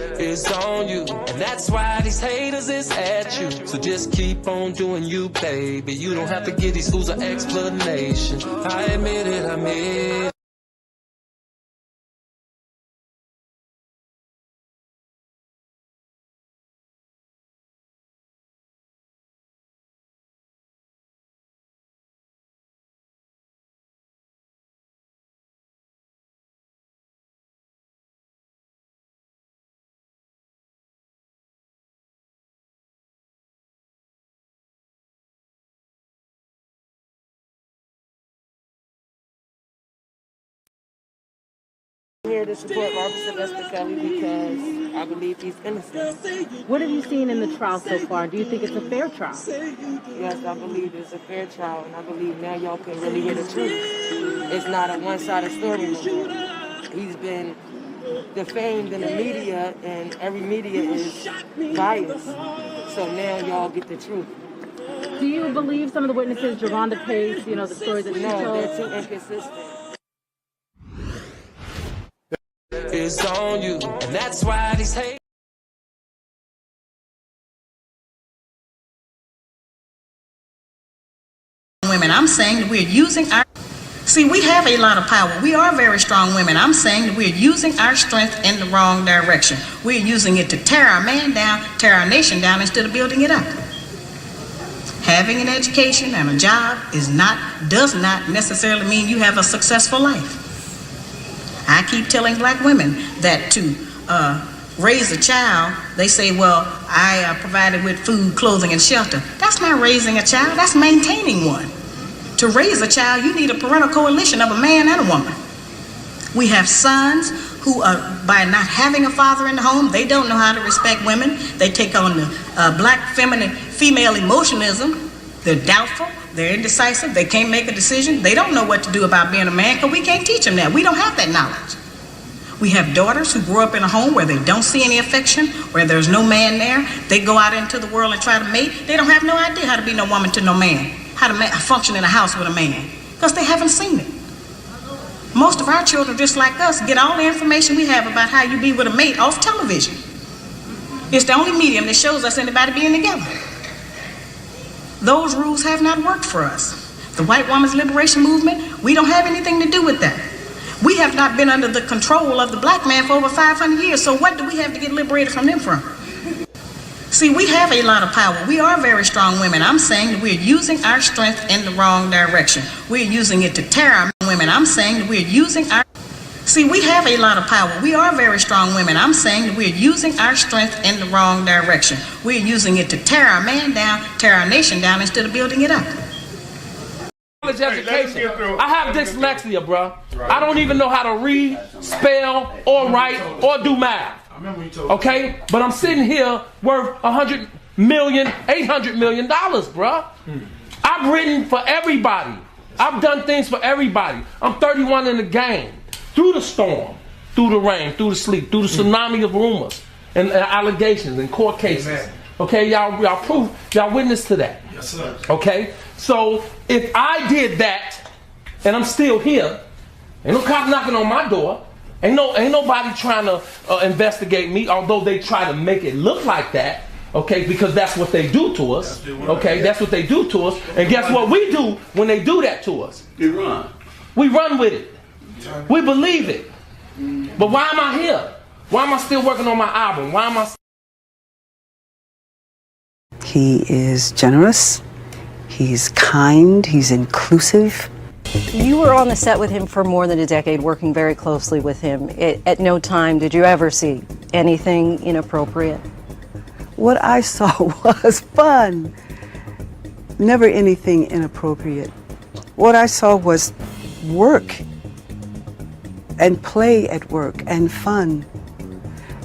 It's on you, and that's why these haters is at you. So just keep on doing you, baby. You don't have to give these fools an explanation. I admit it, I admit it. I'm here to support Officer Kelly because I believe he's innocent. What have you seen in the trial so far? Do you think it's a fair trial? Yes, I believe it's a fair trial, and I believe now y'all can really hear the truth. It's not a one-sided story no more. He's been defamed in the media, and every media is biased. So now y'all get the truth. Do you believe some of the witnesses, Javonda Pace, the stories that she told? No, they're too inconsistent. It's on you, and that's why these haters. Women, I'm saying that we're using our... See, we have a lot of power. We are very strong women. I'm saying that we're using our strength in the wrong direction. We're using it to tear our man down, tear our nation down instead of building it up. Having an education and a job does not necessarily mean you have a successful life. I keep telling black women that to raise a child, they say, well, I provided with food, clothing, and shelter. That's not raising a child, that's maintaining one. To raise a child, you need a parental coalition of a man and a woman. We have sons who, by not having a father in the home, they don't know how to respect women. They take on the black female emotionalism. They're doubtful, they're indecisive, they can't make a decision. They don't know what to do about being a man because we can't teach them that. We don't have that knowledge. We have daughters who grow up in a home where they don't see any affection, where there's no man there. They go out into the world and try to mate. They don't have no idea how to be no woman to no man, how to function in a house with a man, because they haven't seen it. Most of our children, just like us, get all the information we have about how you be with a mate off television. It's the only medium that shows us anybody being together. Those rules have not worked for us. The white woman's liberation movement, we don't have anything to do with that. We have not been under the control of the black man for over 500 years, so what do we have to get liberated from them from? See, we have a lot of power. We are very strong women. I'm saying that we're using our strength in the wrong direction. We're using it to tear our women. I'm saying that we're using our... See, we have a lot of power. We are very strong women. I'm saying that we're using our strength in the wrong direction. We're using it to tear our man down, tear our nation down instead of building it up. College education. I have dyslexia, bro. I don't even know how to read, spell, or write, or do math. Okay? But I'm sitting here worth $100 million, $800 million, bro. I've written for everybody. I've done things for everybody. I'm 31 in the game. Through the storm, through the rain, through the sleet, through the tsunami of rumors and allegations and court cases. Amen. Okay, y'all prove, y'all witness to that. Yes, sir. Okay, so if I did that and I'm still here, ain't no cop knocking on my door, ain't nobody trying to investigate me, although they try to make it look like that. Okay, because that's what they do to us. Okay, that's what they do to us. And guess what we do when they do that to us? We run. We run with it. We believe it. But why am I here? Why am I still working on my album? Why am I... He is generous. He's kind. He's inclusive. You were on the set with him for more than a decade, working very closely with him. At no time did you ever see anything inappropriate? What I saw was fun. Never anything inappropriate. What I saw was work. And play at work and fun.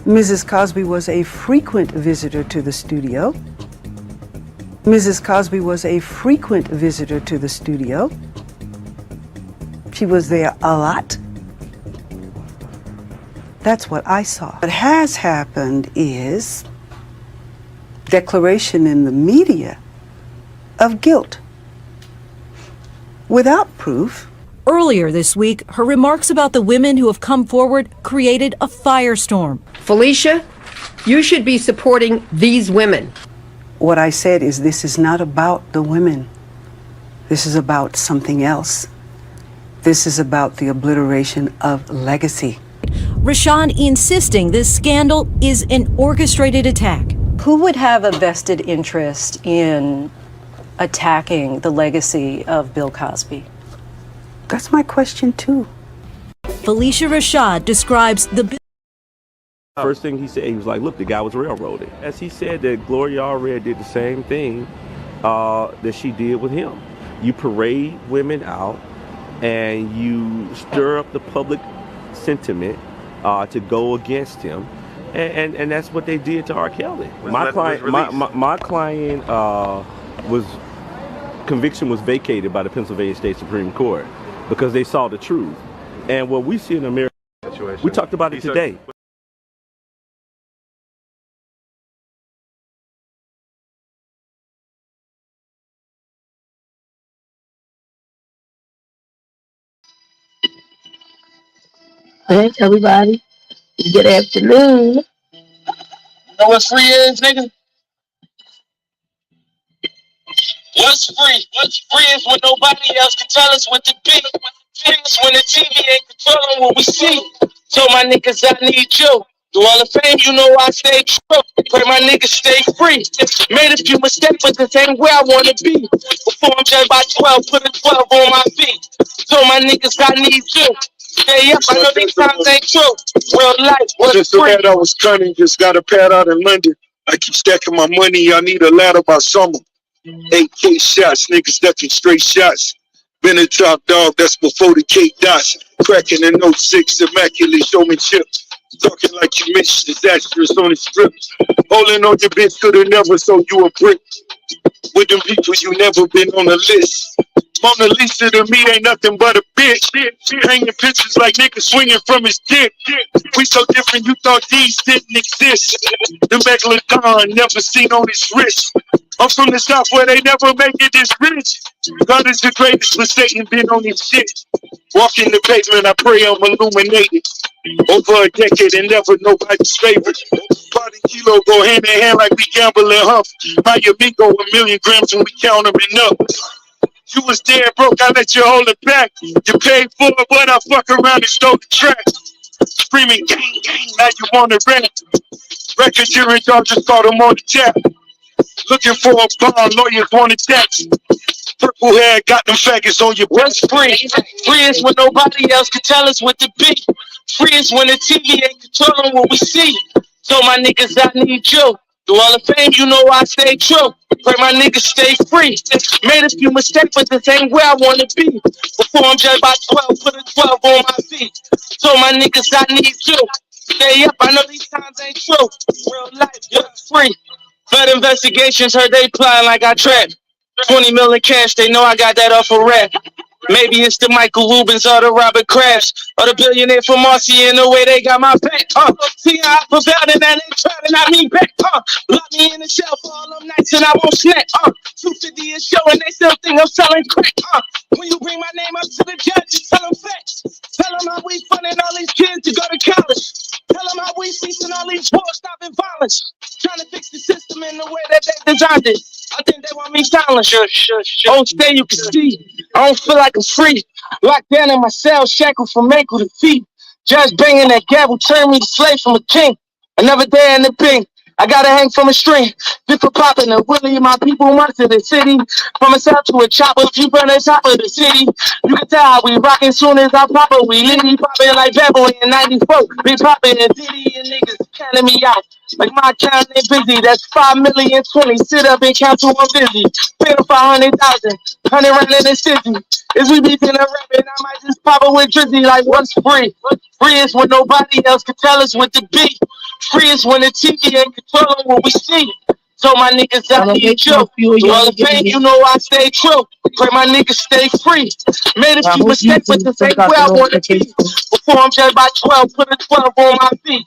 Mrs. Cosby was a frequent visitor to the studio. Mrs. Cosby was a frequent visitor to the studio. She was there a lot. That's what I saw. What has happened is declaration in the media of guilt without proof. Earlier this week, her remarks about the women who have come forward created a firestorm. Felicia, You should be supporting these women. What I said is this is not about the women. This is about something else. This is about the obliteration of legacy. Rashad insisting this scandal is an orchestrated attack. Who would have a vested interest in attacking the legacy of Bill Cosby? That's my question too. Felicia Rashad describes the First thing he said, he was like, look, the guy was railroaded. As he said that Gloria Allred did the same thing that she did with him. You parade women out and you stir up the public sentiment to go against him. And that's what they did to Rkelly. My client conviction was vacated by the Pennsylvania State Supreme Court because they saw the truth. And what we see in America, we talked about it today. Thanks, everybody. Good afternoon. You know what free is, nigga? What's free? What's free is when nobody else can tell us what to be. Free is when the TV ain't controlling what we see. So my niggas, I need you. Through all the fame, you know I stay true. Pray my niggas stay free. Made a few mistakes, but this ain't where I wanna be. Before I'm judged by 12, put a 12 on my feet. So my niggas, I need you. Stay up, I know these times ain't true. Real life, what's just free? Just I was cunning, just got a pad out in London. I keep stacking my money, I need a ladder by summer. 8K shots, niggas ducking straight shots. Been a top dog, that's before the K dots. Cracking in 06, immaculate showmanship. Talking like you missed disastrous on the strip. Holding on your bitch, could've never sold you a brick. With them people, you never been on the list. Mona Lisa to me ain't nothing but a bitch. Hanging pictures like niggas swinging from his dick. We so different, you thought these didn't exist. The Megalodon never seen on his wrist. I'm from the South where they never make it this rich. God is the greatest, but Satan been on his shit. Walking the pavement, I pray I'm illuminated. Over a decade and never nobody's favorite. Body kilo go hand in hand like we gamble and huff. Buy your bingo 1,000,000 grams when we count them and up. You was dead broke, I let you hold it back. You paid for it, but I fuck around and stole the track. Screaming gang, gang, now you wanna rent. Record jury just caught him on the tap. Looking for a bond, lawyers wanted tax. Purple hair, got them faggots on your What's free? Free is when nobody else can tell us what to be. Free is when the TV ain't controlling what we see. So my niggas, I need you. Through all the fame, you know I stay true. Pray my niggas stay free. Made a few mistakes, but this ain't where I wanna be. Before I'm judged by 12, put a 12 on my feet. So my niggas, I need you. Stay up, I know these times ain't true. Real life, what's free? Fed investigations, heard they plotting like I trapped. 20 million cash, they know I got that off a rap. Maybe it's the Michael Rubens or the Robert Kraft or the billionaire from Marcy in the way they got my back. See how I prevailed and then they tried and I mean back. Lock me in the shell for all them nights and I won't snack. 250 is show and they still think I'm selling crack. When you bring my name up to the judge, you tell them facts. Tell them how we funding all these kids to go to college. Tell them how we ceasing all these wars, stopping violence. Trying to fix the system in the way that they designed it. I think they want me silent. On stay, you can see. I don't feel like I'm free. Locked down in my cell, shackled from ankle to feet. Judge banging that gavel, turned me to slave from a king. Another day in the pink. I gotta hang from a string. Different popping and Willie, my people march to the city. From a cell to a chopper, you burn the top of the city. You can tell how we rockin' soon as I pop up. We literally poppin' like Beverly in 94. Big poppin' and Diddy and niggas counting me out. Like my account ain't busy, that's 5,000,020. Sit up and count till I'm busy. Pay the 500,000, 100 round in the city. Is we beating a rabbit, I might just pop it with Drizzy like what's free? Free is when nobody else can tell us what to be. Free is when the TV ain't controlling what we see. So my niggas, I need you. Through all the pain, you know I stay true. Pray my niggas stay free. Made a few mistakes, but this ain't where I wanna be. Before I'm judged by 12, put a 12 on my feet.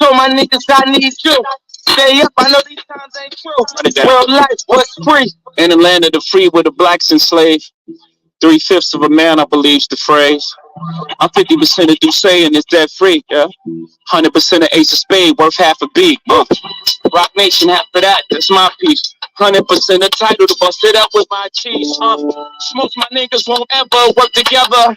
So my niggas, I need you. Stay up, I know these times ain't true. Real life, what's free? In the land of the free where the blacks enslaved. 3/5 of a man, I believe's the phrase. I'm 50% of Douce and it's debt free, yeah. 100% of Ace of Spade worth half a beat. Rock Nation, half of that, that's my piece. 100% the title to bust it up with my cheese. Smooth, my niggas won't ever work together.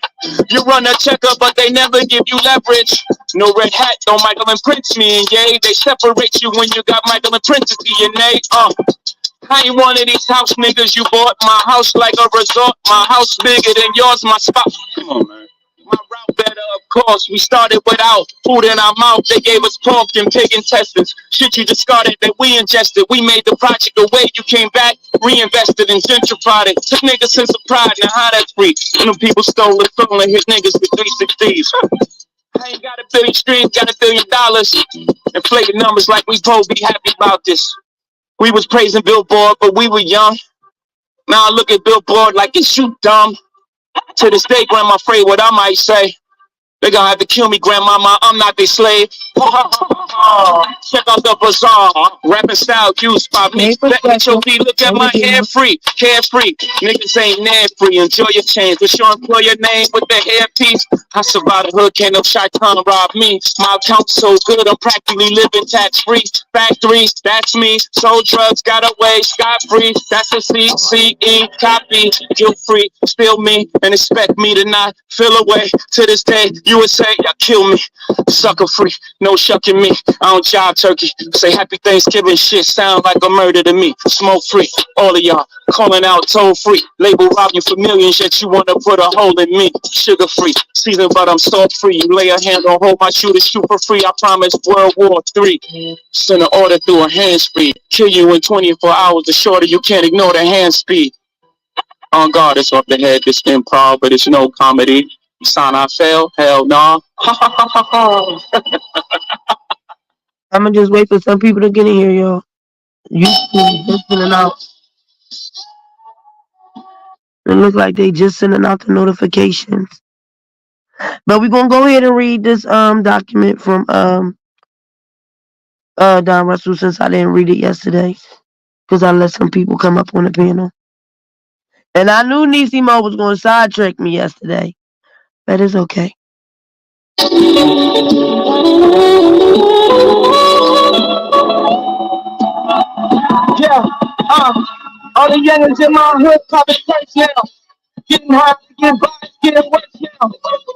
You run a checker, but they never give you leverage. No red hat, don't Michael and Prince me and yay. They separate you when you got Michael and Prince's DNA. I ain't one of these house niggas you bought. My house like a resort. My house bigger than yours. My spot. Come on, man. My route better, of course. We started without food in our mouth. They gave us pork and pig intestines. Shit you discarded that we ingested. We made the project the way you came back. Reinvested and gentrified it. Took niggas sense of pride. Now how that's free? And them people stole it, stolen his niggas with 360s. I ain't got $1 billion streams, got $1 billion. Inflated numbers like we both be happy about this. We was praising Billboard, but we were young. Now I look at Billboard like it's you dumb. To this day, Grandma afraid what I might say. They gonna have to kill me, Grandmama, I'm not their slave. Check out the bazaar, rapping style used by me. Let me show me, look at my hair free, carefree. Niggas ain't near free, enjoy your change. What's your employer name with the hairpiece? I survived the hood, can't no shaitan rob me. My account's so good, I'm practically living tax-free. Factories, that's me. Sold drugs, got away, scot-free. That's a CCE copy. Guilt-free, still me, and expect me to not feel away. To this day, you would say, y'all kill me. Sucker free, no shucking me. I don't jive turkey. Say happy Thanksgiving, shit sound like a murder to me. Smoke free, all of y'all calling out toll free. Label robbing for millions, yet you wanna put a hole in me. Sugar free, seasoned but I'm salt free. You lay a hand on hold my shooter, shoot for free. I promise World War III. Send an order through a hand speed. Kill you in 24 hours. The shorter you can't ignore the hand speed. On guard, it's off the head. This improv, but it's no comedy. Sign I fail? Hell no. I'ma just wait for some people to get in here, y'all. You just sending out. It looks like they just sending out the notifications. But we're gonna go ahead and read this document from Don Russell since I didn't read it yesterday. Because I let some people come up on the panel. And I knew Niecy Mo was gonna sidetrack me yesterday. But it's okay. Yeah, all the youngins in my hood popping perks now. Getting high, getting by, getting worse now.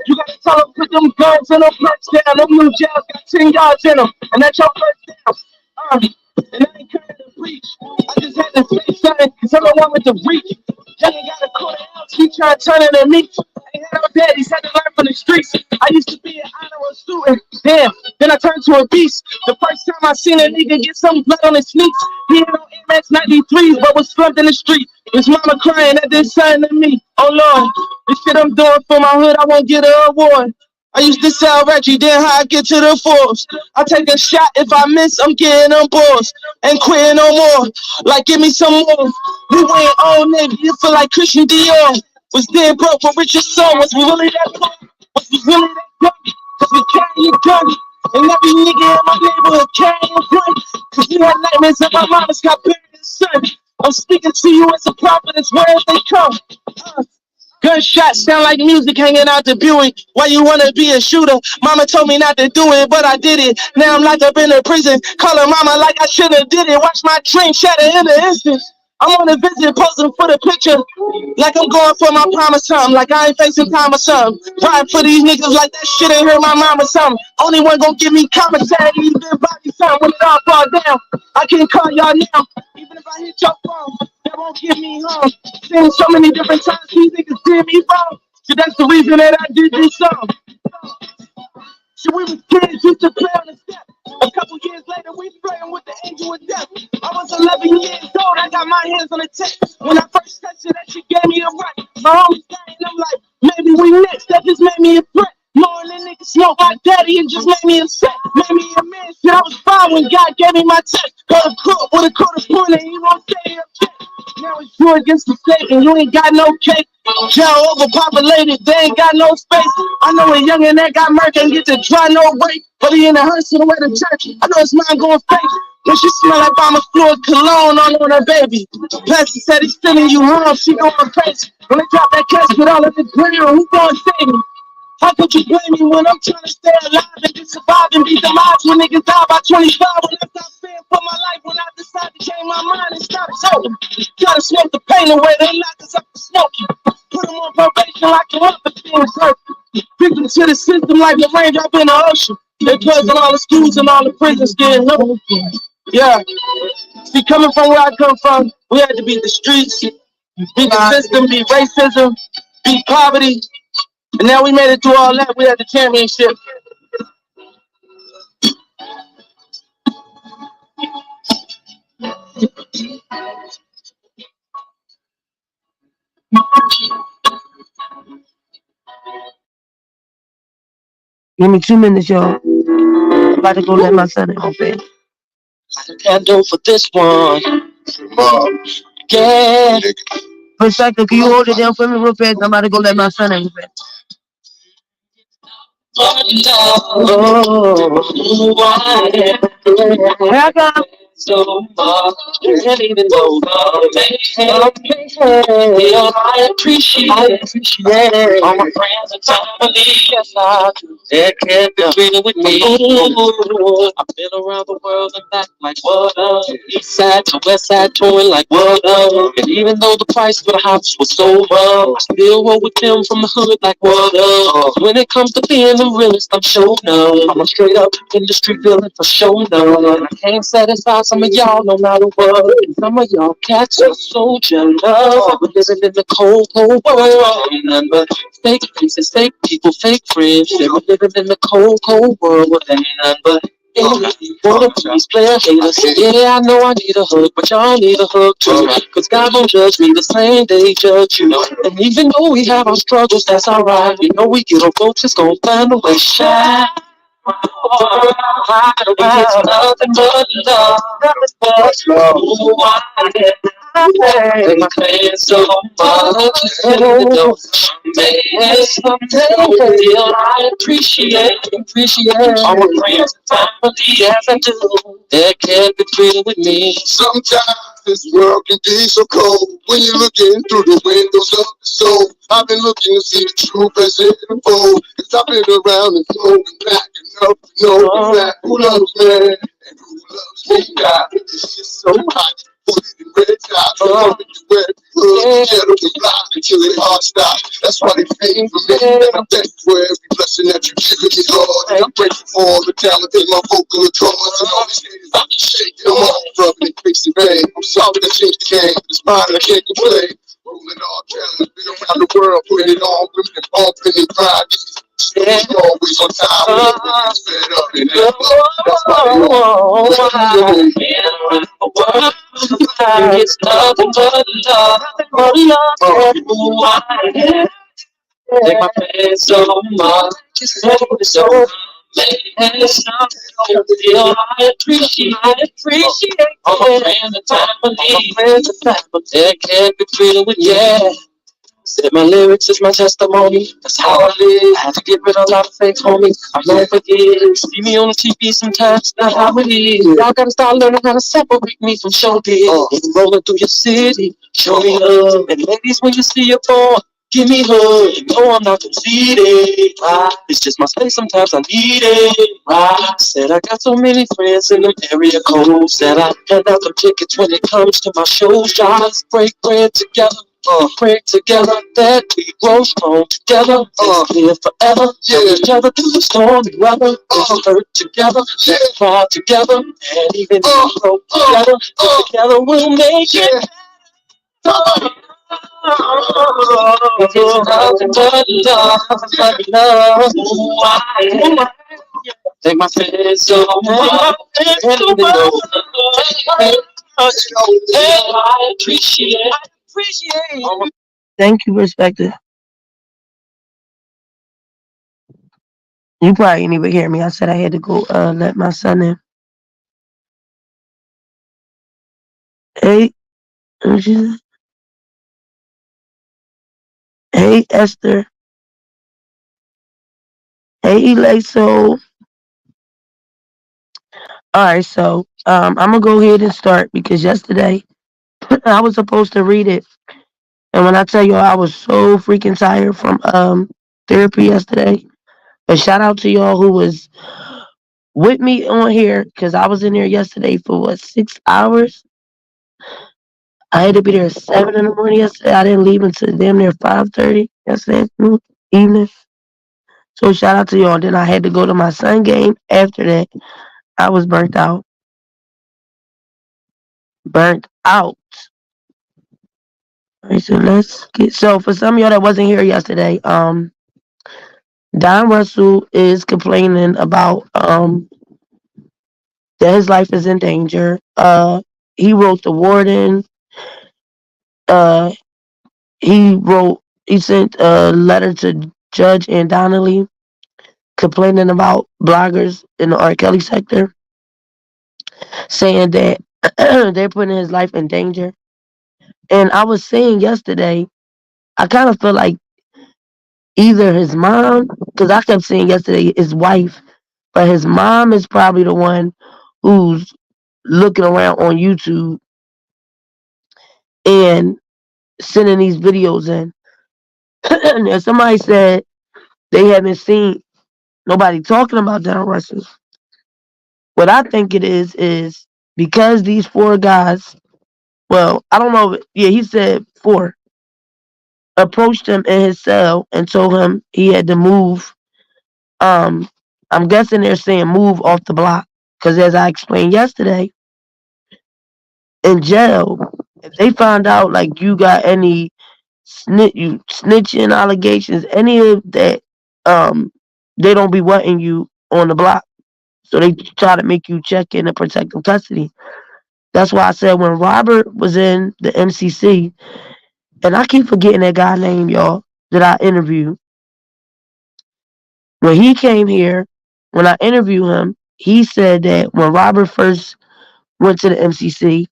You gotta tell them, put them guns and them perks down. Them new jails got 10 yards in them, and that's your first down. And I ain't coming to preach. I just had to say something, cause I'm the one with the reach. Youngin got a quarter ounce, he trying to turn it to me. Ain't had no daddies, had to learn from the streets. I used to be an honorable student, damn. Then I turned to a beast. The first time I seen a nigga get some blood on his sneaks, he had on Amex 93s, but was slumped in the street. His mama crying at this son to me. Oh Lord, the shit I'm doing for my hood, I won't get an award. I used to sell Reggie, then how I get to the Forbes. I take a shot, if I miss, I'm getting on boards. Ain't quitting no more, like give me some more. We went old nigga, you feel like Christian Dior. Was dead broke, but rich as soul. Was we really that poor? Was we really that young? Cause we carry a gun. And every nigga in my neighborhood carrying a gun. Cause we had nightmares and my mama's got buried in the sun. I'm speaking to you as a prophet, as where they come. Gunshots sound like music hanging out the Buick. Why you wanna be a shooter? Mama told me not to do it, but I did it. Now I'm locked up in a prison. Call her mama like I should've did it. Watch my dream shatter in an instant. I'm on a visit, posing for the picture. Like I'm going for my promise something. Like I ain't facing time or something. Riding for these niggas like that shit ain't hurt my mom or something. Only one gonna give me commentary, even body something when it all fall down. I can't call y'all now. Even if I hit your phone, that won't get me home. Seen so many different times these niggas did me wrong. So that's the reason that I did this song. So we was kids, used to play on the step. A couple years later, we praying with the angel of death. I was 11 years old, I got my hands on the text. When I first touched it, that shit gave me a right. My homies dying, I'm like, maybe we next. That just made me a threat. Knowing that nigga smoke my daddy, it just made me upset. Made me a man, shit, I was fine when God gave me my text. Got a crook with a quarter point and he won't say upset. Now it's you against the state and you ain't got no cake. Jail overpopulated, they ain't got no space. I know a youngin' that got murked and get to dry no break. But he in the hearse to the way to church. I know his mind going fake. When she smell like Obama fluid cologne on her baby. Pastor said he's sending you home, she going crazy. When they drop that casket all of the glitter, who going save me? How could you blame me when I'm trying to stay alive and just survive and beat them odds when niggas die by 25? When I stop fearing for my life, when I decide to change my mind and stop talking. Gotta smoke the pain away, they lock us up for smoking. Put them on probation like a rubber being broken. Victim to the system like a raindrop in the ocean. They closing all the schools and all the prisons getting open. Yeah. See, coming from where I come from, we had to beat the streets, beat the system, beat racism, beat poverty. And now we made it through all that. We had the championship. Give me 2 minutes, y'all. I'm about to go let my son in on bed. Can't do for this one. Yeah. Perspective, can you hold it down for me real fast? I'm about to go let my son in on bed. Here I come. So much, can't even know I appreciate all my friends and family. Yes, I do. They can't be real with me. Ooh, I've been around the world and back like what up? East side to west side touring like what up? And even though the price for the house was so much, I still roll with them from the hood like what up? When it comes to being the realest, I'm sure no. I'm a straight up industry villain for sure no. I can't satisfy some of y'all no matter what. Some of y'all cats are so jealous. We're living in the cold, cold world. Ain't nothing but fake faces, fake people, fake friends. They were living in the cold, cold world. Ain't nothing but wanna please play haters. Yeah, I know I need a hug, but y'all need a hug too. Cause God won't judge me the same day he judge you. And even though we have our struggles, that's alright. You know we get our folks, it's gonna find a way to shine. It's nothing but love, nothing but love. Take my hand so much, someday I appreciate all my friends and family as I do. They can't be real with me. Sometimes this world can be so cold when you're looking through the windows of the soul. I've been looking to see the truth as it unfolds. Cause I've been around and flowing back and up and over that. Who loves me and who loves me? God, this shit's so hot. Put it in red top, you wear the hood, ghetto and block until they heart stop. That's why they paying for me. And I'm thankful for every blessing that you give me, Lord. And I'm grateful for all the talent in my vocal cords and all these haters I can shake them off, rubbing and fixing pain. I'm sorry that changed the game, but it's mine and I can't complain. Rolling all talent, been around the world, putting it on, women and bumping and grinding. Always on time, it's fed up and that's why it's nothing but love, take my pain so much, it's so I appreciate all my friends and family. They can't be real with you. Said my lyrics is my testimony. That's how I live. I had to get rid of a lot of fake homies. I've known for years. See me on the TV sometimes. Not how it is. Y'all gotta start learning how to separate me from showbiz. Rolling through your city, show me love. And ladies, when you see a boy, give me love. You know I'm not conceited. It's just my space. Sometimes I need it. Said I got so many friends in the area codes. Said I hand out the tickets when it comes to my shows. Just break bread together. Pray together that we grow strong together. Live forever. Each other through the stormy weather. Let's hurt together. Let's cry together. And even if we grow together, together we'll make it. It's nothing but love. Take my face so much. I appreciate. Thank you, Perspective. You probably didn't even hear me. I said I had to go let my son in. Hey, hey, Esther. Hey, Elay. So, all right. So, I'm gonna go ahead and start because yesterday I was supposed to read it, and when I tell you I was so freaking tired from therapy yesterday. But shout out to y'all who was with me on here, because I was in there yesterday for what, 6 hours? I had to be there at 7 in the morning yesterday. I didn't leave until damn near 5:30 yesterday evening. So shout out to y'all. Then I had to go to my son game after that. I was burnt out. Burnt out. All right, so let's get, so for some of y'all that wasn't here yesterday, Don Russell is complaining about that his life is in danger. He wrote the warden. Uh, he sent a letter to Judge and Donnelly complaining about bloggers in the Kelly sector, saying that they're putting his life in danger. And I was saying yesterday, I kind of feel like either his mom, because I kept saying yesterday his wife, but his mom is probably the one who's looking around on YouTube and sending these videos in. And somebody said they haven't seen nobody talking about Don Russell. What I think it is because these 4 guys, well, I don't know, yeah, he said 4, approached him in his cell and told him he had to move. I'm guessing they're saying move off the block. Because as I explained yesterday, in jail, if they find out like you got any snitching allegations, any of that, they don't be wanting you on the block. So they try to make you check in and protective custody. That's why I said when Robert was in the MCC, and I keep forgetting that guy's name, y'all, that I interviewed. When he came here, when I interviewed him, he said that when Robert first went to the MCC,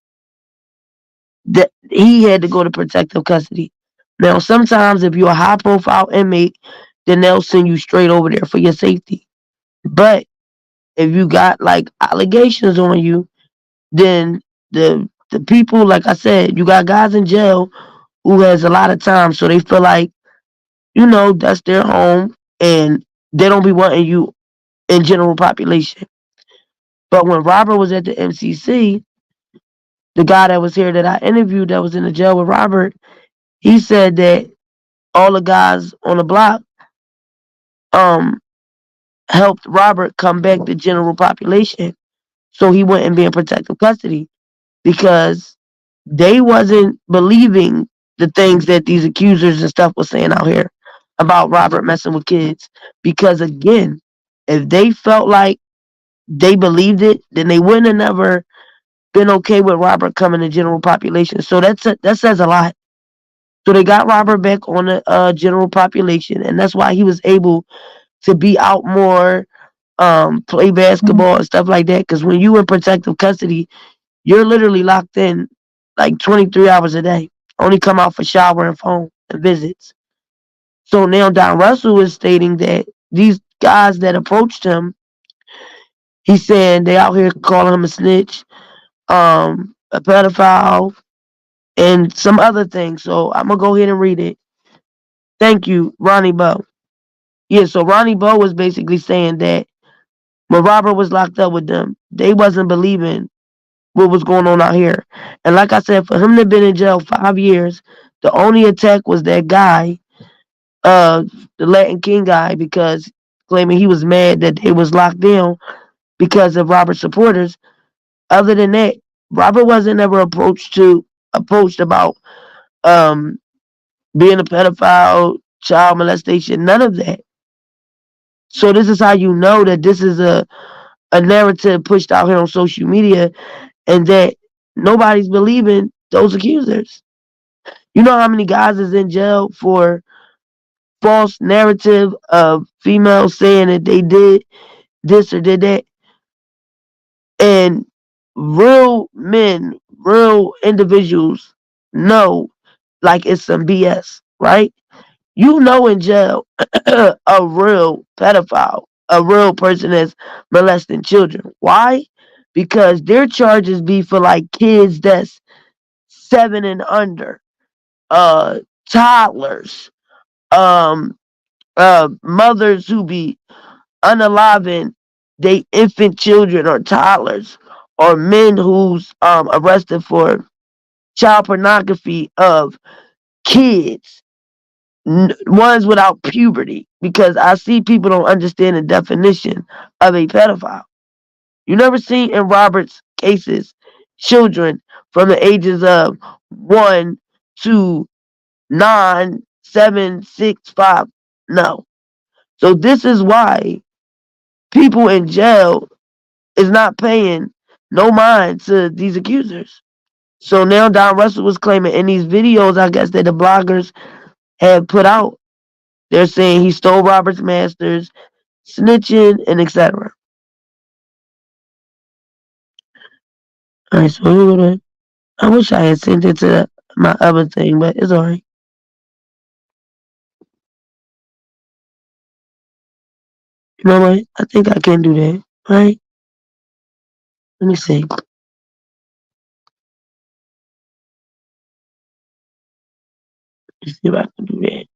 that he had to go to protective custody. Now, sometimes if you're a high-profile inmate, then they'll send you straight over there for your safety. But if you got like allegations on you, then the people, like I said, you got guys in jail who has a lot of time, so they feel like, that's their home, and they don't be wanting you in general population. But when Robert was at the MCC, the guy that was here that I interviewed that was in the jail with Robert, he said that all the guys on the block helped Robert come back to general population so he wouldn't be in protective custody, because they wasn't believing the things that these accusers and stuff was saying out here about Robert messing with kids. Because again, if they felt like they believed it, then they wouldn't have never been okay with Robert coming to general population. So that says a lot. So they got Robert back on the general population, and that's why he was able to be out more, play basketball and stuff like that. Because when you in protective custody, you're literally locked in like 23 hours a day. Only come out for shower and phone and visits. So now Don Russell is stating that these guys that approached him, he's saying they out here calling him a snitch, a pedophile, and some other things. So I'm going to go ahead and read it. Thank you, Ronnie Bowe. Yeah, so Ronnie Bowe was basically saying that when Robert was locked up with them, they wasn't believing what was going on out here. And like I said, for him to have been in jail 5 years, the only attack was that guy, the Latin King guy, because claiming he was mad that they was locked down because of Robert's supporters. Other than that, Robert wasn't ever approached about being a pedophile, child molestation, none of that. So this is how you know that this is a narrative pushed out here on social media, and that nobody's believing those accusers. You know how many guys is in jail for false narrative of females saying that they did this or did that? And real men, real individuals know like it's some BS, right? You know in jail a real pedophile, a real person that's molesting children. Why? Because their charges be for like kids that's 7 and under, toddlers, mothers who be unaliving they infant children or toddlers, or men who's arrested for child pornography of kids, ones without puberty, because I see people don't understand the definition of a pedophile. You never seen in Robert's cases children from the ages of 1 to 9, 7, 6, 5. No. So this is why people in jail is not paying no mind to these accusers. So now Don Russell was claiming in these videos, I guess, that the bloggers had put out, they're saying he stole Robert's masters, snitching, and etc. Alright, so we're gonna, I wish I had sent it to my other thing, but it's alright. You know what? I think I can do that, right? Let me see. Let's see if I can do that.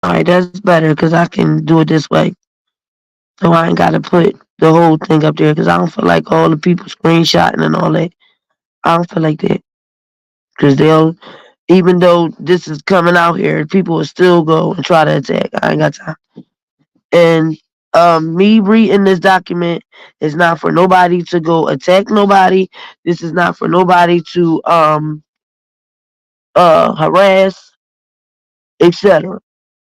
Alright, that's better because I can do it this way. So I ain't gotta put the whole thing up there because I don't feel like all the people screenshotting and all that. I don't feel like that. Because they'll, even though this is coming out here, people will still go and try to attack. I ain't got time. And me reading this document is not for nobody to go attack nobody. This is not for nobody to harass, etc.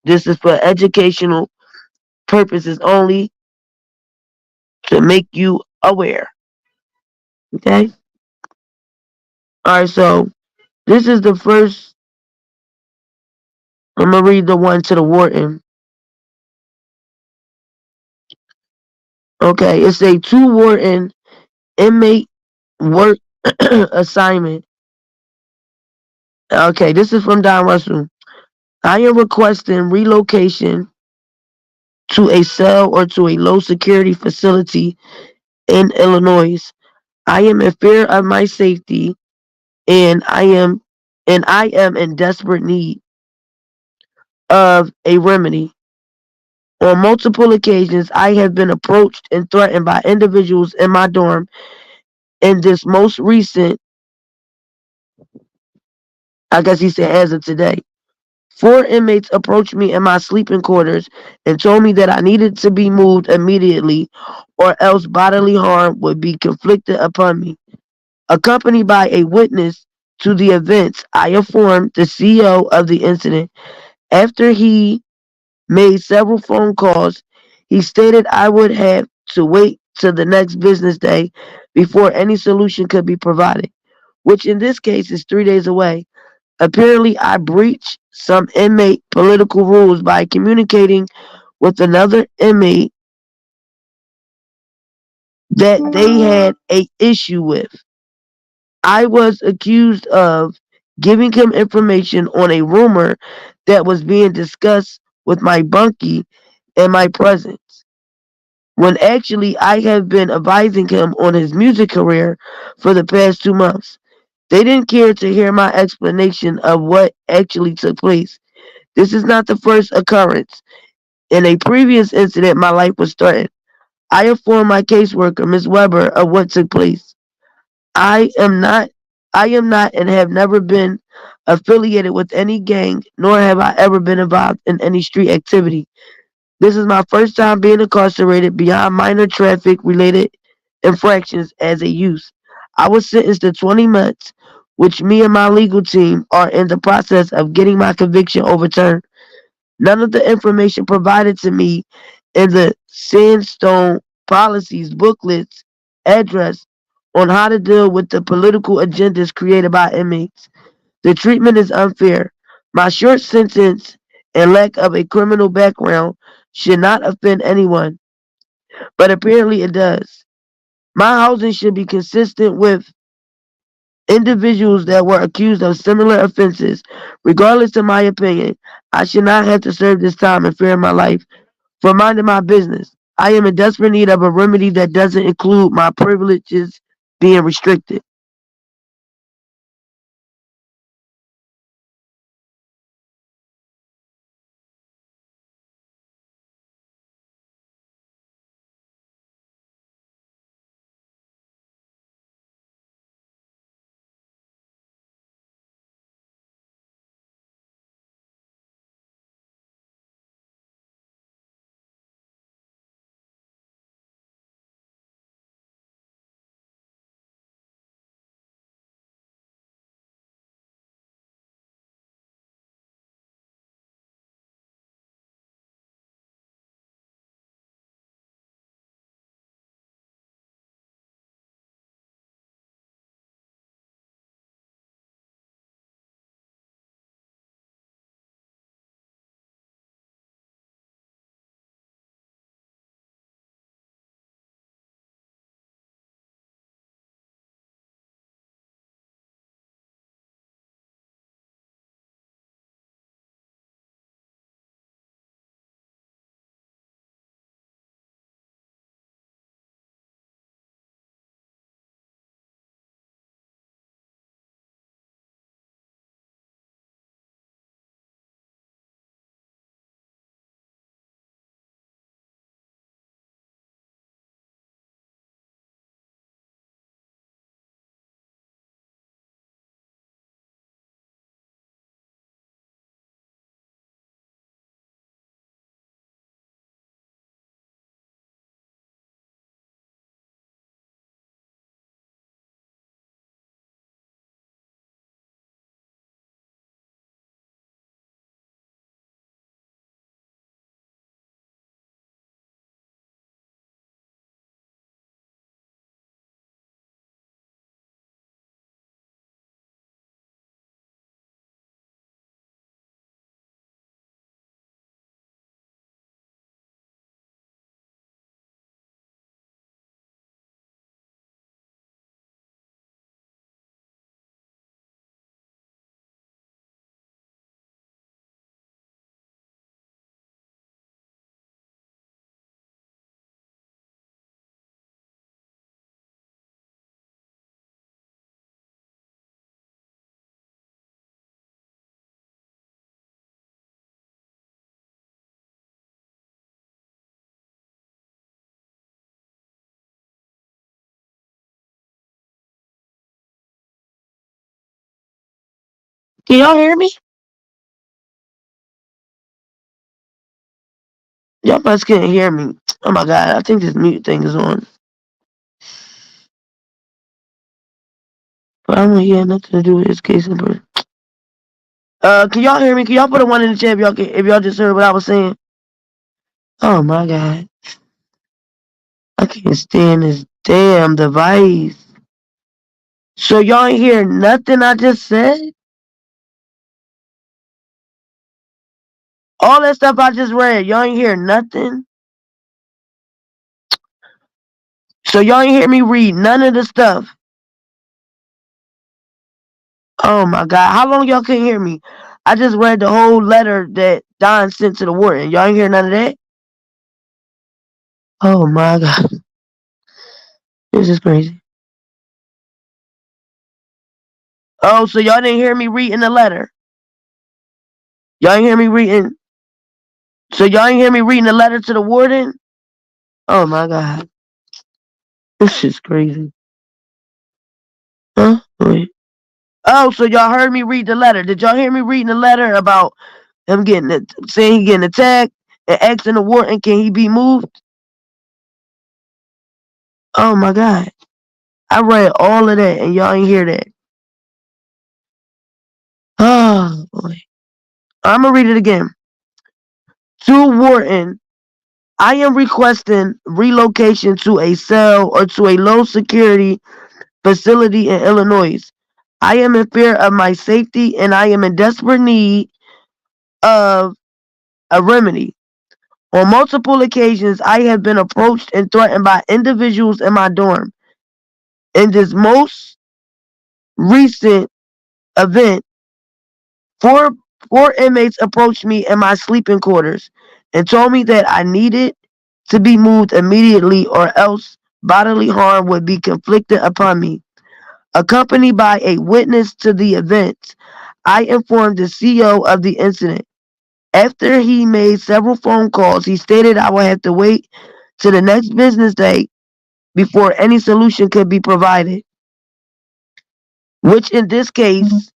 This is for educational purposes only, to make you aware. Okay? Alright, so this is the first. I'm gonna read the one to the warden. Okay, it's a to warden inmate work assignment. Okay, this is from Don Russell. I am requesting relocation to a cell or to a low security facility in Illinois. I am in fear of my safety, and I am in desperate need of a remedy. On multiple occasions, I have been approached and threatened by individuals in my dorm. In this most recent, I guess he said as of today, 4 inmates approached me in my sleeping quarters and told me that I needed to be moved immediately or else bodily harm would be inflicted upon me. Accompanied by a witness to the events, I informed the CEO of the incident. After he made several phone calls, he stated I would have to wait till the next business day before any solution could be provided, which in this case is 3 days away. Apparently, I breached some inmate political rules by communicating with another inmate that they had a issue with. I was accused of giving him information on a rumor that was being discussed with my bunkie in my presence, when actually I have been advising him on his music career for the past 2 months. They didn't care to hear my explanation of what actually took place. This is not the first occurrence. In a previous incident, my life was threatened. I informed my caseworker, Ms. Weber, of what took place. I am not and have never been affiliated with any gang, nor have I ever been involved in any street activity. This is my first time being incarcerated beyond minor traffic related infractions as a youth. I was sentenced to 20 months, which me and my legal team are in the process of getting my conviction overturned. None of the information provided to me in the Sandstone policies, booklets, address on how to deal with the political agendas created by inmates. The treatment is unfair. My short sentence and lack of a criminal background should not offend anyone, but apparently it does. My housing should be consistent with individuals that were accused of similar offenses. Regardless of my opinion, I should not have to serve this time and fear my life for minding my business. I am in desperate need of a remedy that doesn't include my privileges being restricted. Can y'all hear me? Y'all must can't hear me. Oh my god, I think this mute thing is on. But I don't hear nothing to do with this case in person. Can y'all hear me? Can y'all put a 1 in the chat if y'all just heard what I was saying? Oh my god. I can't stand this damn device. So y'all ain't hear nothing I just said? All that stuff I just read, y'all ain't hear nothing? So y'all ain't hear me read none of the stuff? Oh my god. How long y'all couldn't hear me? I just read the whole letter that Don sent to the warden. Y'all ain't hear none of that? Oh my god. This is crazy. Oh, so y'all didn't hear me reading the letter? Y'all ain't hear me reading? So y'all ain't hear me reading the letter to the warden? Oh my god. This is crazy. Huh? Wait. Oh, so y'all heard me read the letter. Did y'all hear me reading the letter about him saying he getting attacked and asking the warden can he be moved? Oh my god. I read all of that and y'all ain't hear that. Oh boy. I'm gonna read it again. To warden, I am requesting relocation to a cell or to a low security facility in Illinois. I am in fear of my safety and I am in desperate need of a remedy. On multiple occasions, I have been approached and threatened by individuals in my dorm. In this most recent event, four inmates approached me in my sleeping quarters and told me that I needed to be moved immediately or else bodily harm would be inflicted upon me. Accompanied by a witness to the event, I informed the CEO of the incident. After he made several phone calls, he stated I would have to wait to the next business day before any solution could be provided, which in this case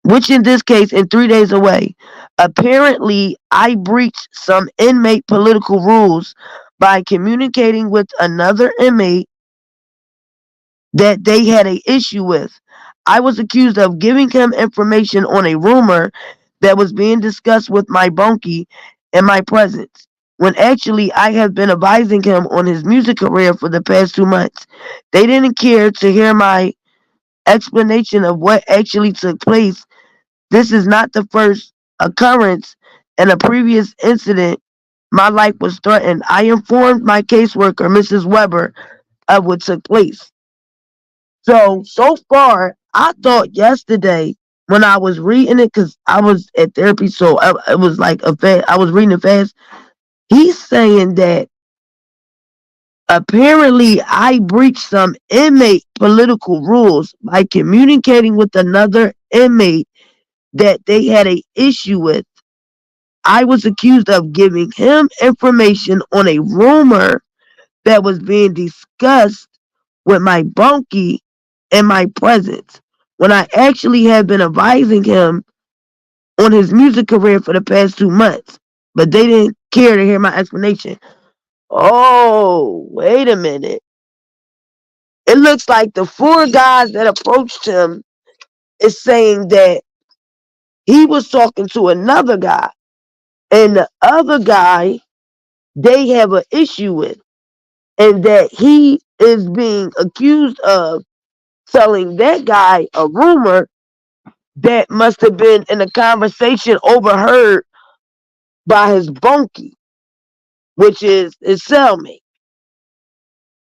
in 3 days away. Apparently, I breached some inmate political rules by communicating with another inmate that they had an issue with. I was accused of giving him information on a rumor that was being discussed with my bunkie in my presence, when actually I have been advising him on his music career for the past 2 months. They didn't care to hear my explanation of what actually took place. This is not the first occurrence. In a previous incident, my life was threatened. I informed my caseworker, Mrs. Weber, of what took place. So far, I thought yesterday when I was reading it, because I was at therapy, so it was like I was reading it fast. He's saying that apparently I breached some inmate political rules by communicating with another inmate that they had an issue with. I was accused of giving him information on a rumor that was being discussed with my bunkie in my presence, when I actually had been advising him on his music career for the past 2 months. But they didn't care to hear my explanation. Oh, wait a minute. It looks like the 4 guys that approached him is saying that he was talking to another guy. And the other guy, they have an issue with. And that he is being accused of telling that guy a rumor that must have been in a conversation overheard by his bunkie, which is his cellmate.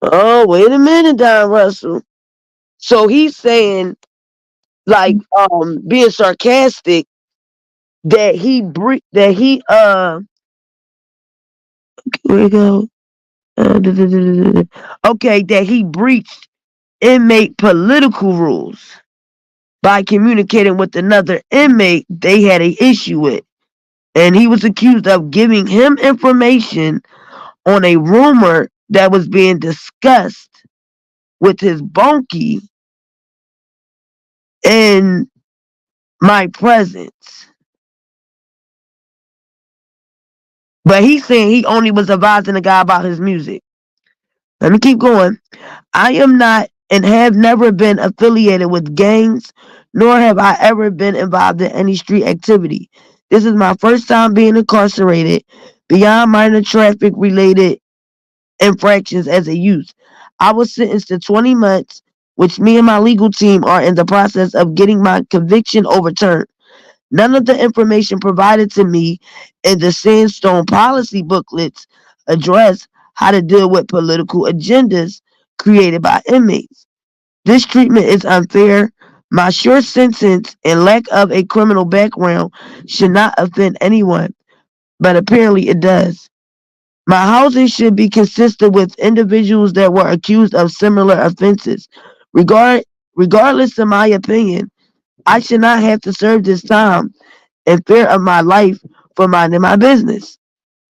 Oh, wait a minute, Don Russell. So he's saying, like, being sarcastic, that where we go? Okay, that he breached inmate political rules by communicating with another inmate they had an issue with. And he was accused of giving him information on a rumor that was being discussed with his bunkie in my presence. But he's saying he only was advising the guy about his music. Let me keep going. I am not and have never been affiliated with gangs, nor have I ever been involved in any street activity. This is my first time being incarcerated beyond minor traffic related infractions as a youth. I was sentenced to 20 months, which me and my legal team are in the process of getting my conviction overturned. None of the information provided to me in the Sandstone policy booklets address how to deal with political agendas created by inmates. This treatment is unfair. My short sentence and lack of a criminal background should not offend anyone, but apparently it does. My housing should be consistent with individuals that were accused of similar offenses. Regardless of my opinion, I should not have to serve this time in fear of my life for minding my business.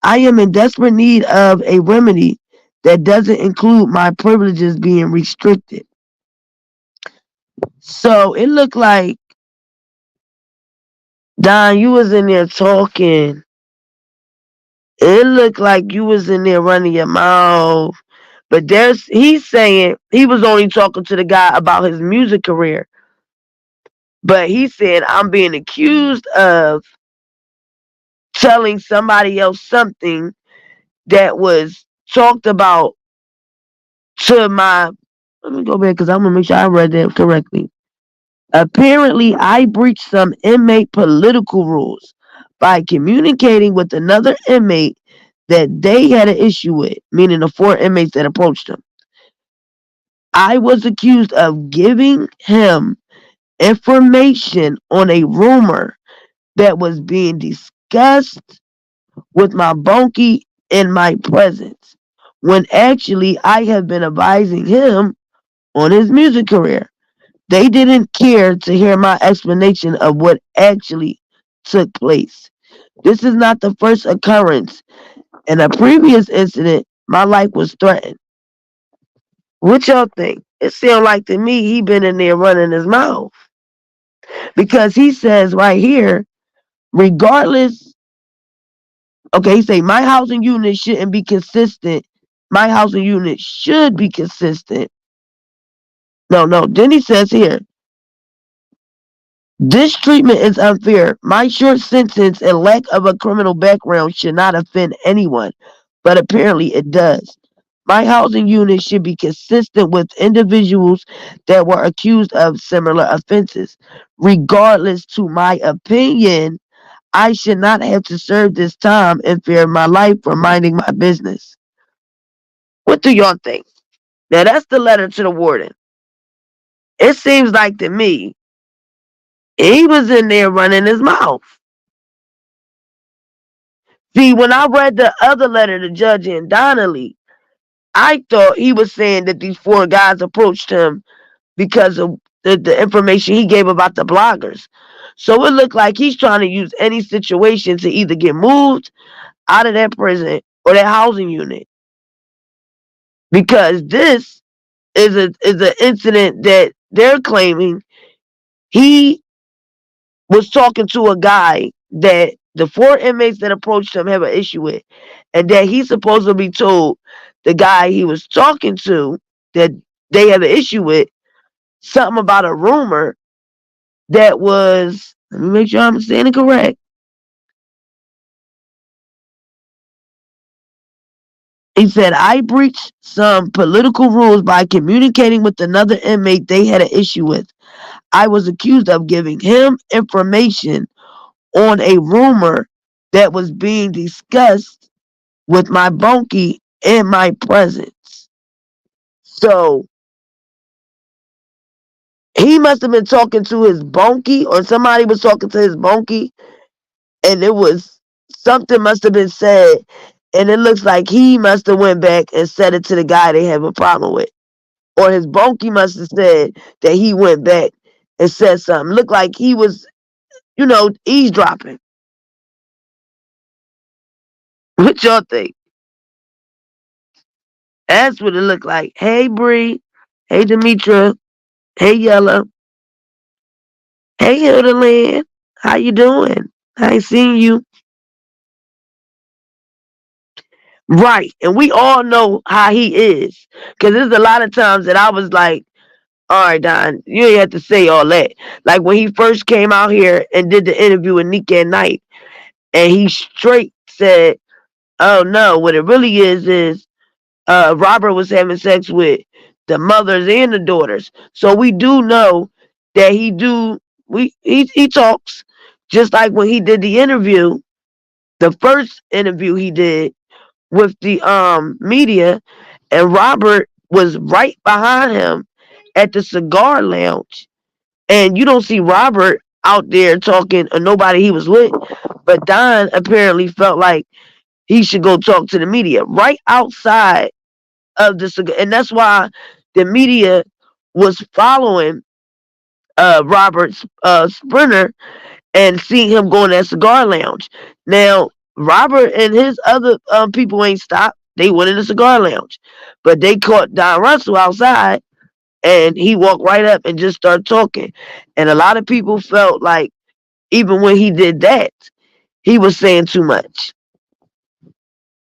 I am in desperate need of a remedy that doesn't include my privileges being restricted. So it looked like, Don, you was in there talking. It looked like you was in there running your mouth. But he's saying he was only talking to the guy about his music career. But he said, I'm being accused of telling somebody else something that was talked about to my. Let me go back because I'm going to make sure I read that correctly. Apparently, I breached some inmate political rules by communicating with another inmate that they had an issue with, meaning the 4 inmates that approached him. I was accused of giving him information on a rumor that was being discussed with my bunkie in my presence, when actually I have been advising him on his music career. They didn't care to hear my explanation of what actually took place. This is not the first occurrence. In a previous incident, my life was threatened. What y'all think? It sounds like to me he been in there running his mouth. Because he says right here, regardless, okay, he say my housing unit shouldn't be consistent. My housing unit should be consistent. No. Then he says here, this treatment is unfair. My short sentence and lack of a criminal background should not offend anyone, but apparently it does. My housing unit should be consistent with individuals that were accused of similar offenses. Regardless to my opinion, I should not have to serve this time and fear my life for minding my business. What do y'all think? Now that's the letter to the warden. It seems like to me, he was in there running his mouth. See, when I read the other letter to Judge and Donnelly, I thought he was saying that these 4 guys approached him because of the information he gave about the bloggers. So it looked like he's trying to use any situation to either get moved out of that prison or that housing unit. Because this is an incident that they're claiming he was talking to a guy that the 4 inmates that approached him have an issue with, and that he's supposed to be told the guy he was talking to that they have an issue with something about a rumor that was, let me make sure I'm saying it correct. He said, I breached some political rules by communicating with another inmate they had an issue with. I was accused of giving him information on a rumor that was being discussed with my bunkie in my presence. So he must have been talking to his bunkie, or somebody was talking to his bunkie, and it was something must have been said, and it looks like he must have went back and said it to the guy they have a problem with, or his bunkie must have said that he went back and said something. Looked like he was, eavesdropping. What y'all think? That's what it looked like. Hey, Bree. Hey, Demetra. Hey, Yella. Hey, Hildaland. How you doing? I ain't seen you. Right. And we all know how he is. Because there's a lot of times that I was like, all right, Don, you ain't have to say all that. Like when he first came out here and did the interview with Nika at Night, and he straight said, oh no, what it really is Robert was having sex with the mothers and the daughters. So we do know that he talks just like when he did the interview, the first interview he did with the media, and Robert was right behind him at the cigar lounge. And you don't see Robert out there talking or nobody he was with, but Don apparently felt like he should go talk to the media right outside of the cigar, and that's why the media was following Robert's sprinter and seeing him go in that cigar lounge. Now, Robert and his other people ain't stopped. They went in the cigar lounge, but they caught Don Russell outside, and he walked right up and just started talking. And a lot of people felt like even when he did that, he was saying too much.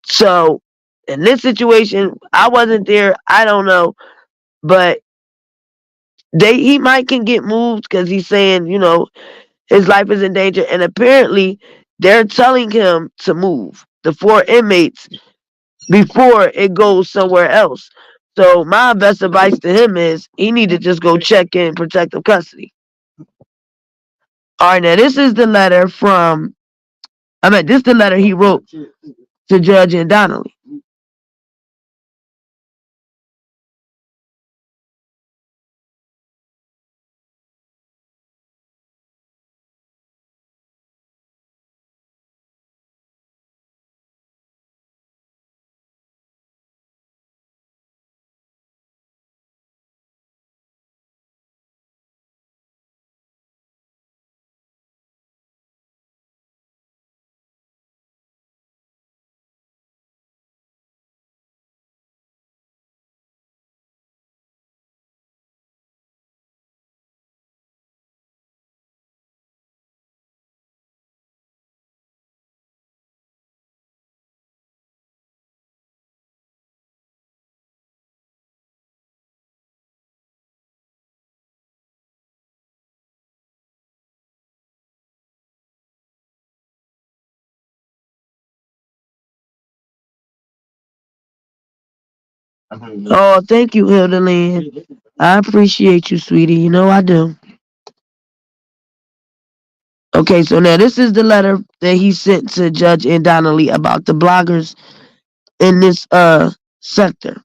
So in this situation, I wasn't there. I don't know, but he might can get moved because he's saying, his life is in danger, and apparently they're telling him to move the 4 inmates before it goes somewhere else. So my best advice to him is he need to just go check in protective custody. All right, now this is the letter this is the letter he wrote to Judge and Donnelly. Oh, thank you, Hildeland. I appreciate you, sweetie. You know I do. Okay, so now this is the letter that he sent to Judge and Donnelly about the bloggers in this sector.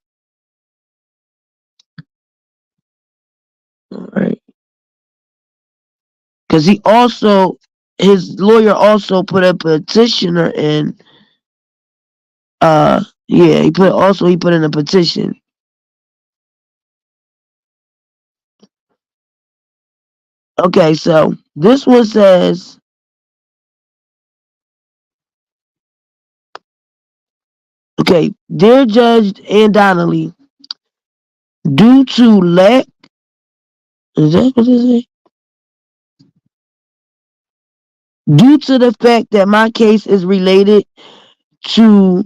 All right. Because his lawyer also put a petitioner in. He put in a petition. Okay, so this one says, okay, dear Judge and Donnelly, due to lack, is that what it say? Due to the fact that my case is related to,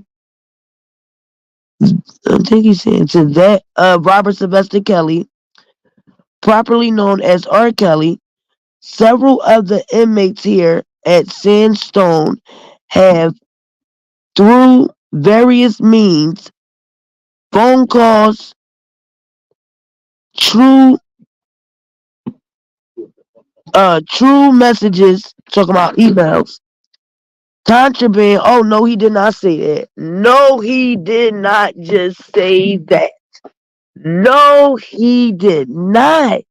I think he's saying to that of Robert Sylvester Kelly, properly known as R. Kelly, several of the inmates here at Sandstone have, through various means, phone calls, true messages, talking about emails, contraband. Oh no, he did not say that. No, he did not just say that. No, he did not.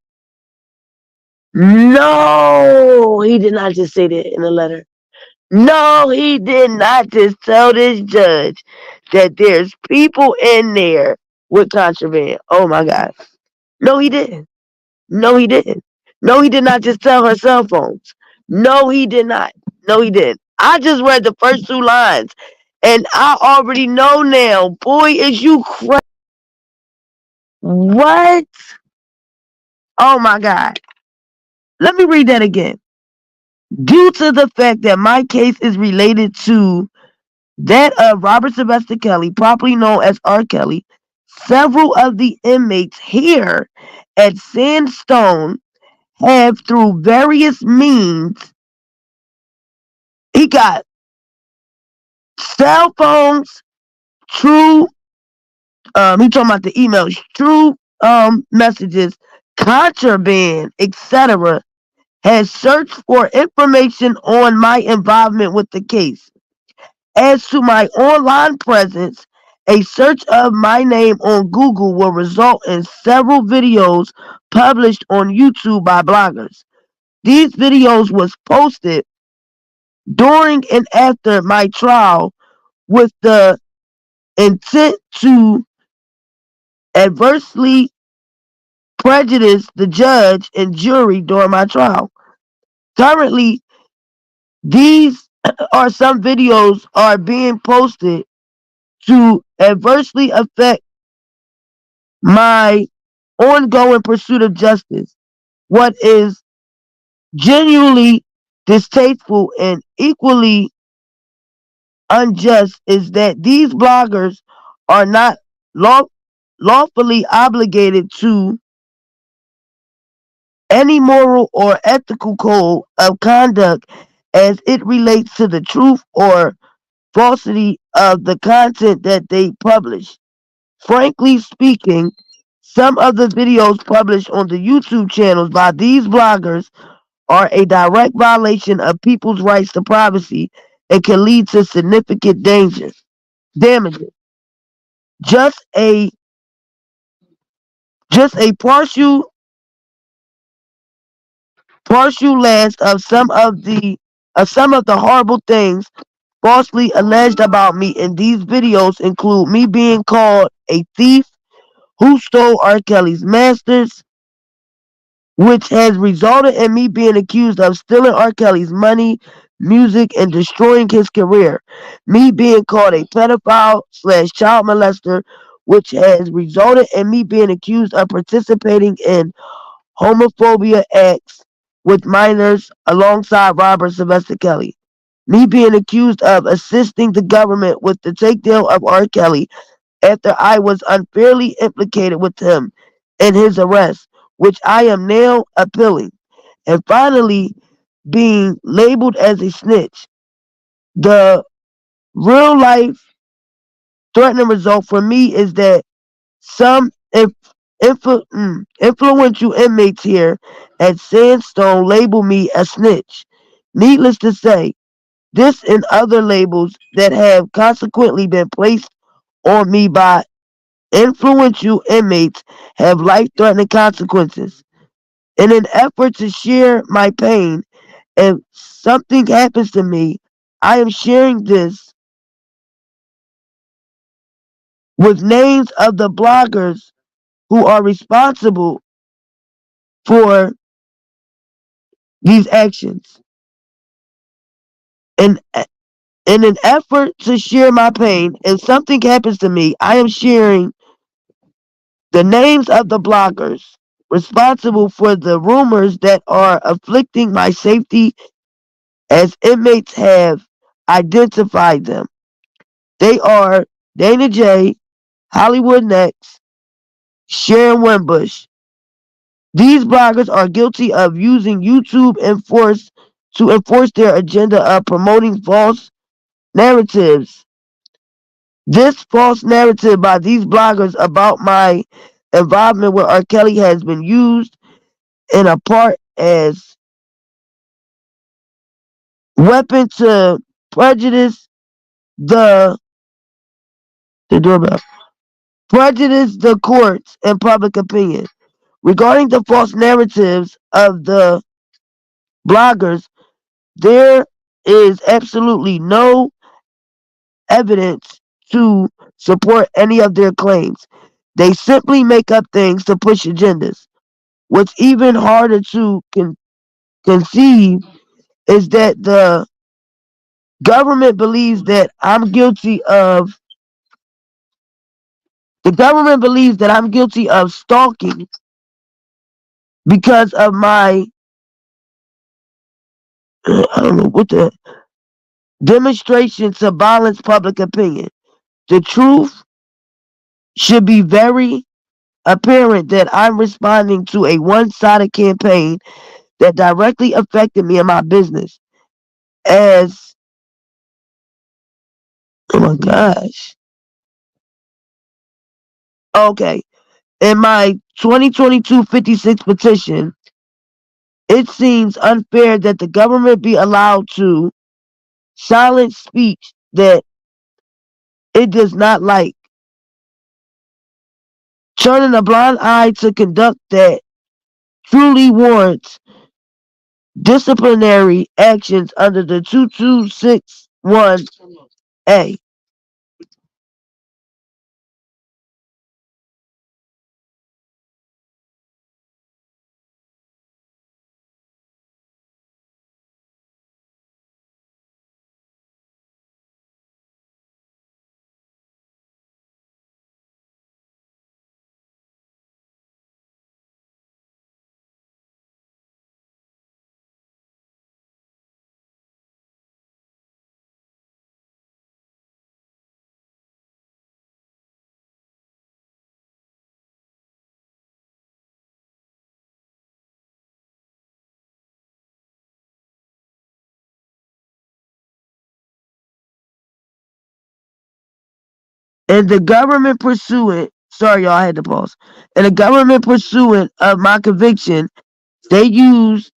No, he did not just say that in the letter. No, he did not just tell this judge that there's people in there with contraband. Oh my God. No, he didn't. No, he didn't. No, he did not just tell her cell phones. No, he did not. No, he didn't. I just read the first 2 lines and I already know now. Boy, is you crazy. What? Oh my God. Let me read that again. Due to the fact that my case is related to that of Robert Sylvester Kelly, properly known as R. Kelly. Several of the inmates here at Sandstone have, through various means, he got cell phones, true, he talking about the emails, true messages, contraband, etc., has searched for information on my involvement with the case. As to my online presence, a search of my name on Google will result in several videos published on YouTube by bloggers. These videos was posted during and after my trial with the intent to adversely prejudice the judge and jury during my trial. Currently, these are some videos are being posted to adversely affect my ongoing pursuit of justice. What is genuinely distasteful and equally unjust is that these bloggers are not lawfully obligated to any moral or ethical code of conduct as it relates to the truth or falsity of the content that they publish. Frankly speaking, some of the videos published on the YouTube channels by these bloggers are a direct violation of people's rights to privacy and can lead to significant damages. Just a partial list of some of the horrible things falsely alleged about me in these videos include me being called a thief who stole R. Kelly's masters, which has resulted in me being accused of stealing R. Kelly's money, music, and destroying his career. Me being called a pedophile / child molester, which has resulted in me being accused of participating in homophobia acts with minors alongside Robert Sylvester Kelly. Me being accused of assisting the government with the takedown of R. Kelly after I was unfairly implicated with him in his arrest, which I am now appealing. And finally, being labeled as a snitch. The real life threatening result for me is that some influential inmates here at Sandstone label me a snitch. Needless to say, this and other labels that have consequently been placed on me by influential inmates have life-threatening consequences. In an effort to share my pain, if something happens to me, I am sharing this with names of the bloggers who are responsible for these actions. In an effort to share my pain, if something happens to me, I am sharing the names of the bloggers responsible for the rumors that are afflicting my safety as inmates have identified them. They are Dana J, Hollywood Next, Sharon Wimbush. These bloggers are guilty of using YouTube to enforce their agenda of promoting false narratives. This false narrative by these bloggers about my involvement with R. Kelly has been used in a part as weapon to prejudice the doorbell. Prejudice the courts and public opinion. Regarding the false narratives of the bloggers, there is absolutely no evidence to support any of their claims. They simply make up things to push agendas. What's even harder to conceive is that the government believes that I'm guilty of stalking because of my I don't know what the demonstration to balance public opinion. The truth should be very apparent that I'm responding to a one-sided campaign that directly affected me and my business. As, oh my gosh. Okay. In my 2022 56 petition, it seems unfair that the government be allowed to silence speech that it does not like, turning a blind eye to conduct that truly warrants disciplinary actions under the 2261A. And the government pursuant, sorry y'all, I had to pause. And the government pursuant of my conviction, they use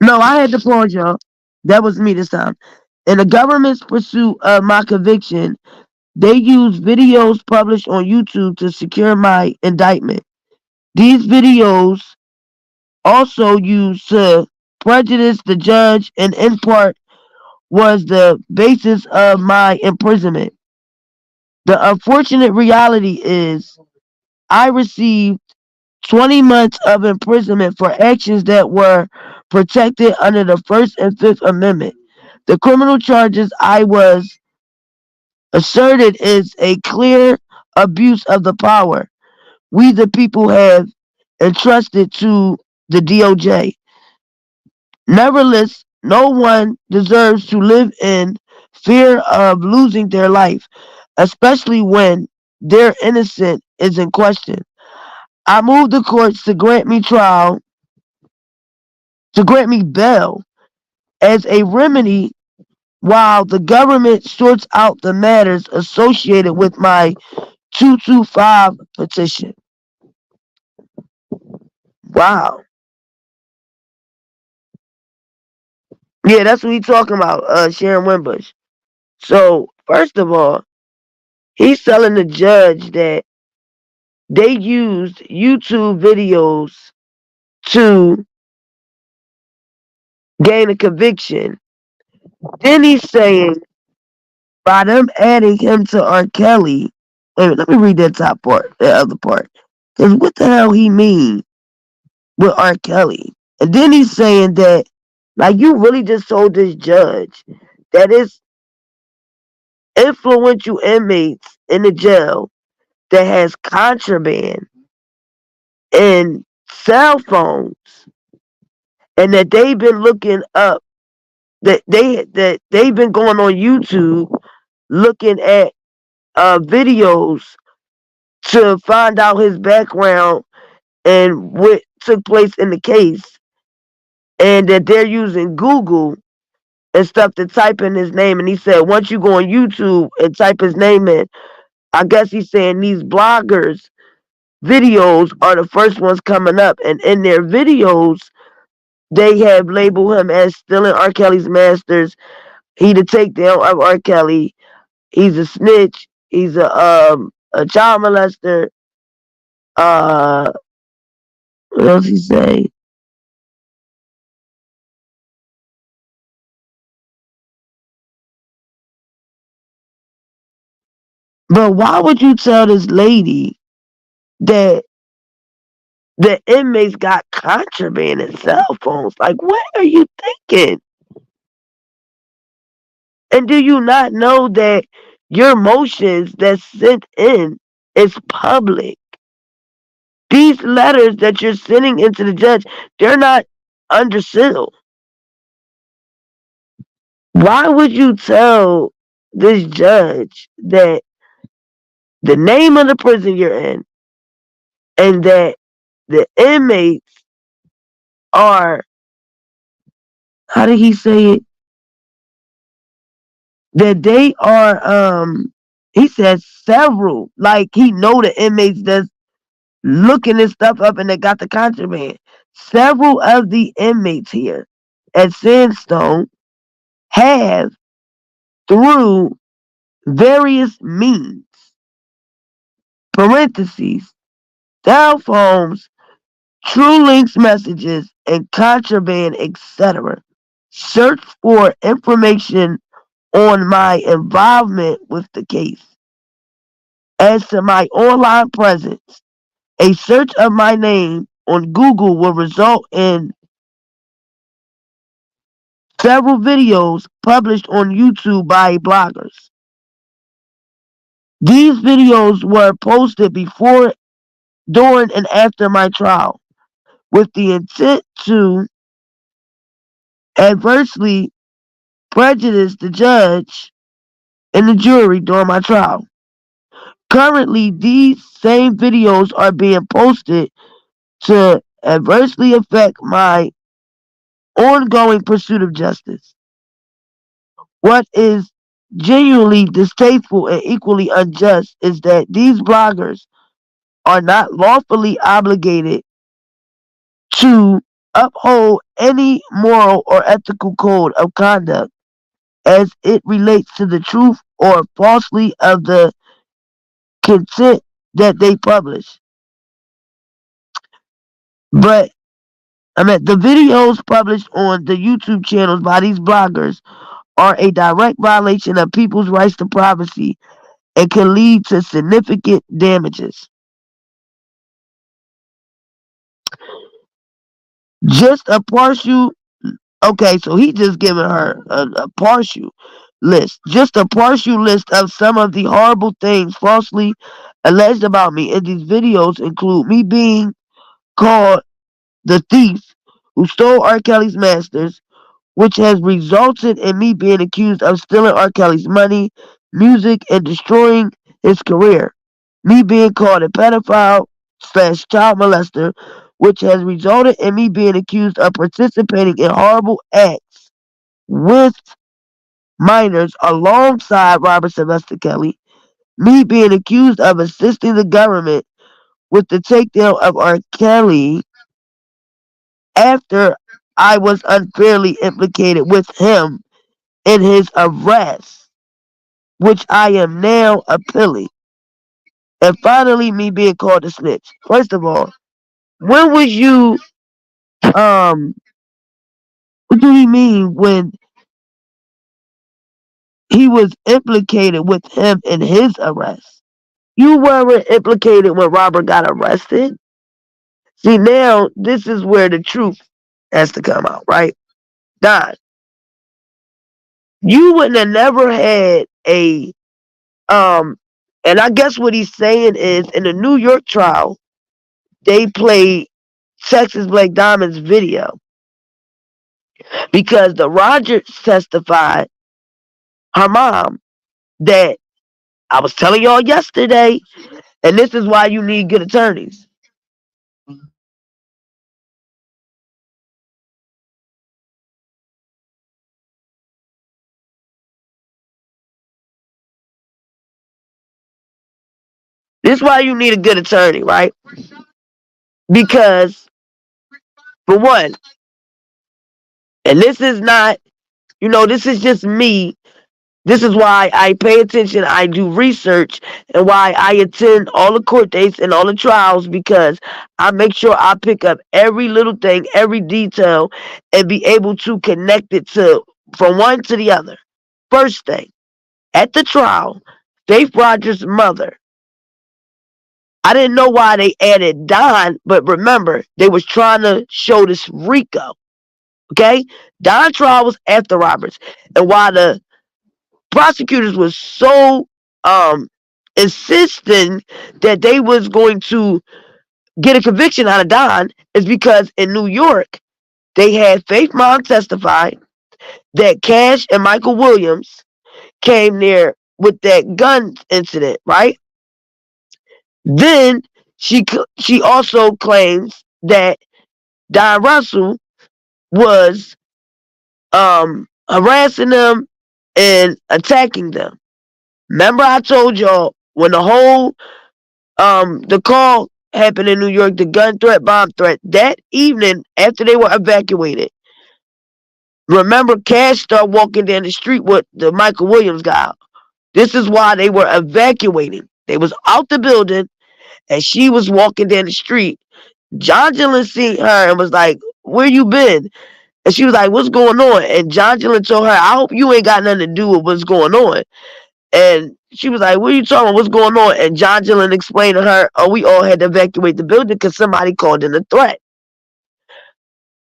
no, I had to pause y'all. That was me this time. In the government's pursuit of my conviction, they use videos published on YouTube to secure my indictment. These videos also used to prejudice the judge and in part was the basis of my imprisonment. The unfortunate reality is I received 20 months of imprisonment for actions that were protected under the First and Fifth Amendment. The criminal charges I was asserted is a clear abuse of the power we the people have entrusted to the DOJ. Nevertheless, no one deserves to live in fear of losing their life, especially when their innocence is in question. I move the courts to grant me bail as a remedy while the government sorts out the matters associated with my 225 petition. Wow. Yeah, that's what he's talking about, Sharon Wimbush. So, first of all, he's telling the judge that they used YouTube videos to gain a conviction. Then he's saying by them adding him to R. Kelly, wait, let me read that top part, the other part. Because what the hell he mean with R. Kelly? And then he's saying that, like, you really just told this judge that it's influential inmates in the jail that has contraband and cell phones, and that they've been looking up, that they've been going on YouTube looking at videos to find out his background and what took place in the case, and that they're using Google and stuff to type in his name. And he said once you go on YouTube and type his name in, I guess he's saying these bloggers videos are the first ones coming up, and in their videos they have labeled him as stealing R. Kelly's masters, He the takedown of R. Kelly. He's a snitch. He's a child molester. What else he say? But why would you tell this lady that the inmates got contraband and cell phones? Like, what are you thinking? And do you not know that your motions that's sent in is public? These letters that you're sending into the judge, they're not under seal. Why would you tell this judge that the name of the prison you're in and that the inmates are, how did he say it? That they are, he said several, like he know the inmates that's looking this stuff up and they got the contraband. Several of the inmates here at Sandstone have, through various means, parentheses, cell phones, True Links messages, and contraband, etc., search for information on my involvement with the case. As to my online presence, a search of my name on Google will result in several videos published on YouTube by bloggers. These videos were posted before, during, and after my trial with the intent to adversely prejudice the judge and the jury during my trial. Currently, these same videos are being posted to adversely affect my ongoing pursuit of justice. What is genuinely distasteful and equally unjust is that these bloggers are not lawfully obligated to uphold any moral or ethical code of conduct as it relates to the truth or falsely of the content that they publish. But the videos published on the YouTube channels by these bloggers are a direct violation of people's rights to privacy and can lead to significant damages. Just a partial, okay, so he just giving her a partial list. Just a partial list of some of the horrible things falsely alleged about me in these videos include me being called the thief who stole R. Kelly's masters, which has resulted in me being accused of stealing R. Kelly's money, music, and destroying his career. Me being called a pedophile / child molester, which has resulted in me being accused of participating in horrible acts with minors alongside Robert Sylvester Kelly. Me being accused of assisting the government with the takedown of R. Kelly after I was unfairly implicated with him in his arrest, which I am now appealing. And finally, me being called a snitch. First of all, when was you, what do you mean when he was implicated with him in his arrest? You weren't implicated when Robert got arrested. See, now this is where the truth has to come out, right? Don, you wouldn't have never had a, and I guess what he's saying is in the New York trial, they played Texas Black Diamond's video because the Rogers testified, her mom, that I was telling y'all yesterday, and this is why you need good attorneys. This is why you need a good attorney, right? Because, for one, and this is not You know, this is just me. This is why I pay attention, I do research, and why I attend all the court dates and all the trials, because I make sure I pick up every little thing, every detail, and be able to connect it to from one to the other. First thing, at the trial, Faith Rogers' mother, I didn't know why they added Don, but remember, they was trying to show this Rico. Okay? Don trial was after Roberts. And while the prosecutors was so insisting that they was going to get a conviction out of Don, is because in New York they had Faith Mom testify that Cash and Michael Williams came there with that gun incident, right? Then she also claims that Don Russell was harassing them and attacking them. Remember I told y'all when the whole the call happened in New York, the gun threat, bomb threat, that evening after they were evacuated, remember Cash started walking down the street with the Michael Williams guy. This is why they were evacuating. They was out the building and she was walking down the street. John Gillen seen her and was like, "Where you been?" And she was like, "What's going on?" And John Gillen told her, "I hope you ain't got nothing to do with what's going on." And she was like, "What are you talking about? What's going on?" And John Gillen explained to her, "Oh, we all had to evacuate the building because somebody called in a threat."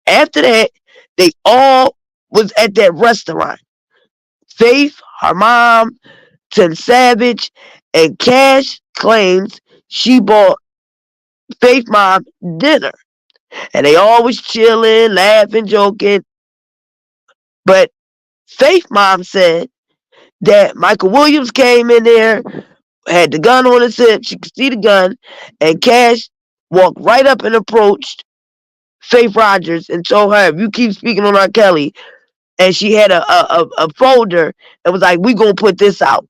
After that, they all was at that restaurant. Faith, her mom, Tim Savage, and Cash claims she bought Faith mom dinner. And they all was chilling, laughing, joking. But Faith mom said that Michael Williams came in there, had the gun on his hip, she could see the gun, and Cash walked right up and approached Faith Rogers and told her, "If you keep speaking on R. Kelly," and she had a folder and was like, "We gonna put this out."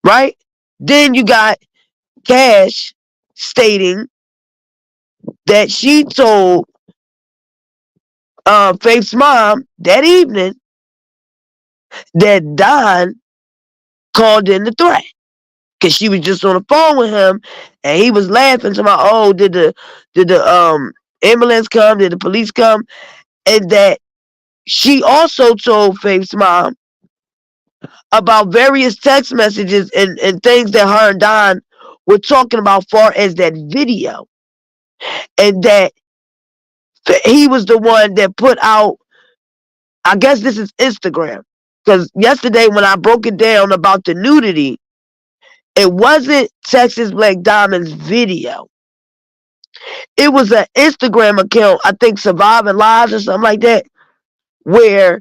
Right? Then you got Cash stating that she told Faith's mom that evening that Don called in the threat because she was just on the phone with him and he was laughing about, "Oh, did the ambulance come? Did the police come?" And that she also told Faith's mom about various text messages and things that her and Don were talking about far as that video. And that he was the one that put out, I guess this is Instagram. Because yesterday when I broke it down about the nudity, it wasn't Texas Black Diamond's video. It was an Instagram account, I think Surviving Lives or something like that, where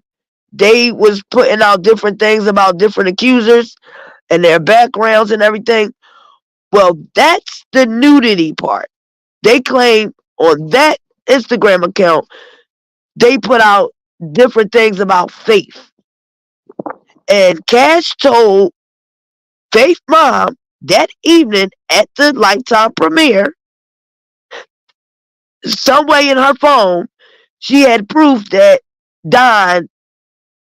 they was putting out different things about different accusers and their backgrounds and everything. Well, that's the nudity part. They claim on that Instagram account, they put out different things about Faith. And Cash told Faith mom that evening at the Lifetime premiere, some way in her phone, she had proof that Don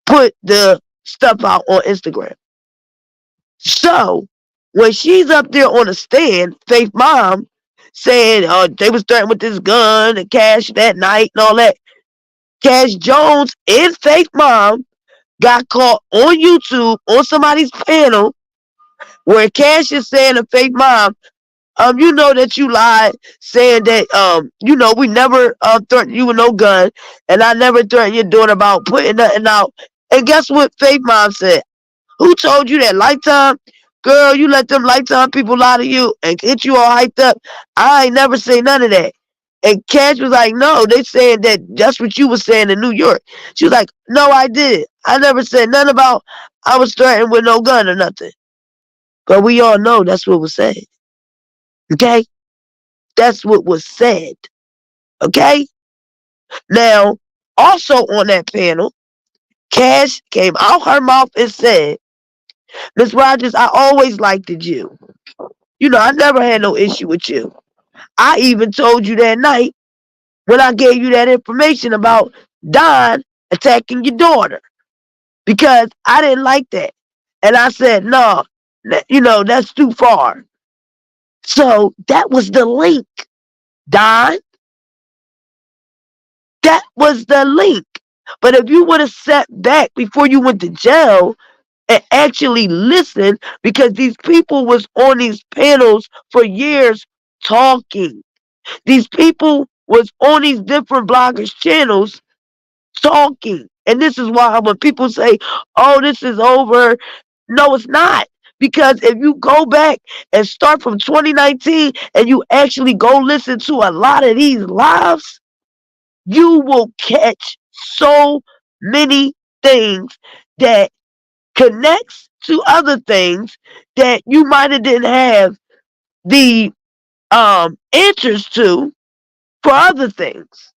put the stuff out on Instagram. So when she's up there on the stand, Faith mom saying they was threatened with this gun and Cash that night and all that, Cash Jones and Faith mom got caught on YouTube on somebody's panel where Cash is saying to Faith mom, "You know that you lied, saying that you know we never threatened you with no gun, and I never threatened your daughter about putting nothing out." And guess what Faith mom said? "Who told you that? Lifetime? Girl, you let them Lifetime people lie to you and get you all hyped up. I ain't never say none of that." And Cash was like, "No, they saying that that's what you was saying in New York." She was like, "No, I did. I never said nothing about I was threatened with no gun or nothing." But we all know that's what was said. Okay? That's what was said. Okay? Now, also on that panel, Cash came out her mouth and said, "Miss Rogers, I always liked you. You know, I never had no issue with you. I even told you that night when I gave you that information about Don attacking your daughter, because I didn't like that. And I said, no, that's too far. So that was the link, Don. That was the link. But if you would have sat back before you went to jail and actually listened, because these people was on these panels for years talking. These people was on these different bloggers' channels talking. And this is why when people say, oh, this is over, no, it's not. Because if you go back and start from 2019 and you actually go listen to a lot of these lives, you will catch so many things that connects to other things that you might have didn't have the answers to for other things.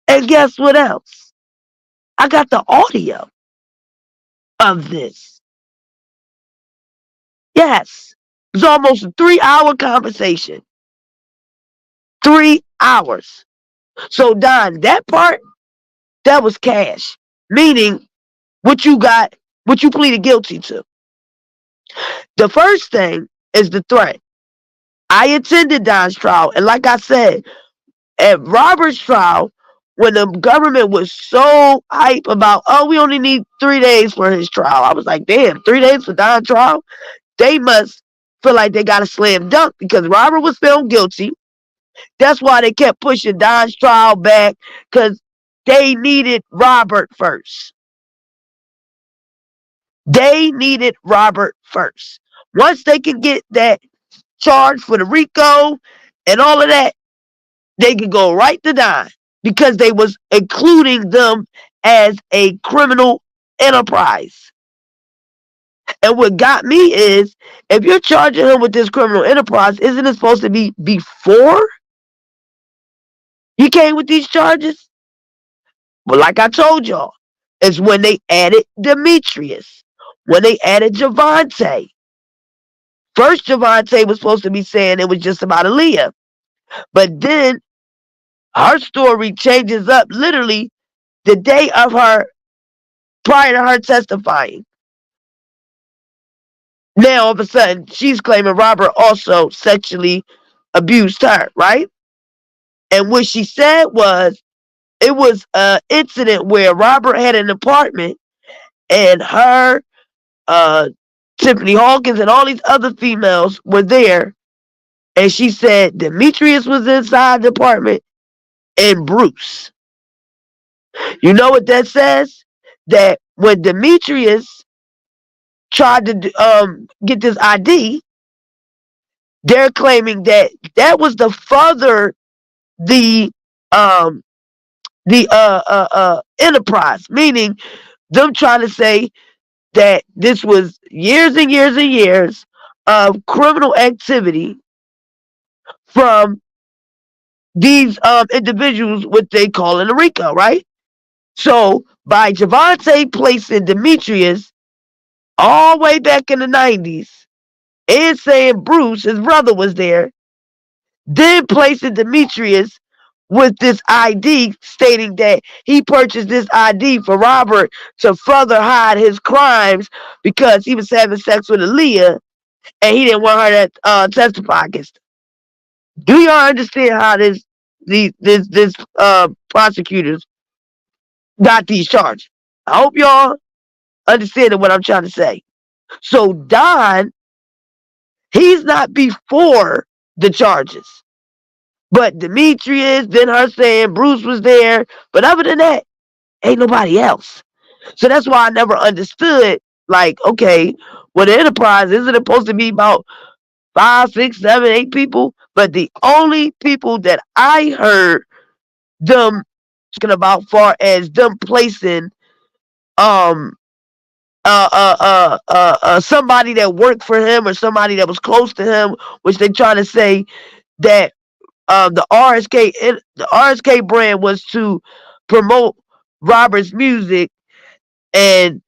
And guess what else? I got the audio of this. Yes. It was almost a 3-hour conversation. 3 hours. So Don, that part, that was cash. Meaning what you pleaded guilty to. The first thing is the threat. I attended Don's trial, and like I said, at Robert's trial, when the government was so hype about, oh, we only need 3 days for his trial, I was like, damn, 3 days for Don's trial? They must feel like they got a slam dunk, because Robert was found guilty. That's why they kept pushing Don's trial back, because they needed Robert first. They needed Robert first. Once they can get that charge for the RICO and all of that, they could go right to Don, because they was including them as a criminal enterprise. And what got me is, if you're charging him with this criminal enterprise, isn't it supposed to be before he came with these charges? But like I told y'all, it's when they added Demetrius, when they added Javante. First, Javante was supposed to be saying it was just about Aaliyah. But then her story changes up literally the day of her, prior to her testifying. Now, all of a sudden, she's claiming Robert also sexually abused her, right? And what she said was, it was an incident where Robert had an apartment, and her, Tiffany Hawkins, and all these other females were there. And she said Demetrius was inside the apartment and Bruce. You know what that says? That when Demetrius tried to get this ID, they're claiming that that was to further the enterprise, meaning them trying to say that this was years and years and years of criminal activity from these individuals, what they call in the RICO, right? So by Javante placing Demetrius all the way back in the 90s and saying Bruce, his brother, was there, then placing Demetrius with this ID stating that he purchased this ID for Robert to further hide his crimes because he was having sex with Aaliyah and he didn't want her to testify against him. Do y'all understand how this prosecutors got these charges? I hope y'all understand what I'm trying to say. So Don, he's not before the charges. But Demetrius, then her saying Bruce was there. But other than that, ain't nobody else. So that's why I never understood, like, okay, well, the enterprise, isn't it supposed to be about 5, 6, 7, 8 people? But the only people that I heard them talking about far as them placing somebody that worked for him or somebody that was close to him, which they trying to say that the RSK brand was to promote Robert's music and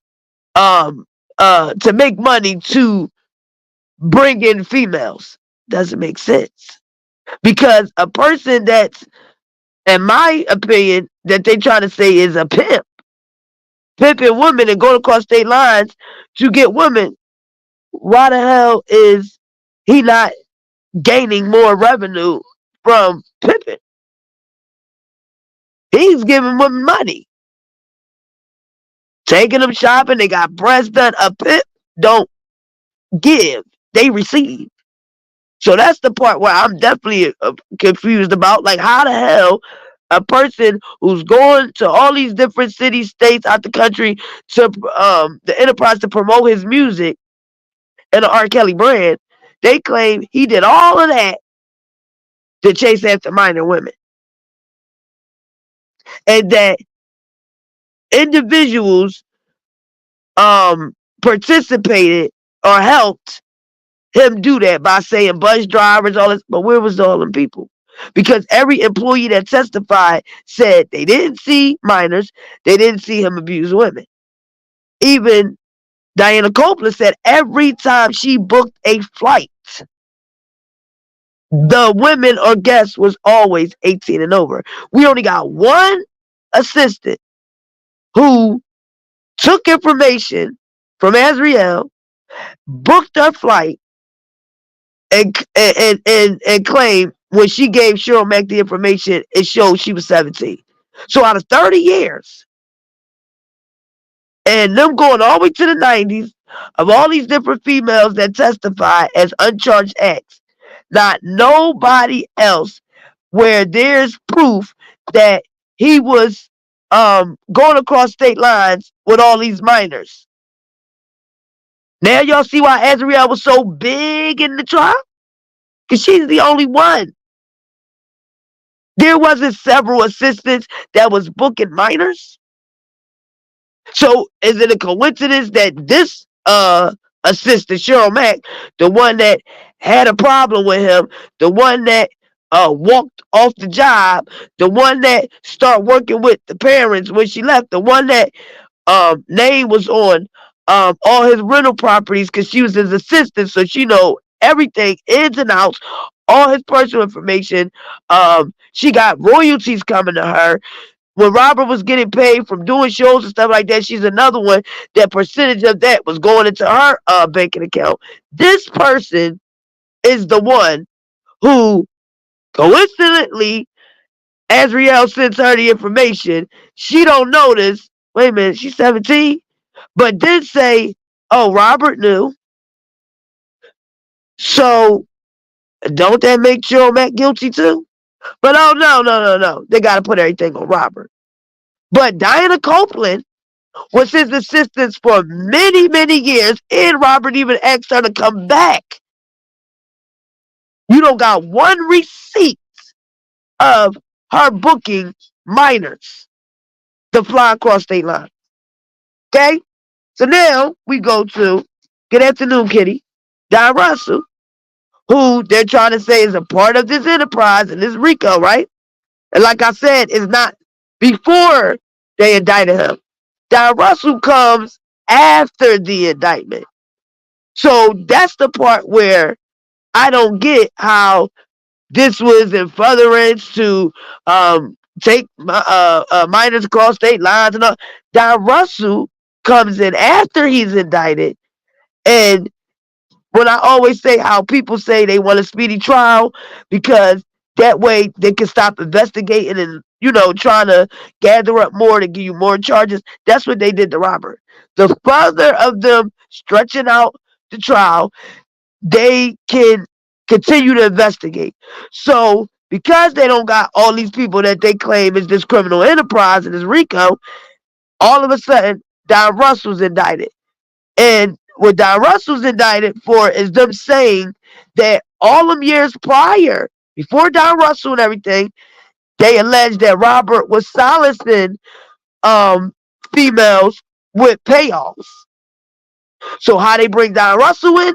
to make money to bring in females. Doesn't make sense, because a person that's in my opinion, that they try to say is a pimp. Pimping women and going across state lines to get women. Why the hell is he not gaining more revenue from pimping? He's giving women money. Taking them shopping, they got breasts done. A pimp don't give, they receive. So that's the part where I'm definitely confused about. Like, how the hell a person who's going to all these different cities, states out the country to the enterprise to promote his music and the R. Kelly brand, they claim he did all of that to chase after minor women. And that individuals participated or helped him do that by saying bus drivers, all this. But where was all them people? Because every employee that testified said they didn't see minors, they didn't see him abuse women. Even Diana Copeland said every time she booked a flight, the women or guests was always 18 and over. We only got one assistant who took information from Azriel, booked her flight, and claimed when she gave Cheryl Mack the information, it showed she was 17. So out of 30 years, and them going all the way to the 90s, of all these different females that testify as uncharged acts, not nobody else where there's proof that he was going across state lines with all these minors. Now y'all see why Azriel was so big in the trial? Because she's the only one. There wasn't several assistants that was booking minors. So is it a coincidence that this assistant, Cheryl Mack, the one that had a problem with him, the one that walked off the job, the one that started working with the parents when she left, the one that name was on all his rental properties because she was his assistant, so she know everything, ins and outs, all his personal information. She got royalties coming to her. When Robert was getting paid from doing shows and stuff like that, she's another one that percentage of that was going into her banking account. This person is the one who, coincidentally, Azriel sends her the information. She don't notice, wait a minute, she's 17, but then say, oh, Robert knew. So don't that make Cheryl Mack guilty too? But oh, no. They got to put everything on Robert. But Diana Copeland was his assistant for many, many years, and Robert even asked her to come back. You don't got one receipt of her booking minors to fly across state lines. Okay? So now we go to, good afternoon, Kitty, Don Russell, who they're trying to say is a part of this enterprise and this RICO, right? And like I said, it's not before they indicted him. Don Russell comes after the indictment. So that's the part where I don't get how this was in furtherance to take minors across state lines and all. Don Russell comes in after he's indicted. And when I always say how people say they want a speedy trial because that way they can stop investigating and, trying to gather up more to give you more charges. That's what they did to Robert. The further of them stretching out the trial, they can continue to investigate. So because they don't got all these people that they claim is this criminal enterprise and this RICO, all of a sudden, Don Russell's indicted. And what Don Russell's indicted for is them saying that all them years prior, before Don Russell and everything, they alleged that Robert was silencing females with payoffs. So how they bring Don Russell in?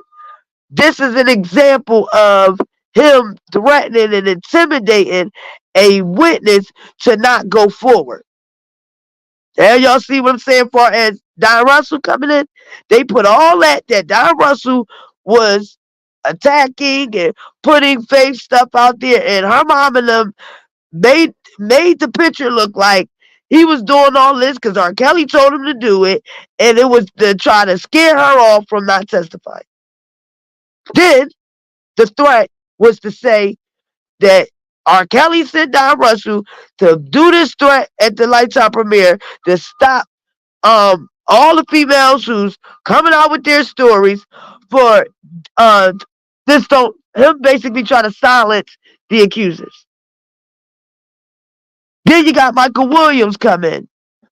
This is an example of him threatening and intimidating a witness to not go forward. And y'all see what I'm saying far as Don Russell coming in? They put all that Don Russell was attacking and putting fake stuff out there, and her mom and them made made the picture look like he was doing all this because R. Kelly told him to do it, and it was to try to scare her off from not testifying. Then the threat was to say that R. Kelly sent Don Russell to do this threat at the Lifetime premiere to stop all the females who's coming out with their stories for him basically trying to silence the accusers. Then you got Michael Williams come in,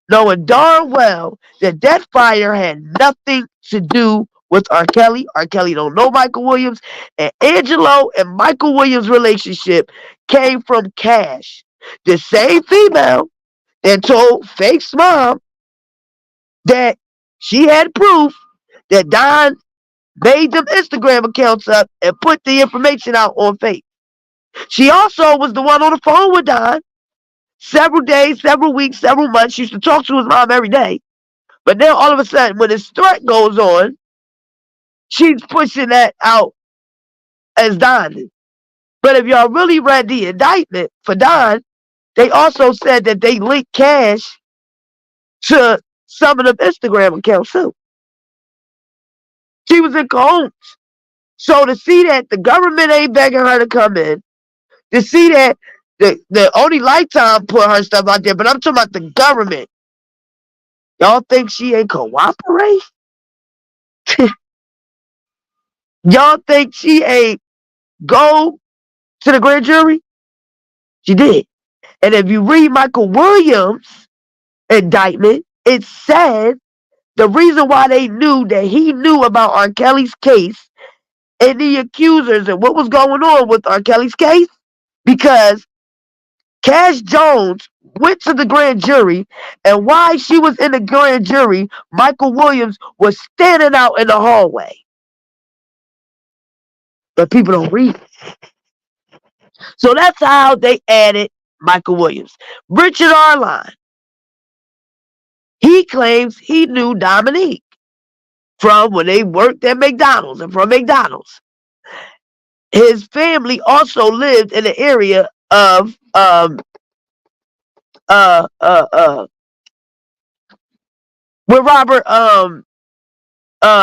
knowing darn well that fire had nothing to do with R. Kelly. R. Kelly don't know Michael Williams, and Angelo and Michael Williams' relationship came from Cash, the same female that told Faith's mom that she had proof that Don made them Instagram accounts up and put the information out on Faith. She also was the one on the phone with Don several days, several weeks, several months. She used to talk to his mom every day. But now all of a sudden, when his threat goes on, she's pushing that out as Don. But if y'all really read the indictment for Don, they also said that they linked Cash to some of them Instagram accounts too. She was in cahoots. So to see that the government ain't begging her to come in, to see that the only Lifetime put her stuff out there, but I'm talking about the government. Y'all think she ain't cooperate? Y'all think she ain't go to the grand jury? She did. And if you read Michael Williams' indictment, it said the reason why they knew that he knew about R. Kelly's case and the accusers and what was going on with R. Kelly's case, because Cash Jones went to the grand jury, and while she was in the grand jury, Michael Williams was standing out in the hallway. But people don't read it. So that's how they added Michael Williams. Richard Arline, he claims he knew Dominique from when they worked at McDonald's and from McDonald's. His family also lived in the area of where Robert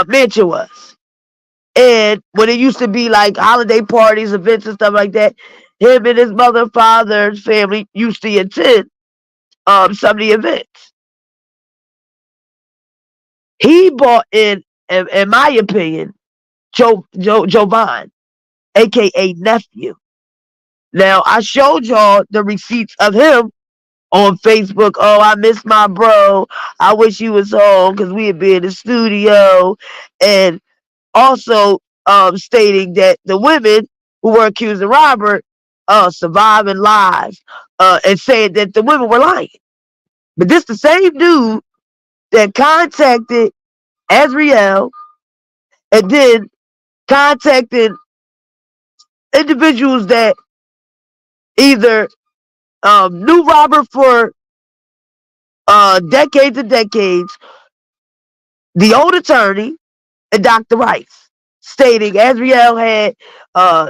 Mansion was. And when it used to be like holiday parties, events and stuff like that, him and his mother, father's family used to attend some of the events. He bought in my opinion, Jovan, aka nephew. Now I showed y'all the receipts of him on Facebook. Oh, I miss my bro. I wish he was home because we'd be in the studio. And also stating that the women who were accusing Robert surviving lives and saying that the women were lying. But this the same dude that contacted Azriel and then contacted individuals that either knew Robert for decades and decades, the old attorney, and Dr. Rice, stating Azriel had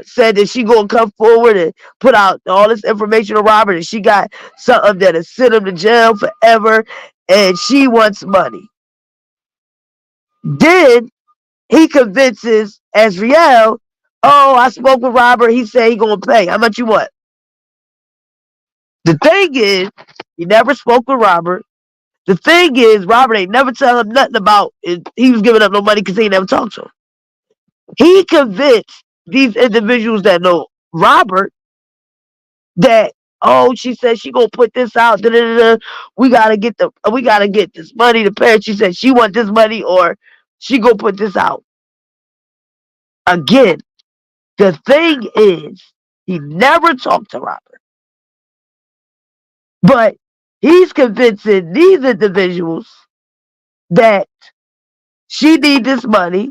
said that she gonna come forward and put out all this information on Robert, and she got something that'll send him to jail forever, and she wants money. Then he convinces Azriel, oh, I spoke with Robert, he said he gonna pay. How much you want? The thing is, he never spoke with Robert. The thing is, Robert ain't never tell him nothing about it. He was giving up no money because he ain't never talked to him. He convinced these individuals that know Robert that, oh, she said she gonna put this out. We gotta get this money to pay. She said she want this money or she gonna put this out. Again, the thing is, he never talked to Robert. But he's convincing these individuals that she need this money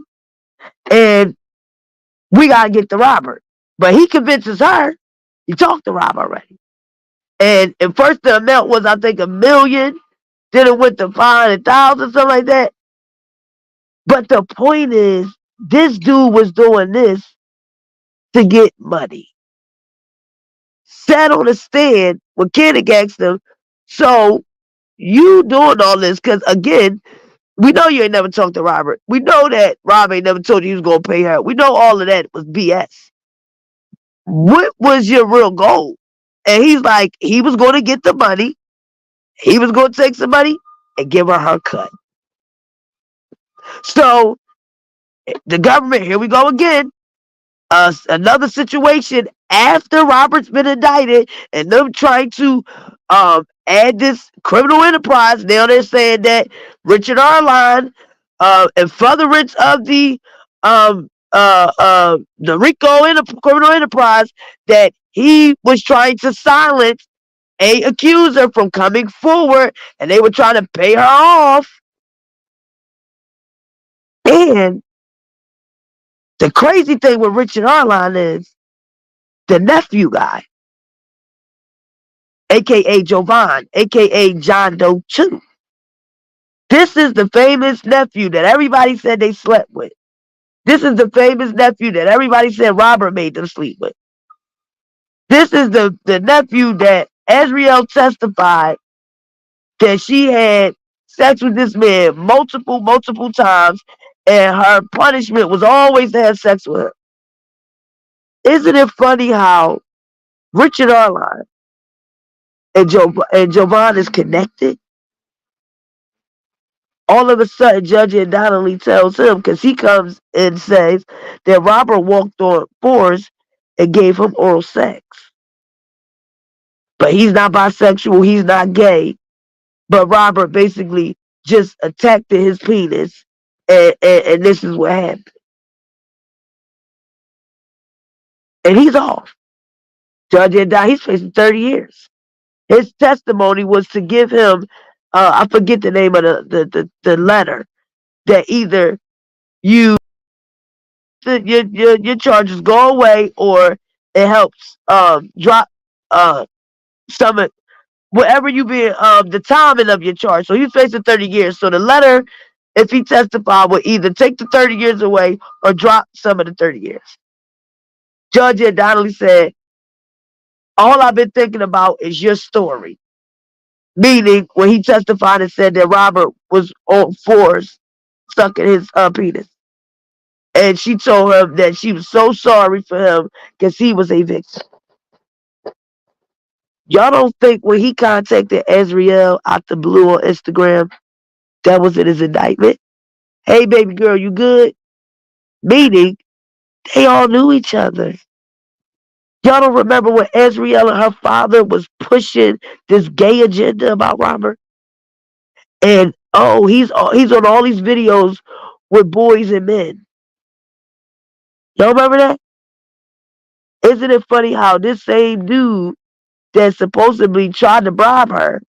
and we gotta get to Robert. But he convinces her, he talked to Rob already. And at first the amount was, I think, $1 million. Then it went to 500,000, something like that. But the point is, this dude was doing this to get money. sat on a stand when Comdeic asked him, so you doing all this, because again, we know you ain't never talked to Robert. We know that Rob ain't never told you he was going to pay her. We know all of that was BS. What was your real goal? And he's like, he was going to get the money. He was going to take some money and give her cut. So the government, here we go again. Another situation after Robert's been indicted and them trying to add this criminal enterprise. Now they're saying that Richard Arline, in furtherance of the criminal enterprise, that he was trying to silence a accuser from coming forward, and they were trying to pay her off. And the crazy thing with Richard Arline is the nephew guy, a.k.a. Jovan, a.k.a. John Doe 2. This is the famous nephew that everybody said they slept with. This is the famous nephew that everybody said Robert made them sleep with. This is the nephew that Azriel testified that she had sex with this man multiple times, and her punishment was always to have sex with her. Isn't it funny how Richard Arline and Jovan is connected? All of a sudden, Judge Donnelly tells him, because he comes and says that Robert walked on fours and gave him oral sex. But he's not bisexual, he's not gay. But Robert basically just attacked his penis, and this is what happened. And he's off. Judge Donnelly, he's facing 30 years. His testimony was to give him, I forget the name of the letter, that either your charges go away, or it helps drop some of whatever you be the timing of your charge. So he's facing 30 years. So the letter, if he testified, will either take the 30 years away or drop some of the 30 years. Judge Donnelly said, all I've been thinking about is your story. Meaning when he testified and said that Robert was on fours sucking his penis. And she told him that she was so sorry for him because he was a victim. Y'all don't think when he contacted Azriel out the blue on Instagram, that was in his indictment? Hey, baby girl, you good? Meaning, they all knew each other. Y'all don't remember when Azriel and her father was pushing this gay agenda about Robert? And, he's on all these videos with boys and men. Y'all remember that? Isn't it funny how this same dude that supposedly tried to bribe her,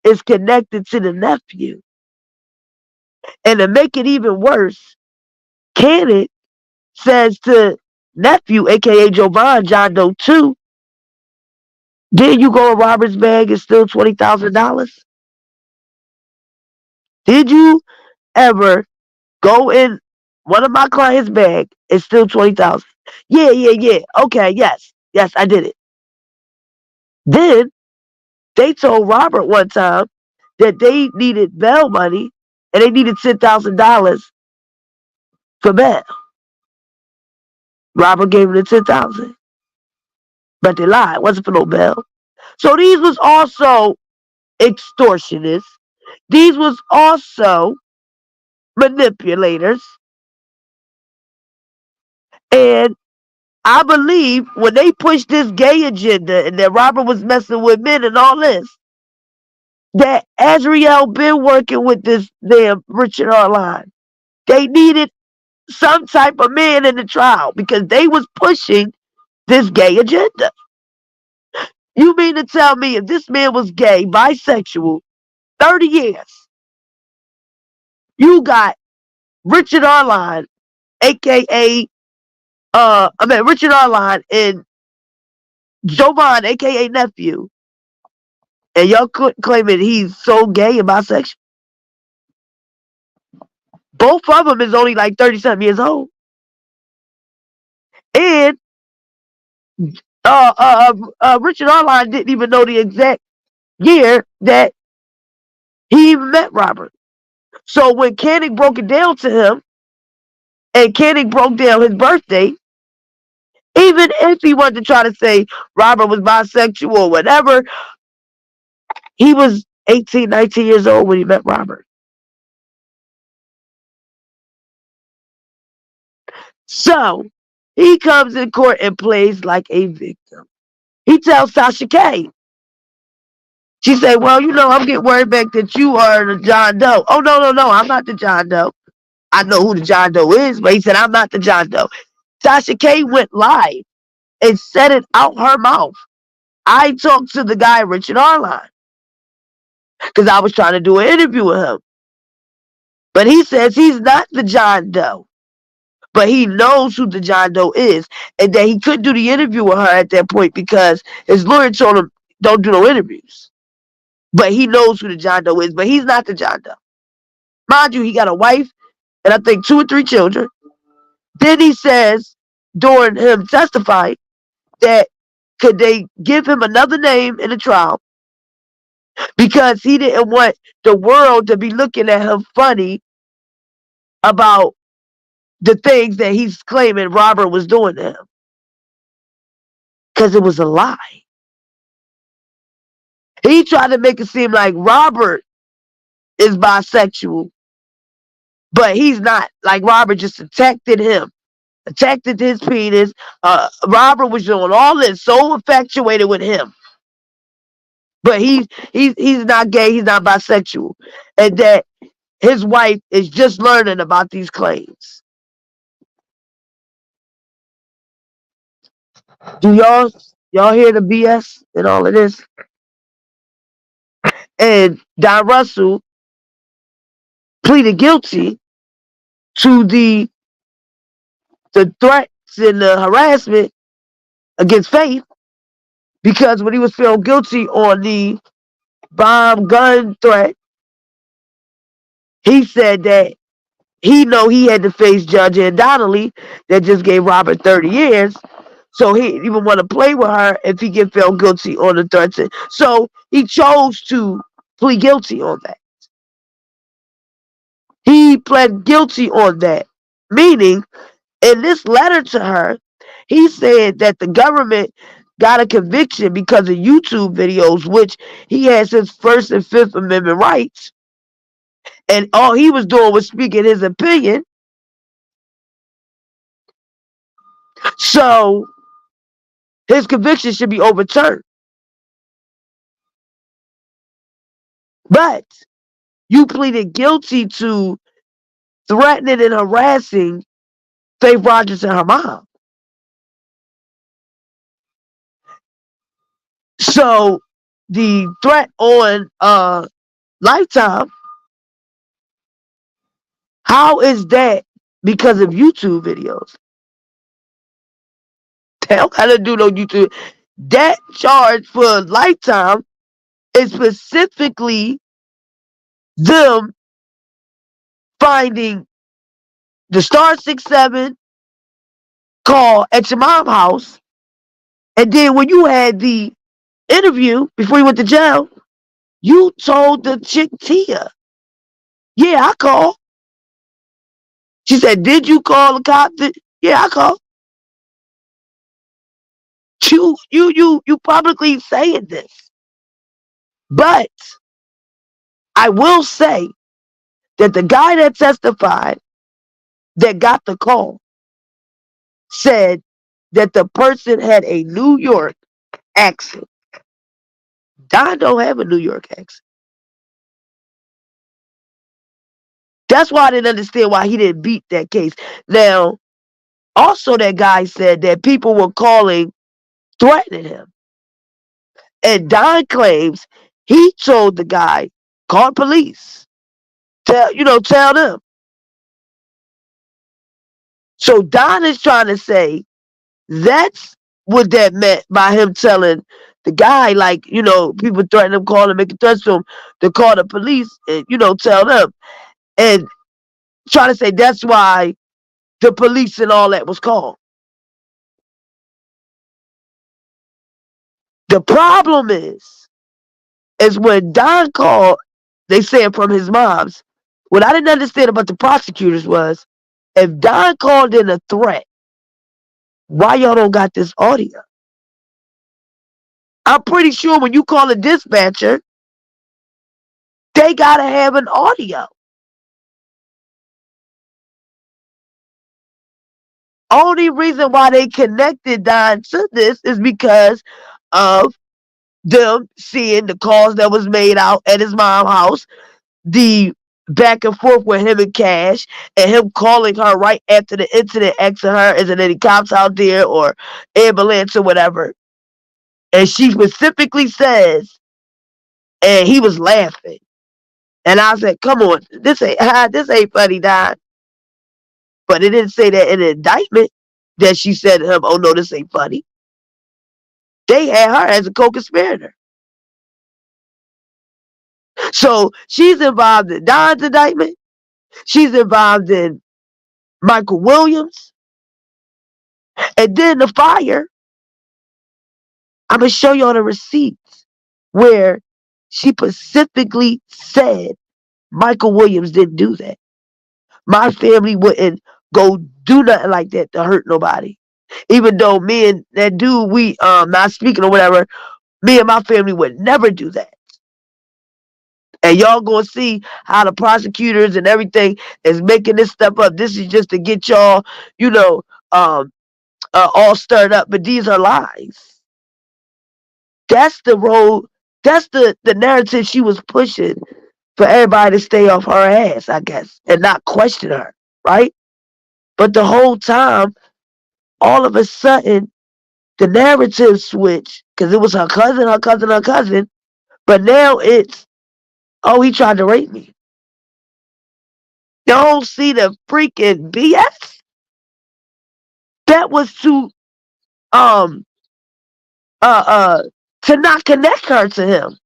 is connected to the nephew? And to make it even worse, Comdeic says to nephew, a.k.a. Jovan, John Doe 2, did you go in Robert's bag and steal $20,000? Did you ever go in one of my clients' bag and steal $20,000? Yeah. Okay, yes, I did it. Then they told Robert one time that they needed bail money and they needed $10,000 for bail. Robert gave them the $10,000, but they lied. It wasn't for no bail. So these was also extortionists. These was also manipulators. And I believe when they pushed this gay agenda and that Robert was messing with men and all this, that Azriel been working with this damn Richard Arline. They needed some type of man in the trial because they was pushing this gay agenda. You mean to tell me if this man was gay, bisexual, 30 years, you got Richard Arline, a.k.a. Richard Arline and Jovan, a.k.a. nephew, and y'all claiming he's so gay and bisexual? Both of them is only like 30-something years old. And Richard Arline didn't even know the exact year that he even met Robert. So when Comdeic broke it down to him, and Comdeic broke down his birthday, even if he wanted to try to say Robert was bisexual or whatever, he was 18, 19 years old when he met Robert. So he comes in court and plays like a victim. He tells Sasha K. She said, well, I'm getting worried back that you are the John Doe. Oh, no, I'm not the John Doe. I know who the John Doe is, but he said, I'm not the John Doe. Sasha K went live and said it out her mouth. I talked to the guy, Richard Arline, because I was trying to do an interview with him. But he says he's not the John Doe. But he knows who the John Doe is. And that he couldn't do the interview with her at that point because his lawyer told him, don't do no interviews. But he knows who the John Doe is. But he's not the John Doe. Mind you, he got a wife and I think 2 or 3 children. Then he says, during him testifying, that could they give him another name in the trial because he didn't want the world to be looking at him funny about the things that he's claiming Robert was doing to him. Because it was a lie. He tried to make it seem like Robert is bisexual, but he's not. Like Robert just attacked him, attacked his penis. Robert was doing all this, so infatuated with him. But he's not gay, he's not bisexual. And that his wife is just learning about these claims. Do y'all hear the BS and all of this? And Don Russell pleaded guilty to the threats and the harassment against Faith because when he was found guilty on the bomb gun threat, he said that he know he had to face Judge Ann Donnelly that just gave Robert 30 years. So he didn't even want to play with her if he get found guilty on the threats. So he chose to plead guilty on that. He pled guilty on that. Meaning, in this letter to her, he said that the government got a conviction because of YouTube videos, which he has his First and Fifth Amendment rights. And all he was doing was speaking his opinion. So his conviction should be overturned. But you pleaded guilty to threatening and harassing Faith Rogers and her mom. So the threat on Lifetime, how is that because of YouTube videos? They don't gotta do no YouTube. That charge for Lifetime is specifically them finding the Star 67 call at your mom's house. And then when you had the interview before you went to jail, you told the chick Tia, yeah, I called. She said, did you call the cop? Yeah, I called. You publicly saying this. But I will say that the guy that testified that got the call said that the person had a New York accent. Don don't have a New York accent. That's why I didn't understand why he didn't beat that case. Now, also that guy said that people were calling, threatening him. And Don claims he told the guy, call police. Tell them. So Don is trying to say that's what that meant by him telling the guy, like, people threaten him, call him, making threats to him to call the police and, tell them. And trying to say that's why the police and all that was called. The problem is when Don called, they said from his mom's, what I didn't understand about the prosecutors was, if Don called in a threat, why y'all don't got this audio? I'm pretty sure when you call a dispatcher, they gotta have an audio. Only reason why they connected Don to this is because of them seeing the calls that was made out at his mom's house, the back and forth with him and Cash, and him calling her right after the incident, asking her, is there any cops out there or ambulance or whatever? And she specifically says, and he was laughing. And I said, come on, this ain't funny, Don. But it didn't say that in the indictment that she said to him, oh no, this ain't funny. They had her as a co-conspirator. So she's involved in Don's indictment. She's involved in Michael Williams. And then the fire, I'm going to show you all the receipts where she specifically said Michael Williams didn't do that. My family wouldn't go do nothing like that to hurt nobody. Even though me and that dude, we not speaking or whatever, me and my family would never do that. And y'all gonna see how the prosecutors and everything is making this stuff up. This is just to get y'all, all stirred up. But these are lies. That's the road. That's the narrative she was pushing for everybody to stay off her ass, I guess, and not question her, right? But the whole time, all of a sudden, the narrative switched because it was her cousin, her cousin, her cousin. But now it's, oh, he tried to rape me. Don't see the freaking BS. That was to not connect her to him.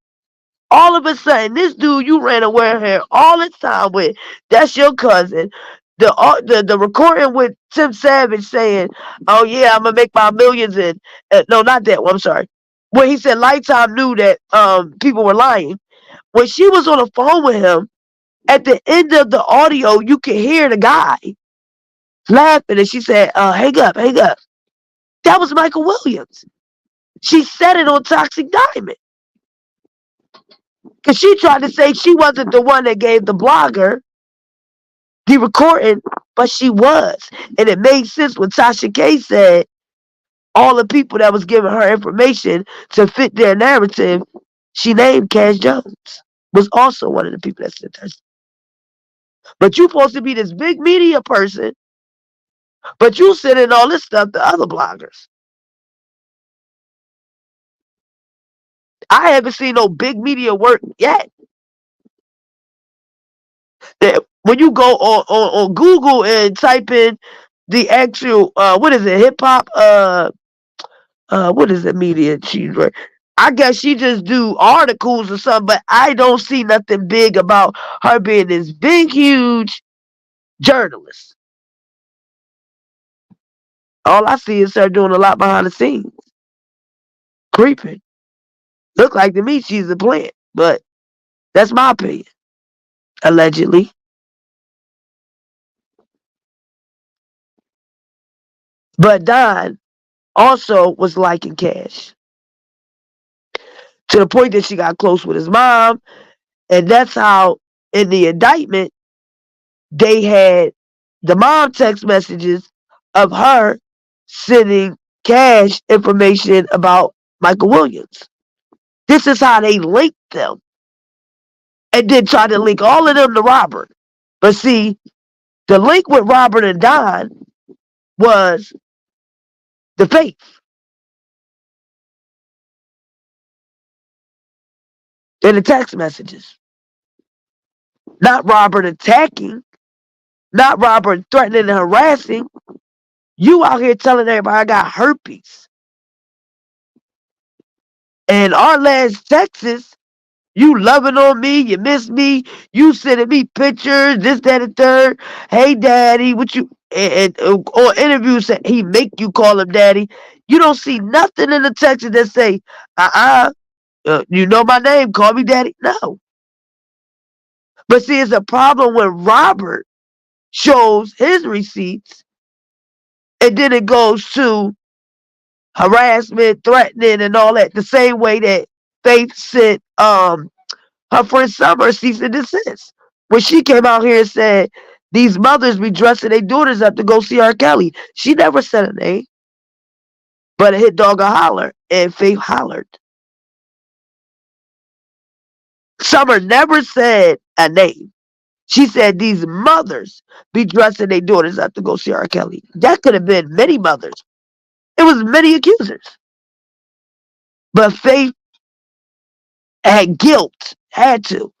All of a sudden, this dude you ran away here all the time with, that's your cousin. The recording with Tim Savage saying, oh yeah, I'm gonna make my millions in no, not that one, I'm sorry. When he said Lifetime knew that people were lying. When she was on the phone with him, at the end of the audio, you can hear the guy laughing, and she said, hang up, hang up. That was Michael Williams. She said it on Toxic Diamond. Because she tried to say she wasn't the one that gave the blogger the recording, but she was. And it made sense when Tasha K said all the people that was giving her information to fit their narrative, she named Cash Jones, was also one of the people that sent her. But you supposed to be this big media person, but you sending all this stuff to other bloggers. I haven't seen no big media work yet. When you go on Google and type in the actual what is it, hip hop what is it, media she's right. I guess she just do articles or something, but I don't see nothing big about her being this big huge journalist. All I see is her doing a lot behind the scenes. Creeping. Look like to me she's a plant, but that's my opinion. Allegedly. But Don also was liking Cash. To the point that she got close with his mom. And that's how, in the indictment, they had the mom text messages of her sending Cash information about Michael Williams. This is how they linked them. And then tried to link all of them to Robert. But see, the link with Robert and Don was the faith. In the text messages. Not Robert attacking. Not Robert threatening and harassing. You out here telling everybody I got herpes. And our last Texas, you loving on me, you miss me, you sending me pictures, this, that, and third. Hey, daddy, what you, and on interviews, he make you call him daddy. You don't see nothing in the text that say, you know my name, call me daddy. No. But see, it's a problem when Robert shows his receipts and then it goes to harassment, threatening, and all that, the same way that Faith sent her friend Summer cease and desist. When she came out here and said these mothers be dressing their daughters up to go see R. Kelly. She never said a name, but a hit dog a holler, and Faith hollered. Summer never said a name. She said these mothers be dressing their daughters up to go see R. Kelly. That could have been many mothers. It was many accusers. But Faith had guilt, had to.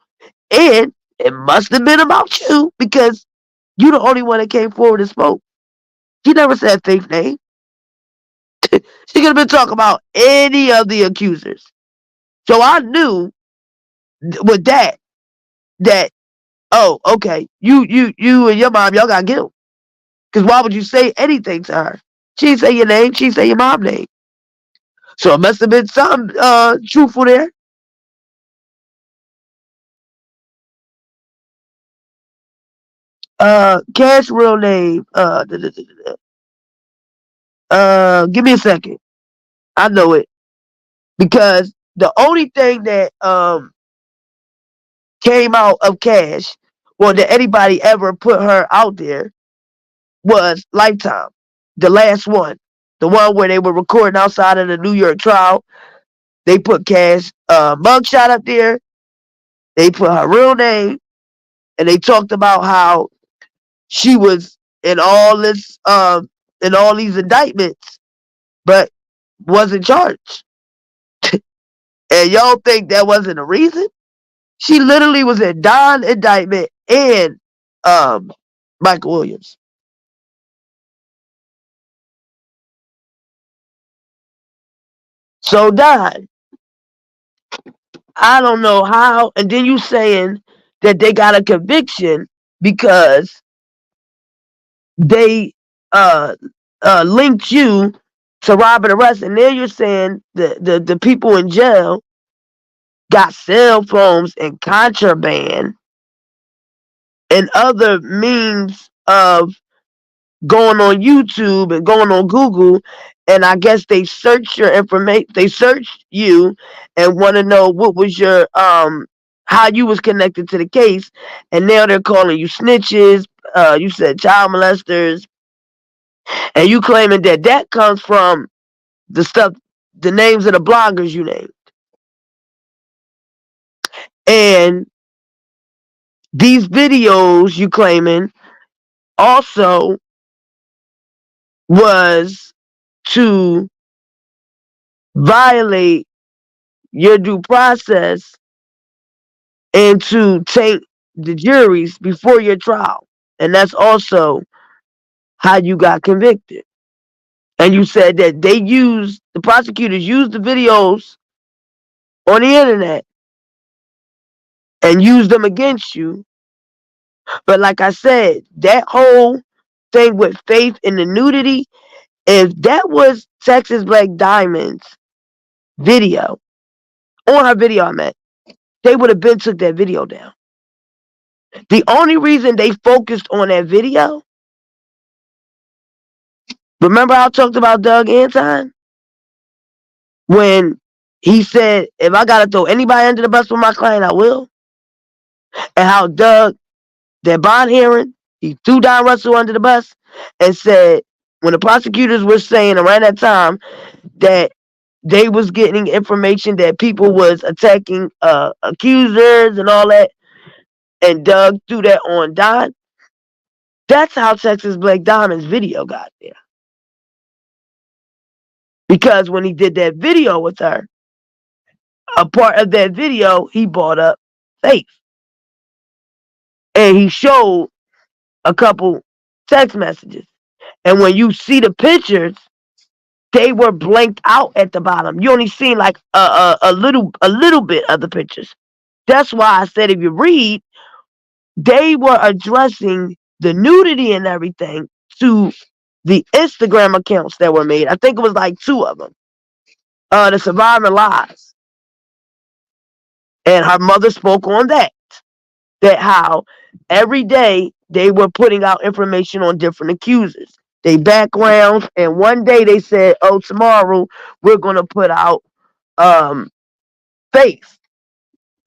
And it must have been about you because you the only one that came forward and spoke. She never said Faith's name. She could have been talking about any of the accusers. So I knew with that, oh, okay, you and your mom, y'all got guilt. Because why would you say anything to her? She didn't say your name. She didn't say your mom's name. So it must have been something truthful there. Cash real name. Give me a second. I know it. Because the only thing that came out of Cash, well, that anybody ever put her out there, was Lifetime. The last one. The one where they were recording outside of the New York trial. They put Cash mugshot up there. They put her real name. And they talked about how she was in all this in all these indictments, but wasn't charged. And y'all think that wasn't a reason? She literally was in Don indictment and Michael Williams. So Don, I don't know how, and then you saying that they got a conviction because they linked you to Robert arrest, and then you're saying the people in jail got cell phones and contraband and other means of going on YouTube and going on Google, and I guess they searched your information. They searched you and want to know what was your how you was connected to the case, and now they're calling you snitches. You said child molesters, and you claiming that comes from the stuff, the names of the bloggers you named, and these videos you claiming also was to violate your due process and to take the juries before your trial. And that's also how you got convicted. And you said that the prosecutors used the videos on the internet and used them against you. But like I said, that whole thing with Faith and the nudity, if that was Texas Black Diamond's video, on her video I meant, they would have been took that video down. The only reason they focused on that video, remember how I talked about Doug Anton? When he said, if I gotta throw anybody under the bus for my client, I will. And how Doug, that bond hearing, he threw Don Russell under the bus and said, when the prosecutors were saying around that time that they was getting information that people was attacking accusers and all that, and Doug threw that on Don, that's how Texas Black Diamond's video got there. Because when he did that video with her, a part of that video, he brought up Faith. And he showed a couple text messages. And when you see the pictures, they were blanked out at the bottom. You only seen like a little bit of the pictures. That's why I said if you read, they were addressing the nudity and everything to the Instagram accounts that were made. I think it was like 2 of them. The Surviving Lies. And her mother spoke on that how every day they were putting out information on different accusers, they backgrounds, and one day they said, oh, tomorrow we're going to put out Faith.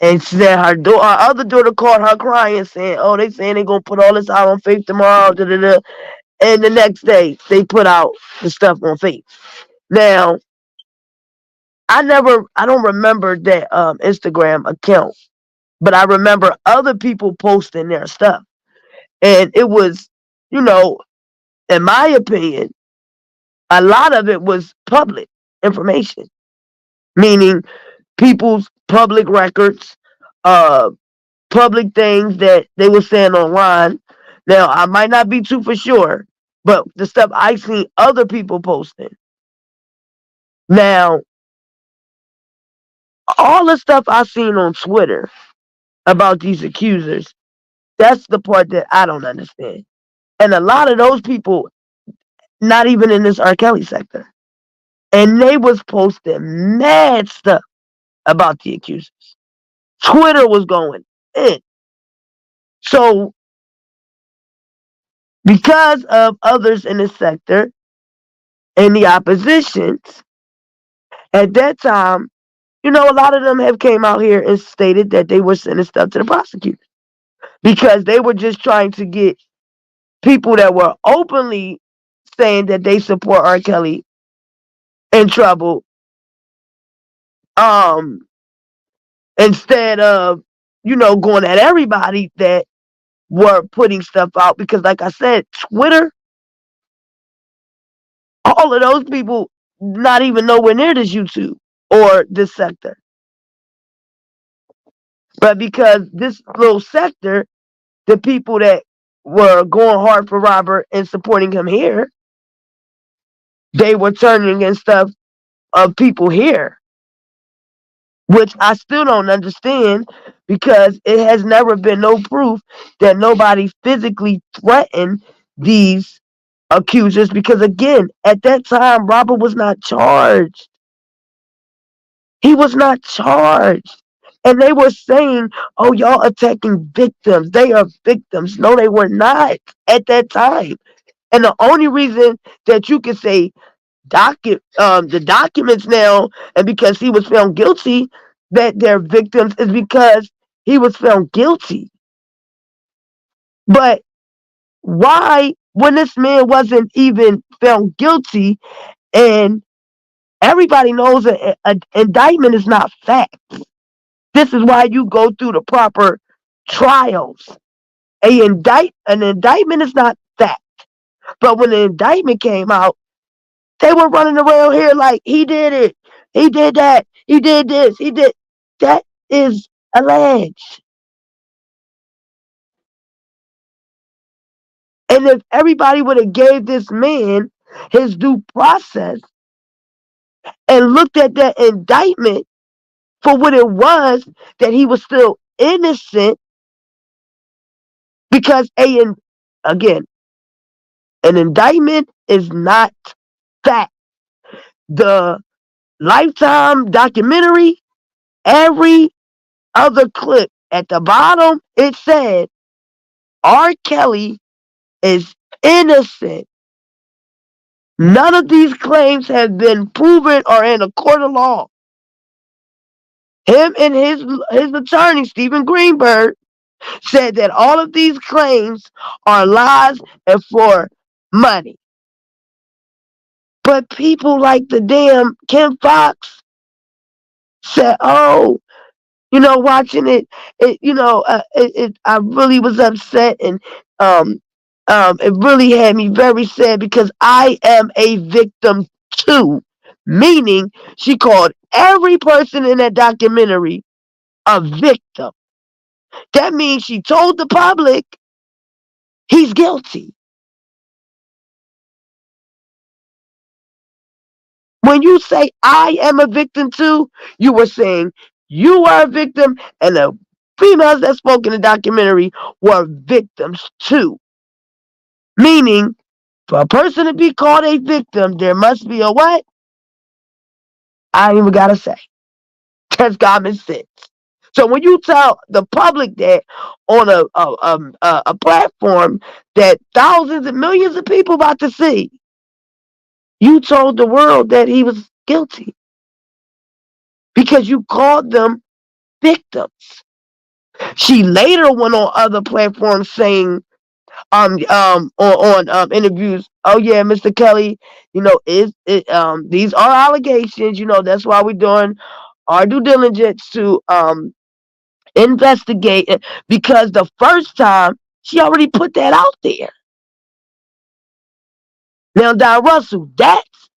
And she said her other daughter called her crying, saying, oh, they saying they're going to put all this out on Faith tomorrow. Da, da, da. And the next day they put out the stuff on Faith. Now, I don't remember that Instagram account, but I remember other people posting their stuff. And it was, in my opinion, a lot of it was public information, meaning people's public records, public things that they were saying online. Now, I might not be too for sure, but the stuff I seen other people posting. Now, all the stuff I seen on Twitter about these accusers, that's the part that I don't understand. And a lot of those people, not even in this R. Kelly sector. And they was posting mad stuff about the accusers. Twitter was going in. So, because of others in the sector and the oppositions, at that time, a lot of them have came out here and stated that they were sending stuff to the prosecutors because they were just trying to get people that were openly saying that they support R. Kelly in trouble, instead of, going at everybody that were putting stuff out. Because like I said, Twitter, all of those people not even nowhere near this YouTube or this sector. But because this little sector, the people that were going hard for Robert and supporting him here, they were turning against stuff of people here, which I still don't understand, because it has never been no proof that nobody physically threatened these accusers. Because again, at that time, Robert was not charged. He was not charged. And they were saying, oh, y'all attacking victims. They are victims. No, they were not at that time. And the only reason that you can say the documents now, and because he was found guilty, that they're victims, is because he was found guilty. But why, when this man wasn't even found guilty, and everybody knows an indictment is not fact. This is why you go through the proper trials. An indictment is not fact. But when the indictment came out, they were running around here like, he did it, he did that, he did this, he did. That is alleged. And if everybody would have gave this man his due process and looked at that indictment for what it was, that he was still innocent, because again, an indictment is not fact. The Lifetime documentary, every other clip at the bottom, it said R. Kelly is innocent. None of these claims have been proven or in a court of law. Him and his attorney, Stephen Greenberg, said that all of these claims are lies and for money. But people like the damn Kim Fox said, oh, watching it, I really was upset, and it really had me very sad, because I am a victim too. Meaning, she called every person in that documentary a victim. That means she told the public he's guilty. When you say I am a victim too, you were saying you are a victim, and the females that spoke in the documentary were victims too. Meaning, For a person to be called a victim, there must be a what? I ain't even gotta say. That's common sense. So when you tell the public that on a platform that thousands and millions of people about to see, you told the world that he was guilty because you called them victims. She later went on other platforms saying on interviews, oh yeah, Mr. Kelly, these are allegations, that's why we're doing our due diligence to investigate it, because the first time she already put that out there. Now, Don Russell, that's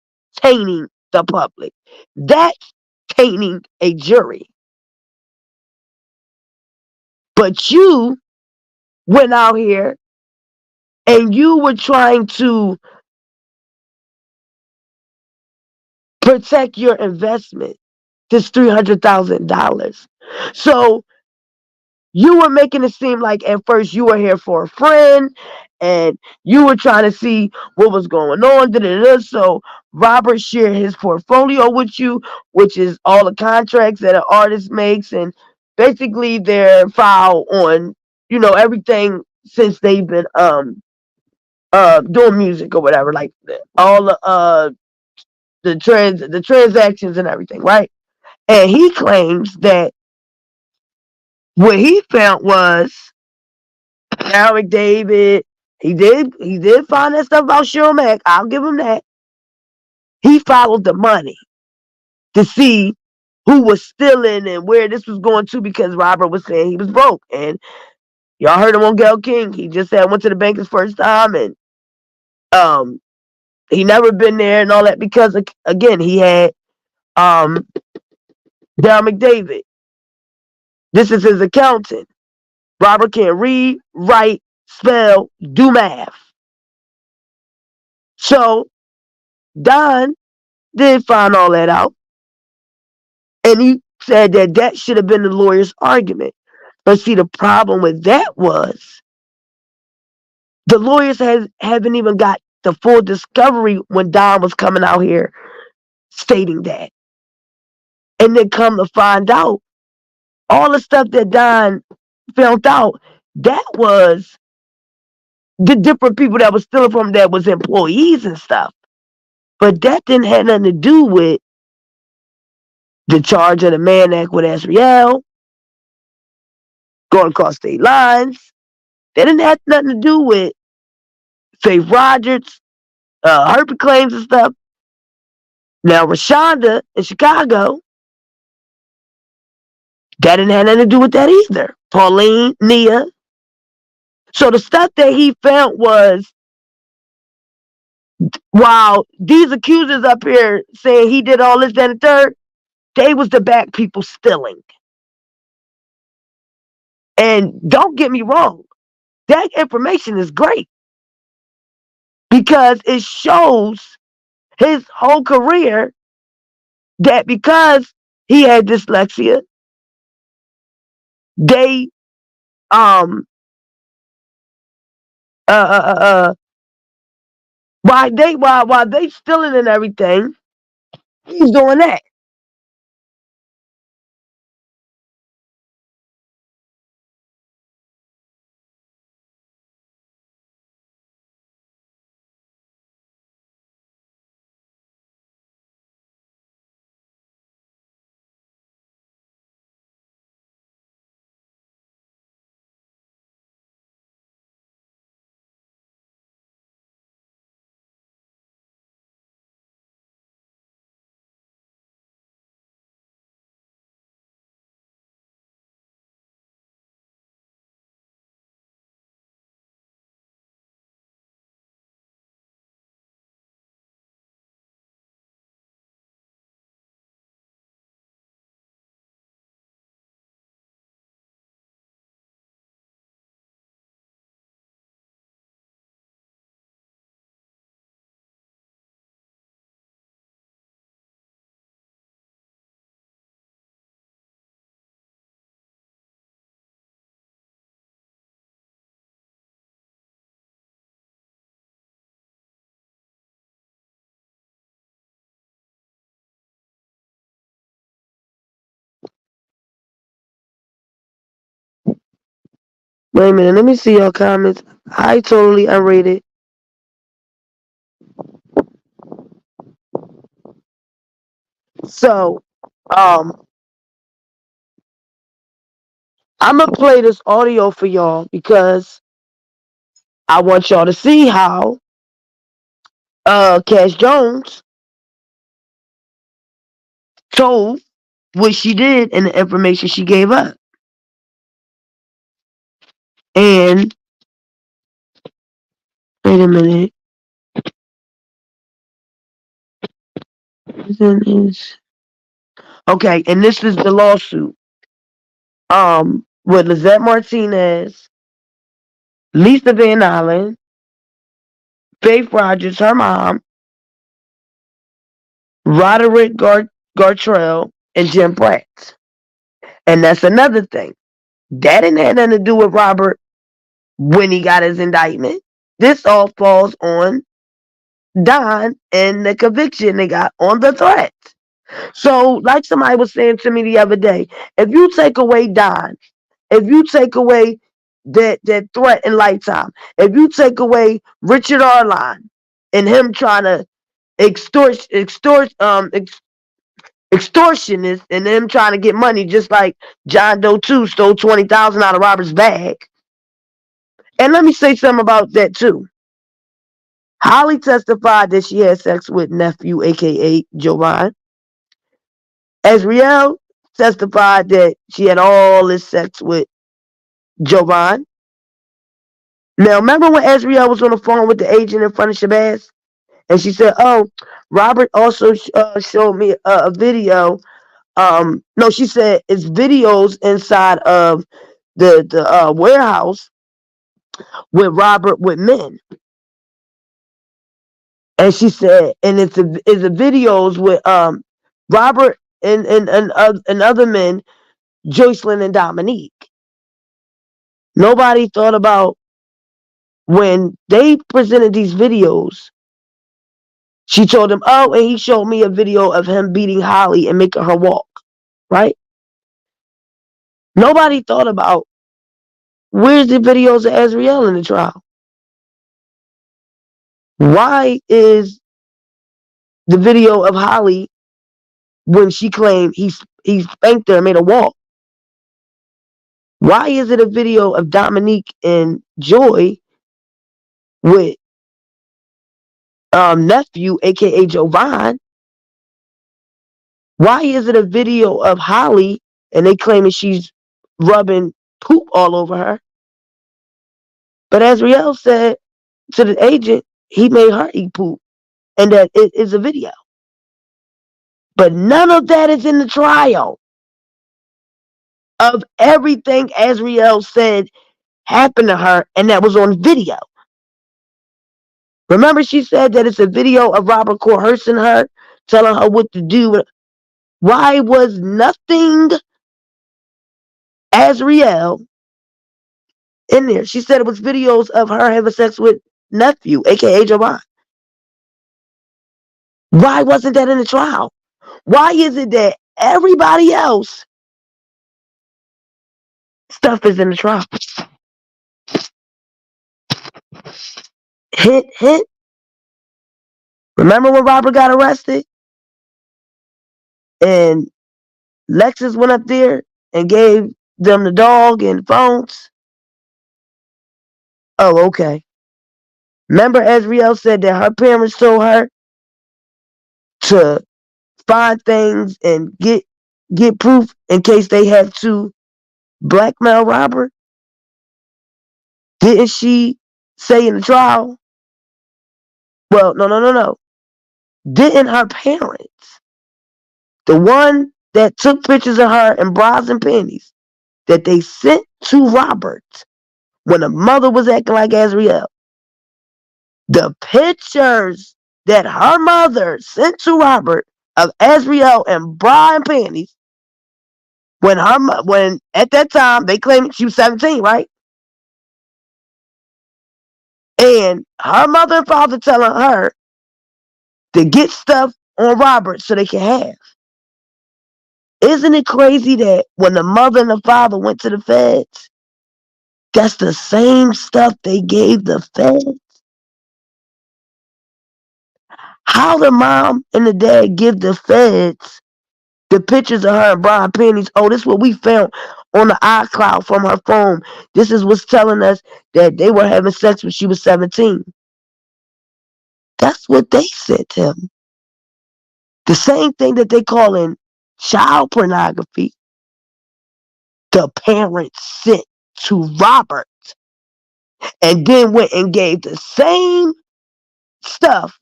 tainting the public. That's tainting a jury. But you went out here and you were trying to protect your investment, this $300,000. So you were making it seem like at first you were here for a friend and you were trying to see what was going on. So Robert shared his portfolio with you, which is all the contracts that an artist makes and basically their file on, everything since they've been doing music or whatever, like all the transactions and everything, right? And he claims that what he found was Eric David. He did find that stuff about Cheryl Mack. I'll give him that. He followed the money to see who was stealing and where this was going to, because Robert was saying he was broke. And y'all heard him on Gayle King. He just said went to the bank his first time and he never been there and all that because again he had Darryl McDavid. This is his accountant. Robert can't read, write, spell, do math. So Don did find all that out. And he said that should have been the lawyer's argument. But see, the problem with that was the lawyers haven't even got the full discovery when Don was coming out here stating that. And then come to find out, all the stuff that Don found out, that was the different people that was stealing from that was employees and stuff. But that didn't have nothing to do with the charge of the Mann Act with Asriel, going across state lines. That didn't have nothing to do with Faith Rogers, herpes claims and stuff. Now, Rashonda in Chicago, that didn't have nothing to do with that either. Pauline, Nia. So the stuff that he found was, while these accusers up here saying he did all this, that, and the third, they was the back people stealing. And don't get me wrong, that information is great because it shows his whole career that because he had dyslexia, they while they stealing and everything, he's doing that. Wait a minute, let me see your comments. I totally unrated. So, I'm gonna play this audio for y'all because I want y'all to see how Cash Jones told what she did and the information she gave up. And wait a minute. Okay, and this is the lawsuit. With Lizette Martinez, Lisa Van Allen, Faith Rogers, her mom, Roderick Gartrell, and Jim Pratt. And that's another thing. That didn't have nothing to do with Robert when he got his indictment. This all falls on Don and the conviction they got on the threat. So, like somebody was saying to me the other day, if you take away Don, if you take away that threat in Lifetime, if you take away Richard Arline and him trying to extortionist and them trying to get money, just like John Doe 2 stole $20,000 out of Robert's bag. And let me say something about that too. Holly testified that she had sex with nephew, aka Jovan. Azriel testified that she had all this sex with Jovan. Now, remember when Azriel was on the phone with the agent in front of Shabazz? And she said, oh, Robert also showed me a video. No, she said it's videos inside of the warehouse with Robert with men. And she said, and it's a videos with Robert and other men, Joycelyn and Dominique. Nobody thought about when they presented these videos. She told him, oh, and he showed me a video of him beating Holly and making her walk, right? Nobody thought about where's the videos of Azriel in the trial? Why is the video of Holly when she claimed he spanked her and made her walk? Why is it a video of Dominique and Joy with nephew, aka Jovan? Why is it a video of Holly and they claiming she's rubbing poop all over her? But Azriel said to the agent, he made her eat poop and that it is a video. But none of that is in the trial of everything Azriel said happened to her, and that was on video. Remember, she said that it's a video of Robert coercing her, telling her what to do. Why was nothing Azriel in there? She said it was videos of her having sex with nephew, aka Jovan. Why wasn't that in the trial? Why is it that everybody else stuff is in the trial? Hint, hint. Remember when Robert got arrested? And Lexus went up there and gave them the dog and phones? Oh, okay. Remember Azriel said that her parents told her to find things and get proof in case they had to blackmail Robert? Didn't she say in the trial? Well, no. Didn't her parents, the one that took pictures of her in bras and panties, that they sent to Robert when the mother was acting like Azriel, the pictures that her mother sent to Robert of Azriel in bra and panties, when at that time they claimed she was 17, right? And her mother and father telling her to get stuff on Robert so they can have. Isn't it crazy that when the mother and the father went to the feds, That's the same stuff they gave the feds. How the mom and the dad give the feds the pictures of her and Brian panties? Oh, this is what we found on the iCloud from her phone. This is what's telling us that they were having sex when she was 17. That's what they said to him. The same thing that they call in child pornography, the parents sent to Robert and then went and gave the same stuff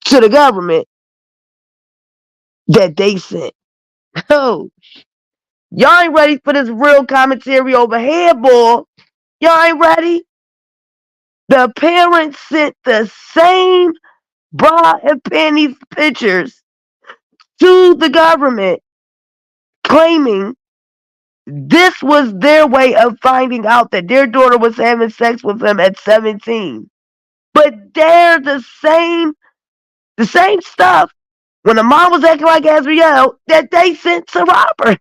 to the government that they sent. Oh, y'all ain't ready for this real commentary over here, boy. Y'all ain't ready? The parents sent the same bra and panties pictures to the government, claiming this was their way of finding out that their daughter was having sex with him at 17. But they're the same stuff when the mom was acting like Azriel that they sent to Robert.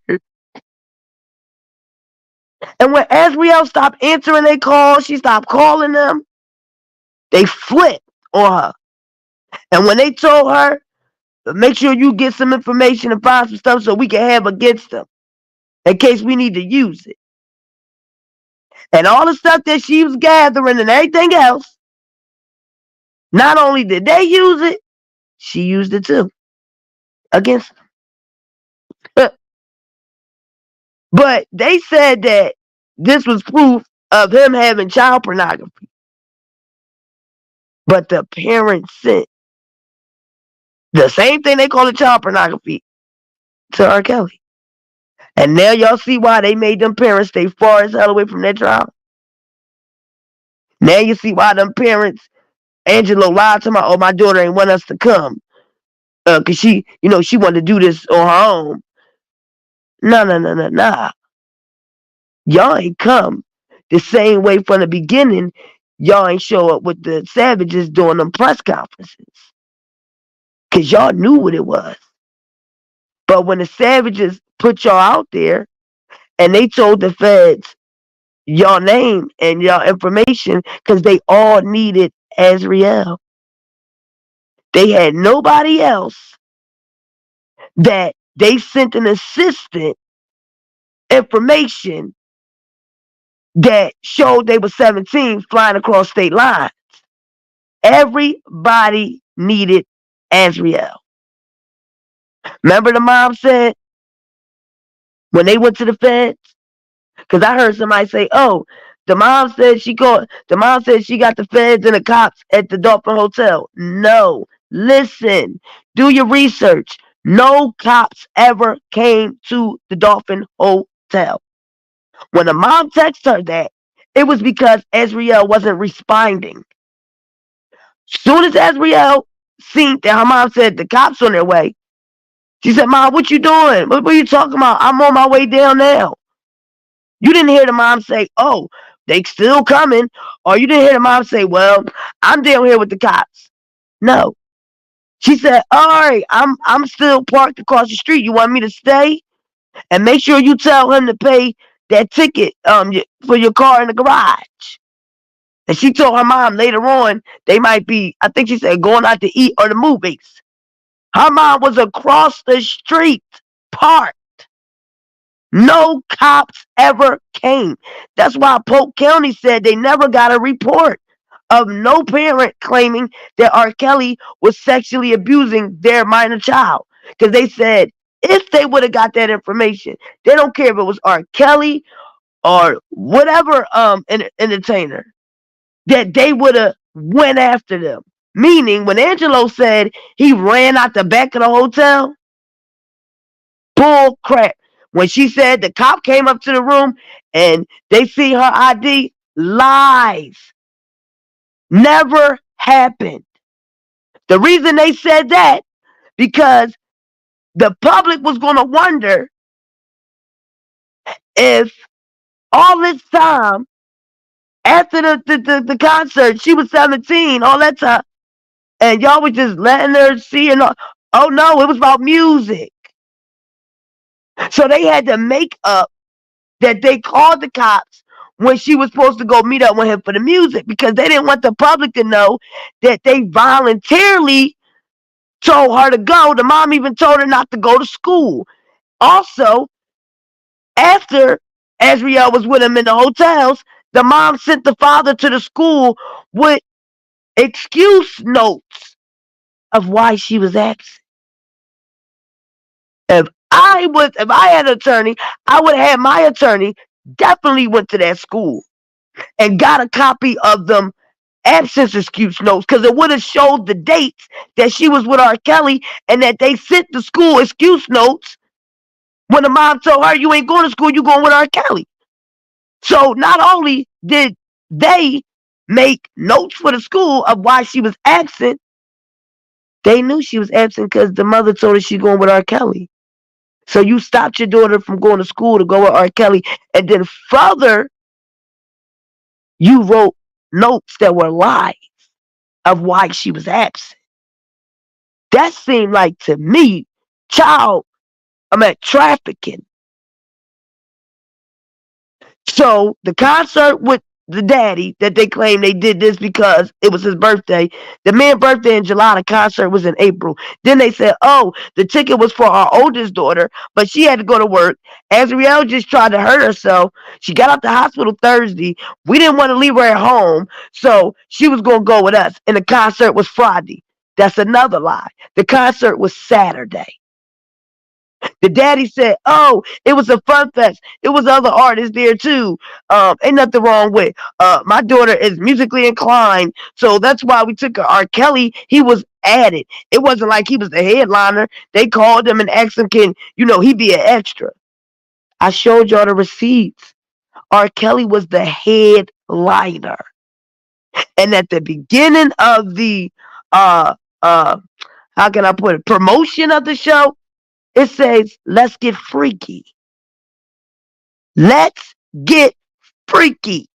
And when Azriel stopped answering their calls, she stopped calling them, they flipped on her. And when they told her, make sure you get some information and find some stuff so we can have against them in case we need to use it. And all the stuff that she was gathering and everything else, not only did they use it, she used it too against them. But they said that this was proof of him having child pornography. But the parents sent the same thing they call it child pornography to R. Kelly. And now y'all see why they made them parents stay far as hell away from their child. Now you see why them parents, Angelo lied to my daughter ain't want us to come. Cause she wanted to do this on her own. Nah. Y'all ain't come the same way from the beginning. Y'all ain't show up with the savages doing them press conferences. Cause y'all knew what it was. But when the savages put y'all out there and they told the feds y'all name and y'all information, cause they all needed Azriel. They had nobody else that they sent an assistant information that showed they were 17 flying across state lines. Everybody needed Azriel. Remember the mom said when they went to the feds? Because I heard somebody say, oh, the mom said she got the feds and the cops at the Dolphin Hotel. No. Listen. Do your research. No cops ever came to the Dolphin Hotel. When the mom texted her that, it was because Azriel wasn't responding. Soon as Azriel seen that her mom said the cops on their way, she said, Mom, what you doing? What are you talking about? I'm on my way down now. You didn't hear the mom say, oh, they still coming. Or you didn't hear the mom say, well, I'm down here with the cops. No. She said, all right, I'm still parked across the street. You want me to stay? And make sure you tell him to pay that ticket for your car in the garage. And she told her mom later on, they might be, I think she said, going out to eat or the movies. Her mom was across the street, parked. No cops ever came. That's why Polk County said they never got a report of no parent claiming that R. Kelly was sexually abusing their minor child. Because they said if they would have got that information, they don't care if it was R. Kelly or whatever entertainer, that they would have went after them. Meaning, when Angelo said he ran out the back of the hotel, bull crap. When she said the cop came up to the room and they see her ID, lies. Never happened. The reason they said that, because the public was going to wonder if all this time, after the concert, she was 17, all that time, and y'all was just letting her see and all. Oh no, it was about music. So they had to make up that they called the cops when she was supposed to go meet up with him for the music, because they didn't want the public to know that they voluntarily told her to go. The mom even told her not to go to school. Also, after Azriel was with him in the hotels, the mom sent the father to the school with excuse notes of why she was absent. If I had an attorney, I would have had my attorney definitely went to that school and got a copy of them absence excuse notes, because it would have showed the dates that she was with R. Kelly and that they sent the school excuse notes when the mom told her, you ain't going to school, you going with R. Kelly. So not only did they make notes for the school of why she was absent, they knew she was absent because the mother told her she's going with R. Kelly. So you stopped your daughter from going to school to go with R. Kelly, and then further, you wrote notes that were lies of why she was absent. That seemed like, to me, trafficking. So the concert with the daddy that they claim they did this because it was his birthday. The man's birthday in July, the concert was in April. Then they said, oh, the ticket was for our oldest daughter, but she had to go to work. Azriel just tried to hurt herself. She got out the hospital Thursday. We didn't want to leave her at home, so she was going to go with us. And the concert was Friday. That's another lie. The concert was Saturday. The daddy said, oh, it was a fun fest. It was other artists there too. Ain't nothing wrong with my daughter is musically inclined, so that's why we took her. R. Kelly, he was added. It wasn't like he was the headliner. They called him and asked him, can, he be an extra? I showed y'all the receipts. R. Kelly was the headliner. And at the beginning of the how can I put it, promotion of the show, it says, let's get freaky. Let's get freaky.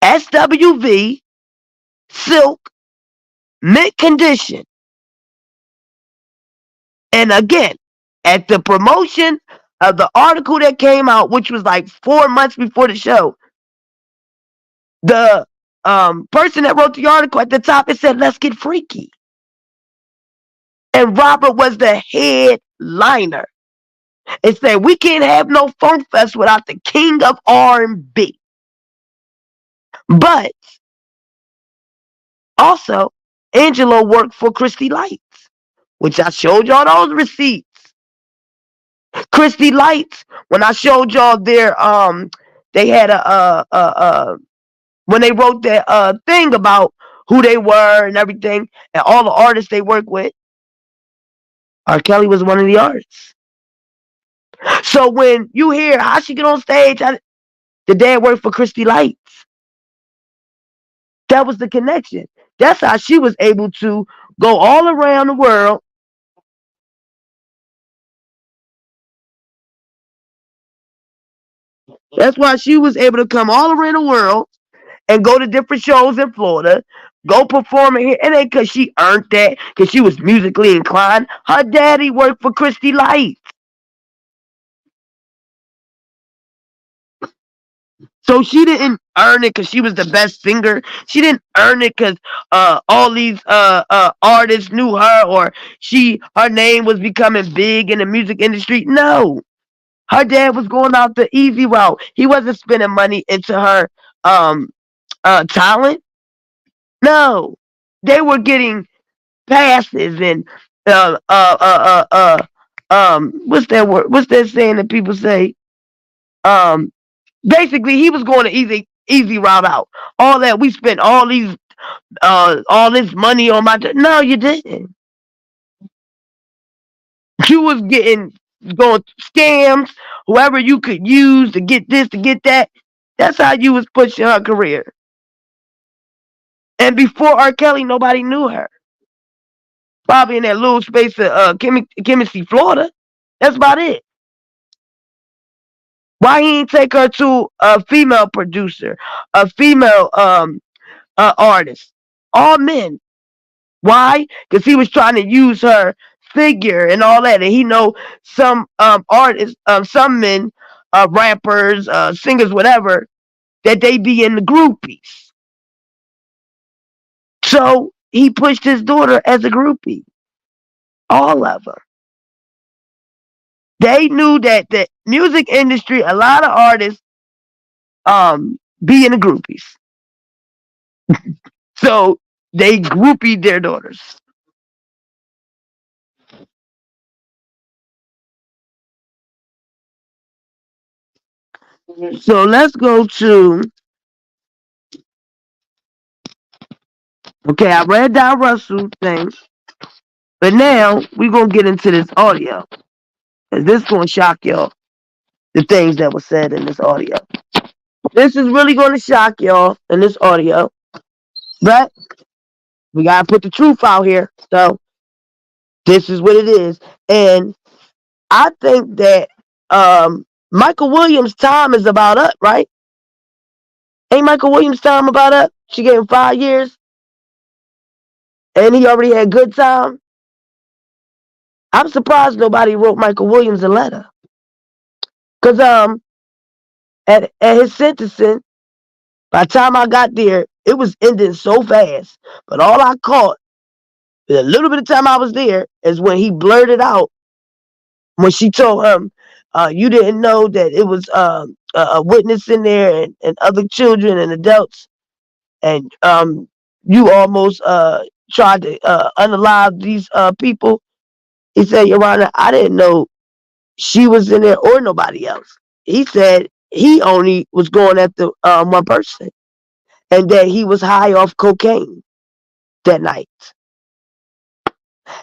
SWV, silk, mint condition. And again, at the promotion of the article that came out, which was like 4 months before the show, the person that wrote the article at the top, it said, let's get freaky. And Robert was the headliner. It said, we can't have no funk fest without the king of R&B. But also, Angelo worked for Christy Lights, which I showed y'all those receipts. Christy Lights, when I showed y'all their they had when they wrote that thing about who they were and everything, and all the artists they work with, R. Kelly was one of the artists. So when you hear how she get on stage, the dad worked for Christy Lights. That was the connection. That's how she was able to go all around the world. That's why she was able to come all around the world and go to different shows in Florida, go performing here. It ain't because she earned that, because she was musically inclined. Her daddy worked for Christy Lights. So she didn't earn it because she was the best singer. She didn't earn it because all these artists knew her, or her name was becoming big in the music industry. No. Her dad was going out the easy route. He wasn't spending money into her talent. No. They were getting passes and what's that word? What's that saying that people say? Basically, he was going the easy route out. All that we spent all this money on my. No, you didn't. You was going scams, whoever you could use to get this, to get that. That's how you was pushing her career. And before R. Kelly, nobody knew her. Probably in that little space of Kimmsey, Florida. That's about it. Why he ain't take her to a female producer, a female artist? All men. Why? Because he was trying to use her figure and all that, and he know some artists, some men rappers, singers, whatever, that they be in the groupies. So he pushed his daughter as a groupie. All of them. They knew that the music industry, a lot of artists, be in the groupies. So they groupied their daughters. So let's go to, okay, I read down Russell thing, but now we're going to get into this audio. And this is going to shock y'all, the things that were said in this audio. This is really going to shock y'all in this audio, but we got to put the truth out here. So this is what it is. And I think that Michael Williams' time is about up, right? Ain't Michael Williams' time about up? She gave him 5 years. And he already had good time. I'm surprised nobody wrote Michael Williams a letter. Because at his sentencing, by the time I got there, it was ending so fast. But all I caught, the little bit of time I was there, is when he blurted out, when she told him, you didn't know that it was a witness in there and other children and adults. And you almost tried to unalive these people. He said, Your Honor, I didn't know she was in there or nobody else. He said he only was going after one person, and that he was high off cocaine that night.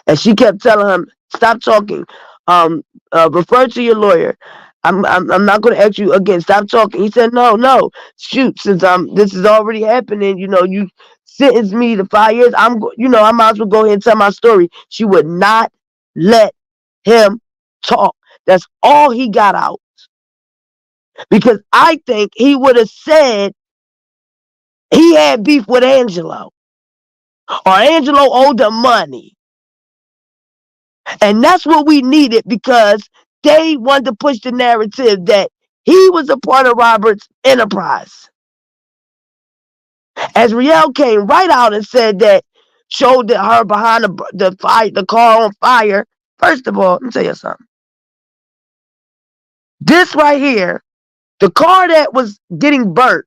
And she kept telling him, stop talking. Refer to your lawyer. I'm not going to ask you again. Stop talking. He said, no. Shoot, since this is already happening, you sentenced me to 5 years. I might as well go ahead and tell my story. She would not let him talk. That's all he got out. Because I think he would have said he had beef with Angelo. Or Angelo owed the money. And that's what we needed, because they wanted to push the narrative that he was a part of Robert's enterprise. As Riel came right out and said that, showed that her behind the car on fire. First of all, let me tell you something. This right here, the car that was getting burnt,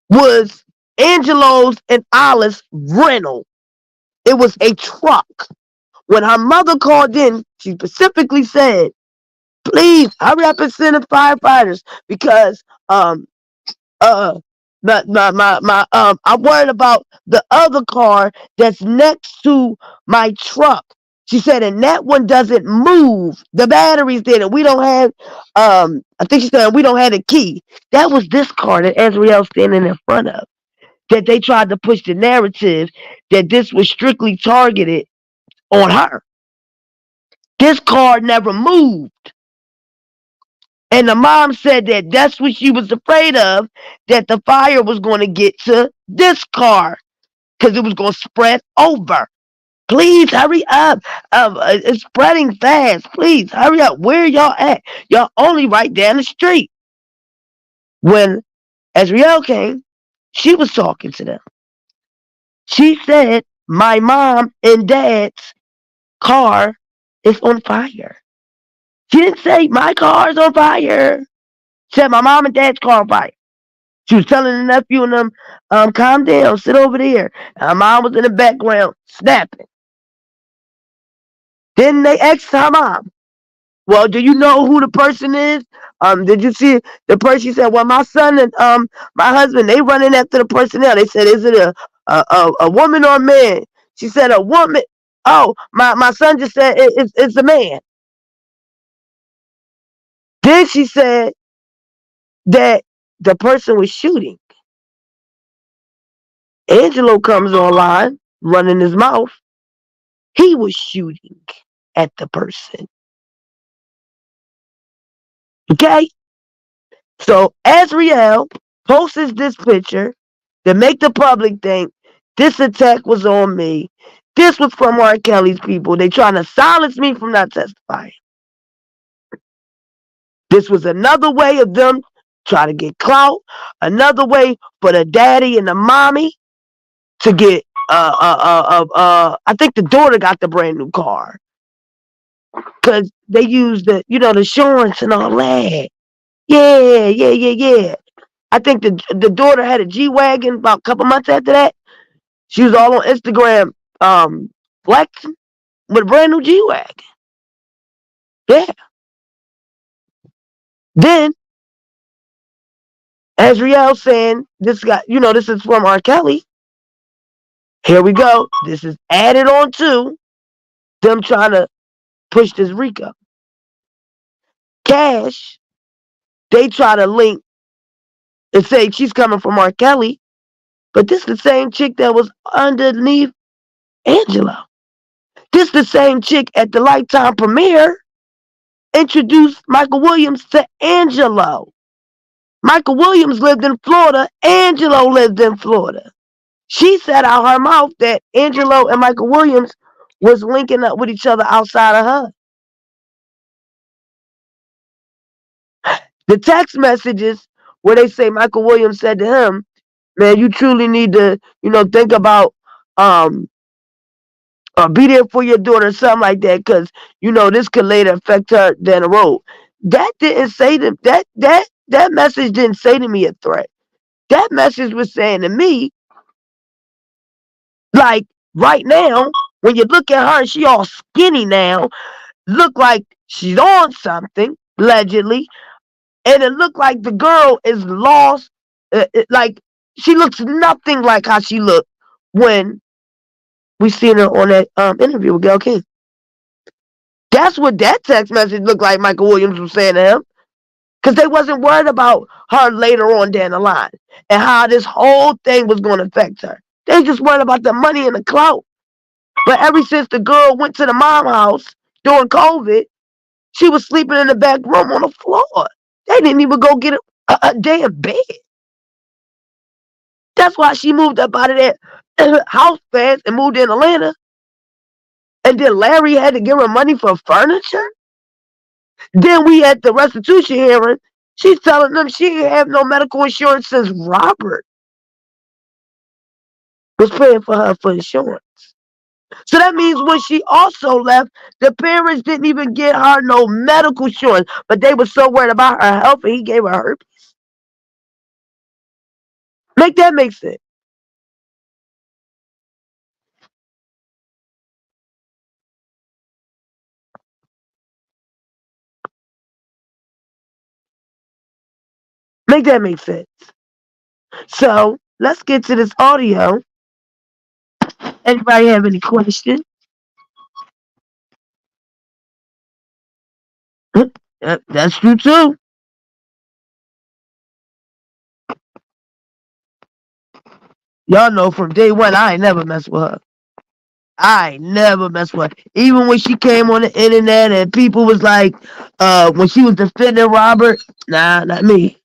was Angelo's and Alice's rental. It was a truck. When her mother called in, she specifically said, please hurry up and send the firefighters, because I'm worried about the other car that's next to my truck. She said, and that one doesn't move. The battery's there, and we don't have I think she said we don't have the key. That was this car that Azriel's standing in front of. That they tried to push the narrative that this was strictly targeted on her. This car never moved. And the mom said that that's what she was afraid of, that the fire was going to get to this car because it was going to spread over. Please hurry up. It's spreading fast. Please hurry up. Where y'all at? Y'all only right down the street. When Azriel came, she was talking to them. She said, my mom and dad's car is on fire. She didn't say, my car's on fire. She said, my mom and dad's car on fire. She was telling the nephew and them, calm down, sit over there. And her mom was in the background snapping. Then they asked her mom, well, do you know who the person is? Did you see the person? She said, well, my son and my husband, they running after the person now. They said, is it a woman or a man? She said, a woman. Oh, my son just said it's a man. Then she said that the person was shooting. Angelo comes online, running his mouth. He was shooting at the person. Okay? So Azriel posts this picture to make the public think this attack was on me. This was from Rkelly'S people. They trying to silence me from not testifying. This was another way of them trying to get clout, another way for the daddy and the mommy to get, I think the daughter got the brand new car. Because they used the, the insurance and all that. Yeah. I think the daughter had a G-Wagon about a couple months after that. She was all on Instagram flexing with a brand new G-Wagon. Yeah. Then, as Riel saying, this is from R. Kelly. Here we go. This is added on to them trying to push this RICO. Cash, they try to link and say she's coming from R. Kelly, but this is the same chick that was underneath Angelo. This is the same chick at the Lifetime premiere introduced Michael Williams to Angelo. Michael Williams lived in Florida. Angelo lived in Florida. She said out her mouth that Angelo and Michael Williams was linking up with each other outside of her. The text messages where they say Michael Williams said to him, man, you truly need to, think about be there for your daughter or something like that, because, this could later affect her down the road. That didn't say to that message didn't say to me a threat. That message was saying to me, like, right now, when you look at her, she all skinny now, look like she's on something, allegedly, and it looked like the girl is lost. Like, she looks nothing like how she looked when we seen her on that interview with Gayle King. That's what that text message looked like Michael Williams was saying to him. Because they wasn't worried about her later on down the line and how this whole thing was going to affect her. They just worried about the money and the clout. But ever since the girl went to the mom house during COVID, she was sleeping in the back room on the floor. They didn't even go get a damn bed. That's why she moved up out of that house fast and moved in Atlanta. And then Larry had to give her money for furniture. Then we had the restitution hearing. She's telling them she didn't have no medical insurance since Robert was paying for her for insurance. So that means when she also left, the parents didn't even get her no medical insurance, but they were so worried about her health and he gave her herpes. Make that make sense. Make that make sense. So let's get to this audio. Anybody have any questions? That's true too. Y'all know from day one, I ain't never messed with her. I ain't never messed with her. Even when she came on the internet and people was like, when she was defending Robert, nah, not me.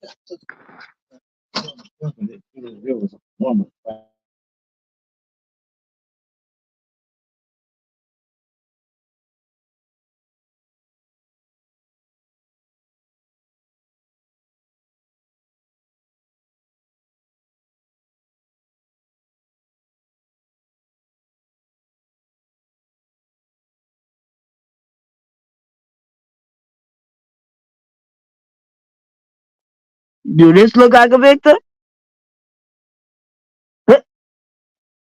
Do this look like a victim?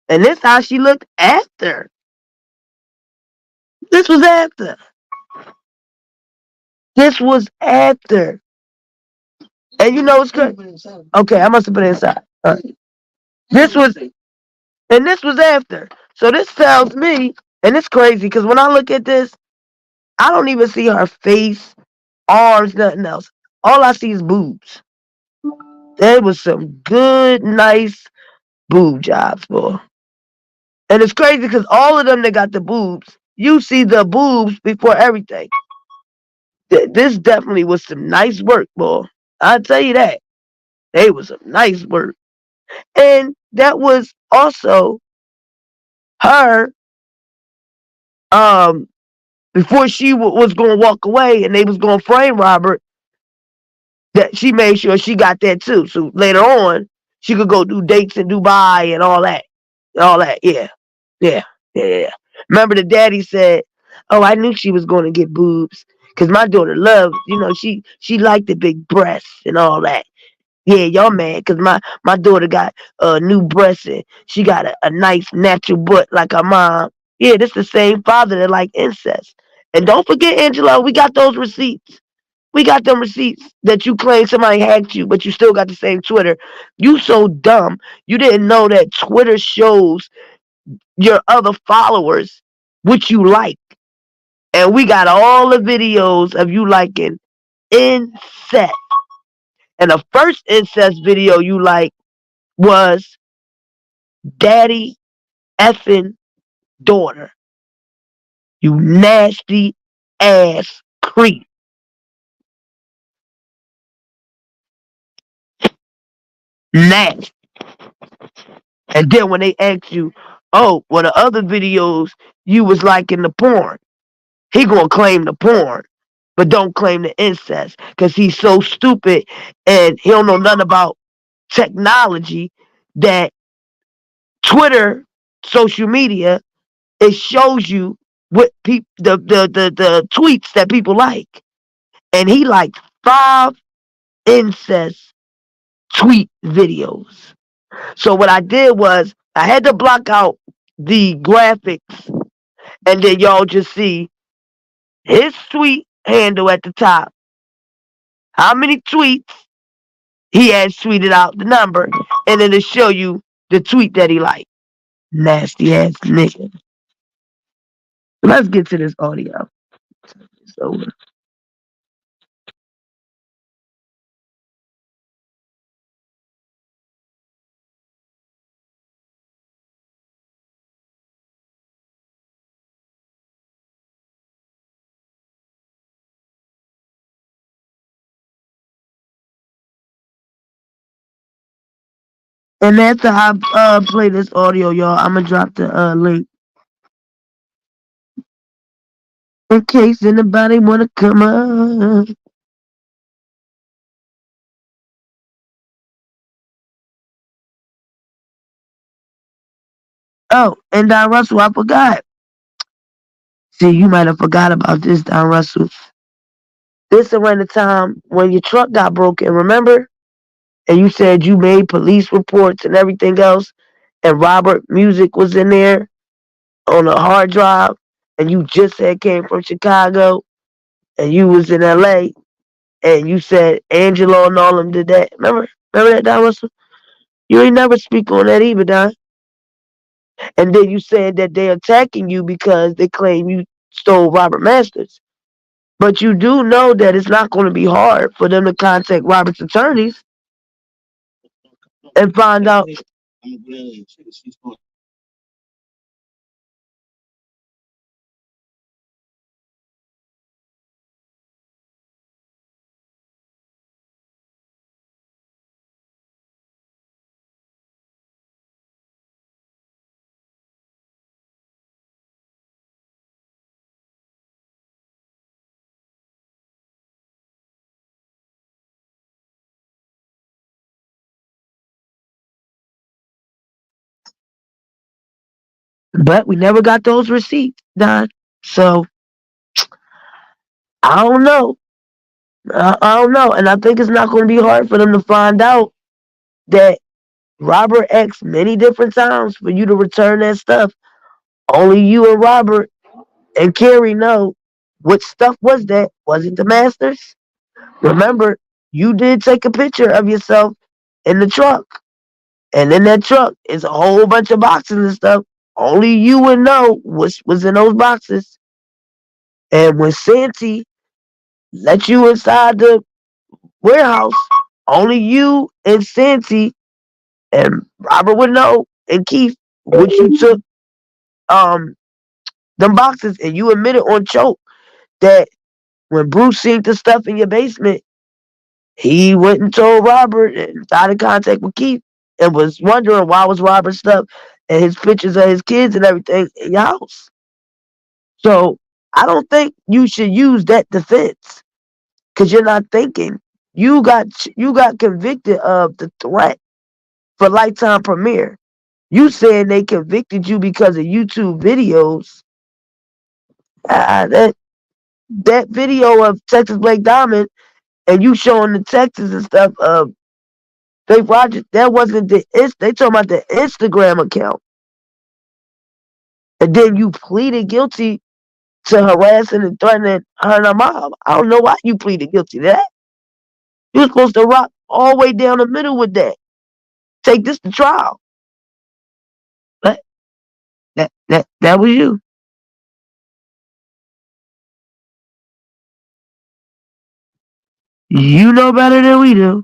And this how she looked after. This was after. This was after. And you know what's good? Okay, I must have put it inside. All right. This was after. So this tells me, and it's crazy because when I look at this, I don't even see her face, arms, nothing else. All I see is boobs. There was some good, nice boob jobs, boy. And it's crazy because all of them that got the boobs, you see the boobs before everything. This definitely was some nice work, boy. I'll tell you that. They was some nice work. And that was also her, before she was going to walk away and they was going to frame Robert, that she made sure she got that too. So later on, she could go do dates in Dubai and all that. All that, yeah. Yeah. Yeah. Remember the daddy said, "Oh, I knew she was gonna get boobs. Cause my daughter loved, she liked the big breasts and all that. Yeah, y'all mad because my daughter got new breasts and she got a nice natural butt like her mom. Yeah, this the same father that like incest. And don't forget, Angela, we got those receipts. We got them receipts that you claim somebody hacked you, but you still got the same Twitter. You so dumb. You didn't know that Twitter shows your other followers what you like. And we got all the videos of you liking incest. And the first incest video you like was daddy effing daughter. You nasty ass creep. Nasty. And then when they ask you, oh, well the other videos you was liking the porn. He gonna claim the porn, but don't claim the incest. Cause he's so stupid and he don't know nothing about technology that Twitter, social media, it shows you what the tweets that people like. And he liked 5 incest tweet videos. So what I did was I had to block out the graphics and then y'all just see his tweet handle at the top. How many tweets he has tweeted out, the number, and then it'll show you the tweet that he liked. Nasty ass nigga. Let's get to this audio. It's over. And after I play this audio, y'all, I'm gonna drop the link in case anybody wanna come up. Oh, and Don Russell, I forgot. See, you might have forgot about this, Don Russell. This around the time when your truck got broken, remember? And you said you made police reports and everything else, and Robert Music was in there on a hard drive, and you just said came from Chicago, and you was in LA, and you said Angelo and all them did that. Remember that, Don Russell? You ain't never speak on that either, Don. And then you said that they're attacking you because they claim you stole Robert Masters. But you do know that it's not going to be hard for them to contact Robert's attorneys and find out. But we never got those receipts, Don. So I don't know. I don't know. And I think it's not going to be hard for them to find out that Robert asked many different times for you to return that stuff. Only you and Robert and Carrie know what stuff was that. Wasn't the Masters? Remember, you did take a picture of yourself in the truck. And in that truck is a whole bunch of boxes and stuff. Only you would know what was in those boxes. And when Santi let you inside the warehouse, only you and Santi and Robert would know, and Keith, what you took them boxes, and you admitted on choke that when Bruce seen the stuff in your basement, he went and told Robert and got in contact with Keith and was wondering why was Robert's stuff and his pictures of his kids and everything in your house. So I don't think you should use that defense because you're not thinking You got convicted of the threat for lifetime premiere. You saying they convicted you because of YouTube videos. That video of Texas Black Diamond and you showing the Texas and stuff of Faith Rogers, that wasn't they talking about the Instagram account. And then you pleaded guilty to harassing and threatening her and her mom. I don't know why you pleaded guilty to that. You were supposed to rock all the way down the middle with that. Take this to trial. But that was you. You know better than we do.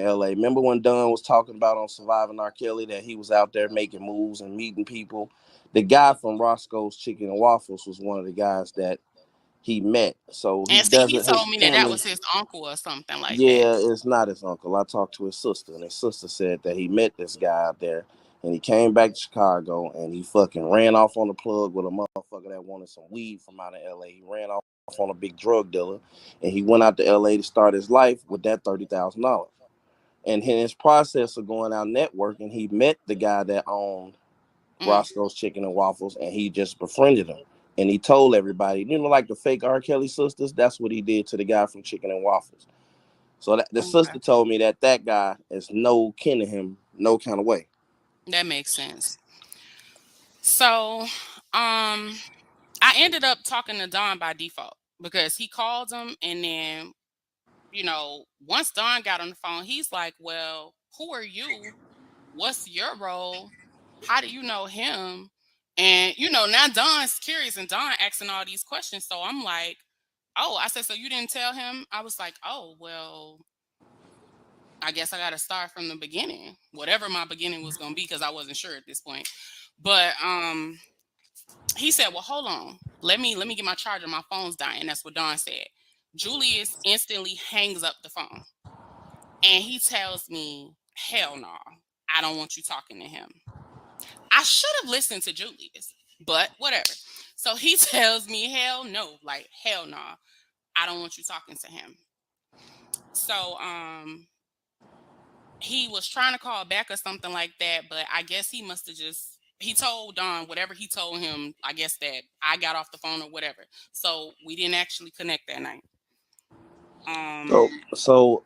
LA. Remember when Dunn was talking about on Surviving R. Kelly that he was out there making moves and meeting people? The guy from Roscoe's Chicken and Waffles was one of the guys that he met. So he doesn't. He told his me family, that was his uncle or something like that. yeah, it's not his uncle. I talked to his sister, and his sister said that he met this guy out there, and he came back to Chicago, and he fucking ran off on the plug with a motherfucker that wanted some weed from out of LA. He ran off on a big drug dealer, and he went out to LA to start his life with that $30,000. And in his process of going out networking, he met the guy that owned Roscoe's Chicken and Waffles, and he just befriended him. And he told everybody, like the fake R. Kelly sisters, that's what he did to the guy from Chicken and Waffles. So the sister told me that guy is no kin to him, no kind of way. That makes sense. So, I ended up talking to Don by default because he called him, and then, once Don got on the phone, he's like, well, who are you? What's your role? How do you know him? And, now Don's curious and Don asking all these questions. So I'm like, oh, I said, so you didn't tell him? I was like, oh, well, I guess I got to start from the beginning, whatever my beginning was going to be, because I wasn't sure at this point. But he said, well, hold on. Let me get my charger. My phone's dying. That's what Don said. Julius instantly hangs up the phone. And he tells me, hell no, I don't want you talking to him. I should have listened to Julius, but whatever. So he tells me, hell no, like, hell no, I don't want you talking to him. So he was trying to call back or something like that, but I guess he must have he told Don whatever he told him, I guess that I got off the phone or whatever. So we didn't actually connect that night. So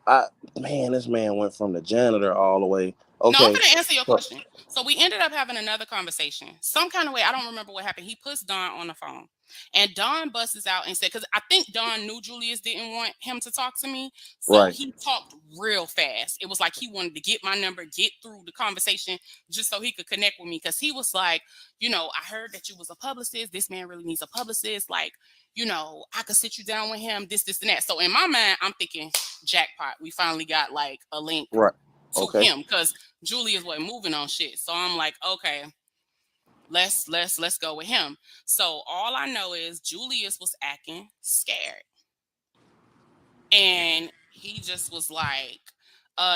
this man went from the janitor all the way. Okay. No, I'm going to answer your question. So we ended up having another conversation. Some kind of way, I don't remember what happened. He puts Don on the phone. And Don busts out and said, because I think Don knew Julius didn't want him to talk to me. So he talked real fast. It was like he wanted to get my number, get through the conversation just so he could connect with me. Because he was like, I heard that you was a publicist. This man really needs a publicist. Like, I could sit you down with him, this, and that. So in my mind, I'm thinking, jackpot. We finally got like a link. Right. To him, because Julius wasn't moving on shit. So I'm like, okay, let's go with him. So all I know is Julius was acting scared. And he just was like,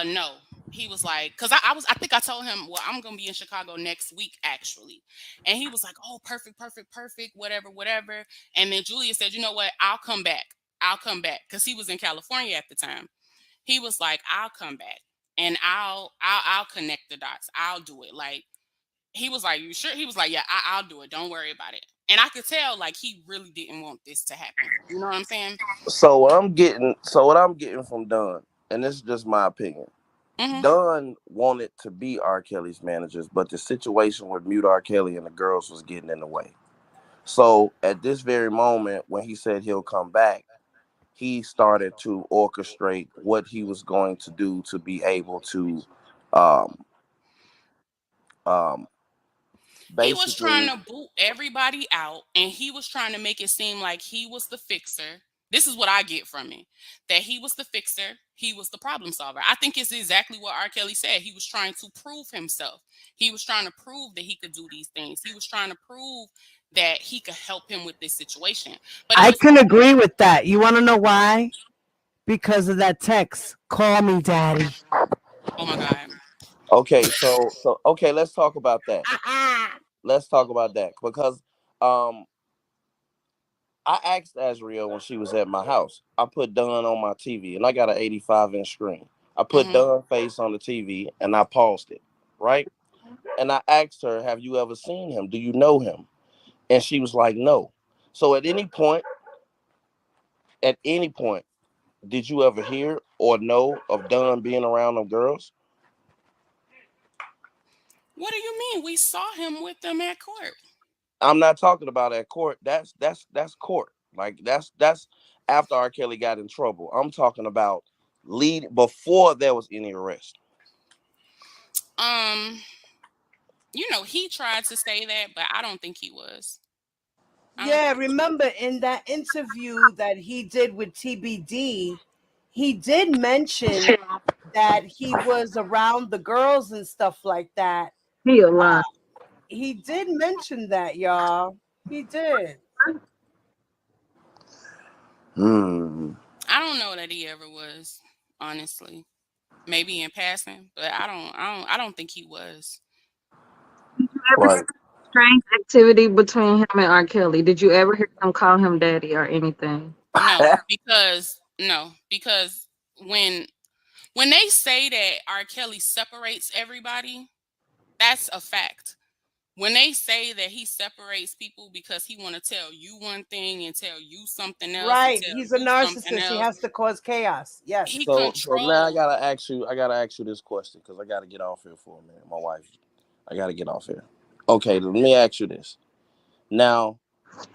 no. He was like, because I think I told him, well, I'm gonna be in Chicago next week, actually. And he was like, oh, perfect, whatever. And then Julia said, you know what, I'll come back. Because he was in California at the time. He was like, I'll come back and I'll connect the dots. I'll do it. Like, he was like, you sure? He was like, yeah, I'll do it. Don't worry about it. And I could tell, like, he really didn't want this to happen. You know what I'm saying? So what I'm getting from Dunn, and this is just my opinion. Dunn wanted to be R. Kelly's managers, but the situation with Mute R. Kelly and the girls was getting in the way. So at this very moment, when he said he'll come back, he started to orchestrate what he was going to do to be able to he was trying basically. to boot everybody out, and he was trying to make it seem like he was the fixer. This is what I get from it, that he was the fixer. He was the problem solver. I think it's exactly what R. Kelly said. He was trying to prove himself. He was trying to prove that he could do these things. He was trying to prove that he could help him with this situation. But I can agree with that. You want to know why? Because of that text. Call me daddy. Oh my God. Okay, so okay, let's talk about that. Because I asked Azriel when she was at my house. I put Dunn on my TV, and I got an 85-inch screen. I put Dunn's face on the TV, and I paused it, right? And I asked her, have you ever seen him? Do you know him? And she was like, no. So at any point, did you ever hear or know of Dunn being around them girls? What do you mean? We saw him with them at court. I'm not talking about at court. That's court. Like that's after R. Kelly got in trouble. I'm talking about before there was any arrest. You know, he tried to say that, but I don't think he was. Yeah, remember in that interview that he did with TBD, he did mention that he was around the girls and stuff like that. He a lot. He did mention that, y'all. He did. I don't know that he ever was, honestly. Maybe in passing, but I don't think he was. Did you ever see strange activity between him and R. Kelly? Did you ever hear him call him daddy or anything? No, because when they say that R. Kelly separates everybody, that's a fact. When they say that he separates people because he want to tell you one thing and tell you something else, right? He's a narcissist. He has to cause chaos. Yes. So now I gotta ask you this question because I gotta get off here for a minute. My wife, I gotta get off here. Okay, let me ask you this. Now,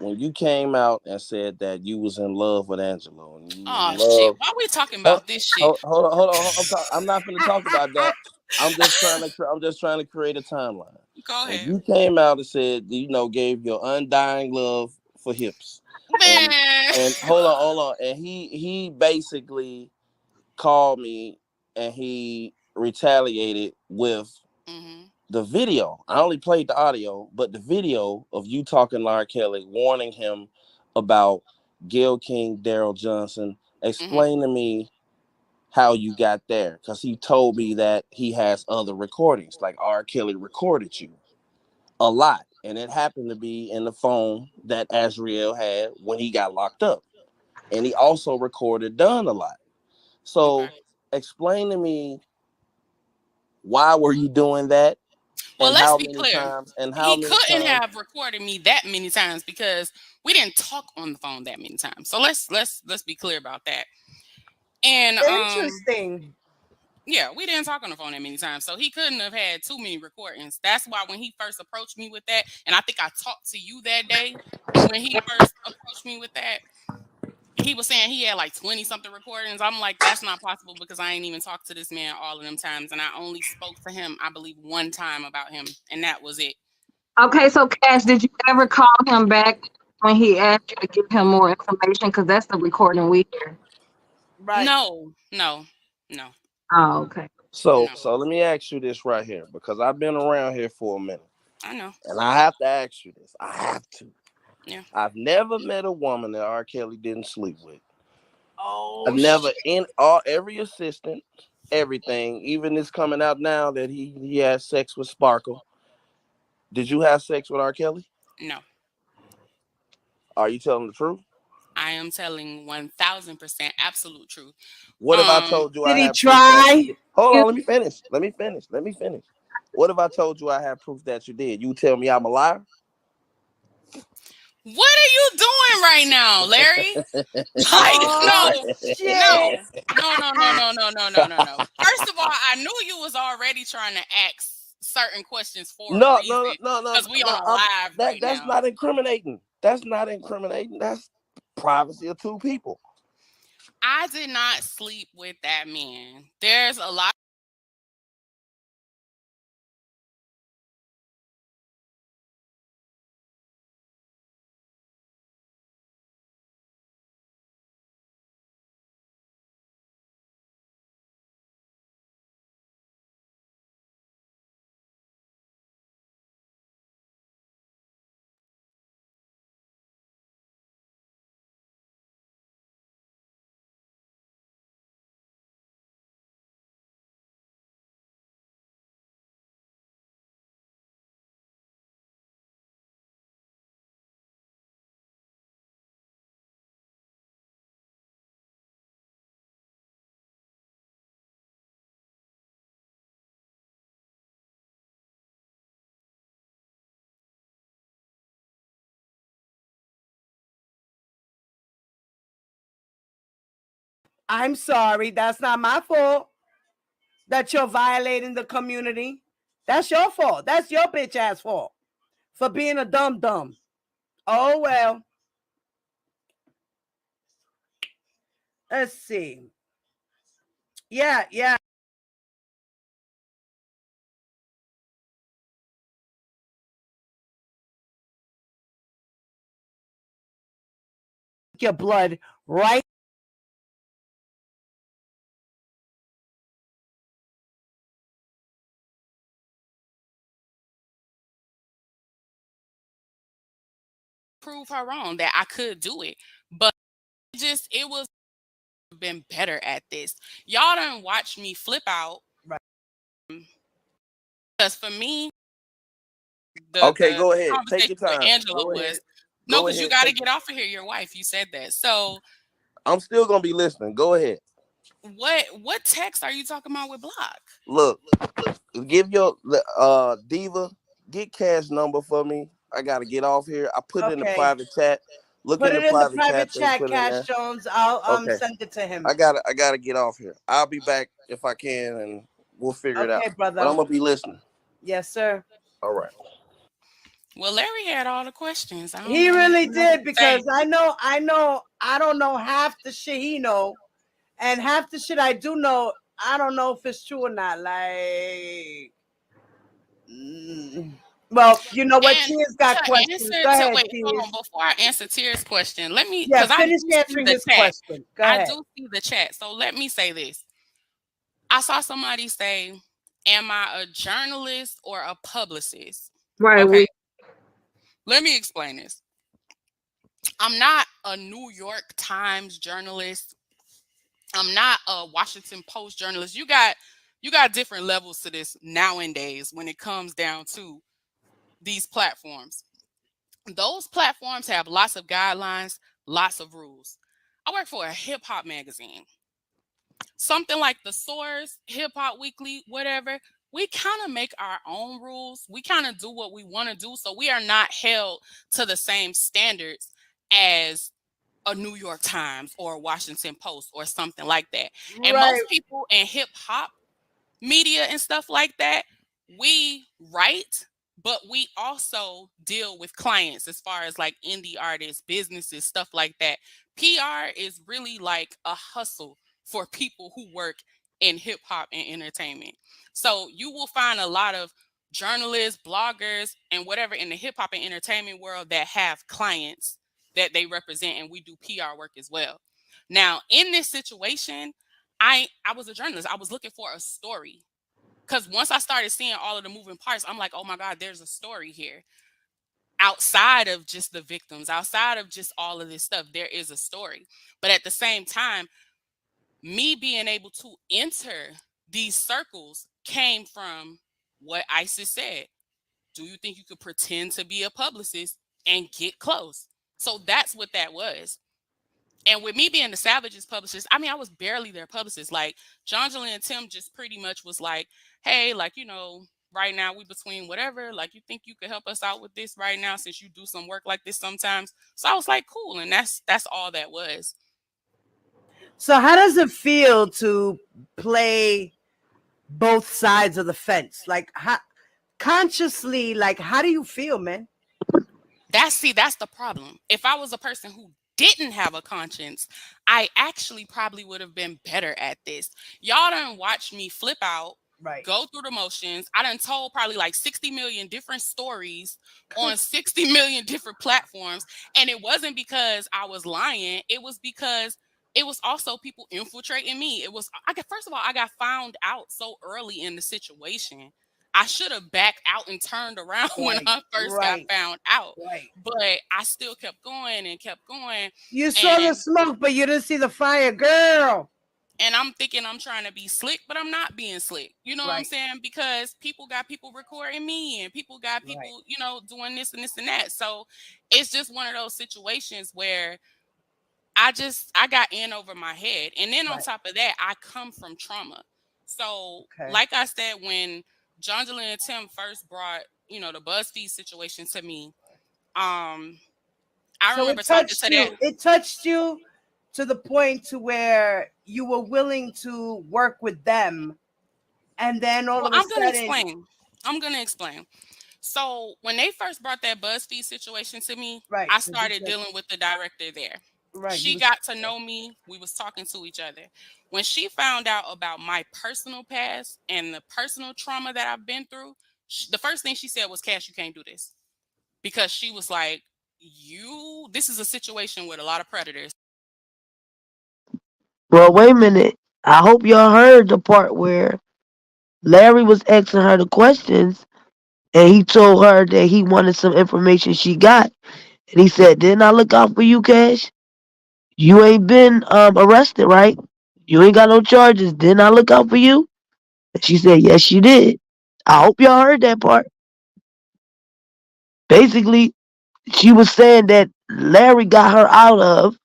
when you came out and said that you was in love with Angelo, and you shit! Why are we talking about this shit? Hold on. I'm not going to talk about that. I'm just trying to create a timeline. Go ahead. When you came out and said, gave your undying love for hips. And hold on. And he basically called me and he retaliated with the video. I only played the audio, but the video of you talking to R. Kelly, warning him about Gayle King, Daryl Johnson. Explain to me how you got there, because he told me that he has other recordings, like R. Kelly recorded you a lot, and it happened to be in the phone that Azriel had when he got locked up, and he also recorded Dunn a lot. So explain to me, why were you doing that? Well, and let's how be many clear. times? And how he many couldn't times? have recorded me that many times because we didn't talk on the phone that many times. So let's be clear about that. And interesting. Yeah, we didn't talk on the phone that many times, so he couldn't have had too many recordings. That's why when he first approached me with that, and I think I talked to you that day when he first approached me with that, he was saying he had like 20-something recordings. I'm like, that's not possible because I ain't even talked to this man all of them times, and I only spoke to him, I believe, one time about him, and that was it. Okay, so Cash, did you ever call him back when he asked you to give him more information? Because that's the recording we hear. Right. No. Oh, okay. So let me ask you this right here, because I've been around here for a minute. I know. And I have to ask you this. I have to. Yeah. I've never met a woman that R. Kelly didn't sleep with. Oh, I never in every assistant, everything. Even it's coming out now that he had sex with Sparkle. Did you have sex with R. Kelly? No. Are you telling the truth? I am telling 1000% absolute truth. What if I told you I did he had proof that you try? did? Hold on, let me finish. Let me finish. What if I told you I had proof that you did? You tell me I'm a liar? What are you doing right now, Larry? Like, Oh shit! no. First of all, I knew you was already trying to ask certain questions for a No, reason. Because we on a live right that's now. not incriminating. That's not incriminating. That's privacy of two people. I did not sleep with that man. There's a lot. I'm sorry, that's not my fault that you're violating the community. That's your fault. That's your bitch ass fault for being a dum-dum. Oh, well. Let's see. Yeah. Your blood right. Prove her wrong that I could do it. But it was been better at this. Y'all done watch me flip out. Right. Because for me, Okay, the go ahead. Take conversation your with time. Angela Go ahead. was no, Go because you ahead. got to get off of here. Your wife, you said that. So I'm still gonna be listening. Go ahead. what text are you talking about with Block? Look, give your Diva, get Cash number for me. I gotta get off here. I put it in the Okay. private chat. Look Put in the it in the private private chat. chat, Put it in Cash there. Jones. I'll Okay. send it to him. I gotta get off here. I'll be back if I can, and we'll figure it out. Okay, brother. But I'm gonna be listening. Yes, sir. All right. Well, Larry had all the questions. He really did, because I don't know half the shit he know, and half the shit I do know, I don't know if it's true or not. Like, well, you know what? Tia's got questions. Go ahead, Hold on, before I answer Tia's question, let me, Yeah, because I do finish see answering the his chat. question. Go I ahead. do see the chat. So let me say this. I saw somebody say, am I a journalist or a publicist? Right. Okay. Let me explain this. I'm not a New York Times journalist. I'm not a Washington Post journalist. You got different levels to this nowadays when it comes down to these platforms. Those platforms have lots of guidelines, lots of rules. I work for a hip hop magazine. Something like The Source, Hip Hop Weekly, whatever. We kind of make our own rules. We kind of do what we want to do. So we are not held to the same standards as a New York Times or a Washington Post or something like that. And most people in hip hop media and stuff like that, we write, but we also deal with clients as far as like indie artists, businesses, stuff like that. PR is really like a hustle for people who work in hip hop and entertainment. So you will find a lot of journalists, bloggers, and whatever in the hip hop and entertainment world that have clients that they represent, and we do PR work as well. Now, in this situation, I was a journalist. I was looking for a story, because once I started seeing all of the moving parts, I'm like, oh my God, there's a story here. outside of just the victims, outside of just all of this stuff, there is a story. But at the same time, me being able to enter these circles came from what ISIS said. Do you think you could pretend to be a publicist and get close? So that's what that was. And with me being the Savages publicist, I mean, I was barely their publicist. Like, Jonjali and Tim just pretty much was like, hey, like, you know, right now we between whatever, like, you think you could help us out with this right now since you do some work like this sometimes? So I was like, cool. And that's all that was. So how does it feel to play both sides of the fence? Like, how, consciously, like, how do you feel, man? That's the problem. If I was a person who didn't have a conscience, I actually probably would have been better at this. Y'all done watched me flip out, right, go through the motions. I done told probably like 60 million different stories on 60 million different platforms. And it wasn't because I was lying. It was because it was also people infiltrating me. It was, first of all, I got found out so early in the situation. I should have backed out and turned around when I first got found out. But I still kept going and kept going. You saw the smoke, but you didn't see the fire, girl. And I'm thinking I'm trying to be slick, but I'm not being slick. You know what I'm saying? Because people got people recording me and people got people, you know, doing this and this and that. So it's just one of those situations where I got in over my head. And then on top of that, I come from trauma. So like I said, when Jonjali and Tim first brought, you know, the BuzzFeed situation to me, I remember talking to that. It touched you to the point to where you were willing to work with them, and then all of a sudden, I'm gonna explain. So when they first brought that BuzzFeed situation to me, I started dealing with the director there. She got to know me. We was talking to each other. When she found out about my personal past and the personal trauma that I've been through, the first thing she said was, Cash, you can't do this. Because she was like, this is a situation with a lot of predators. Well, wait a minute. I hope y'all heard the part where Larry was asking her the questions and he told her that he wanted some information she got. And he said, didn't I look out for you, Cash? You ain't been arrested, right? You ain't got no charges. Didn't I look out for you? And she said, yes, you did. I hope y'all heard that part. Basically, she was saying that Larry got her out of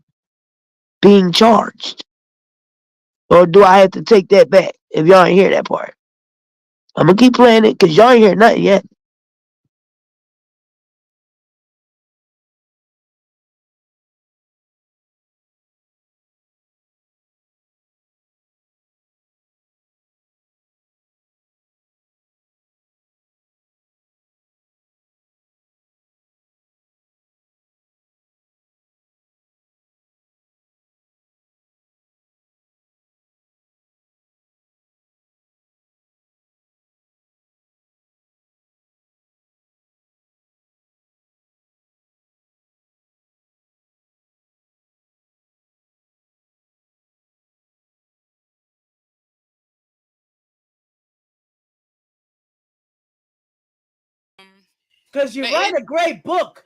being charged. Or do I have to take that back if y'all ain't hear that part? I'm going to keep playing it because y'all ain't hear nothing yet. Because you write a great book.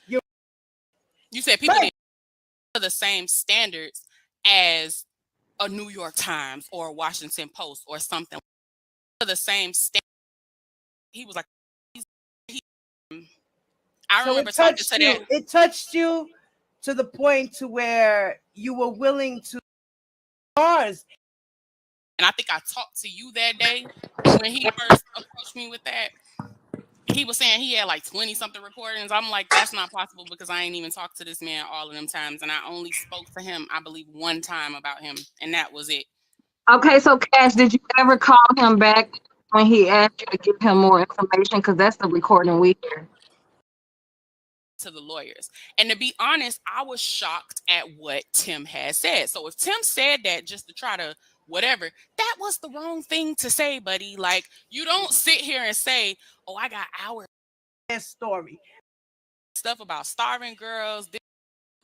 You said people didn't have the same standards as a New York Times or a Washington Post or something. The same standard. He was like, I remember talking to that. It touched you to the point to where you were willing to pause. And I think I talked to you that day when he first approached me with that. He was saying he had like 20-something recordings. I'm like, that's not possible because I ain't even talked to this man all of them times. And I only spoke to him, I believe, one time about him. And that was it. Okay, so Cash, did you ever call him back when he asked you to give him more information? Because that's the recording we hear. To the lawyers. And to be honest, I was shocked at what Tim had said. So if Tim said that just to try to whatever, that was the wrong thing to say, buddy. Like, you don't sit here and say, oh, I got our story stuff about starving girls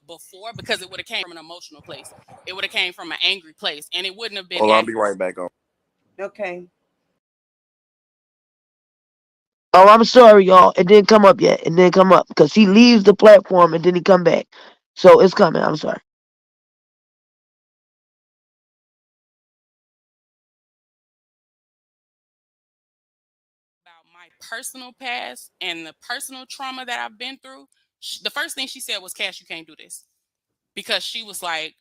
before, because it would have came from an emotional place. It would have came from an angry place, and it wouldn't have been. Hold on, I'll be right back on. Okay. Oh, I'm sorry, y'all. It didn't come up yet. It didn't come up because he leaves the platform and then he come back. So it's coming. I'm sorry. About my personal past and the personal trauma that I've been through, the first thing she said was, Cash, you can't do this. Because she was like,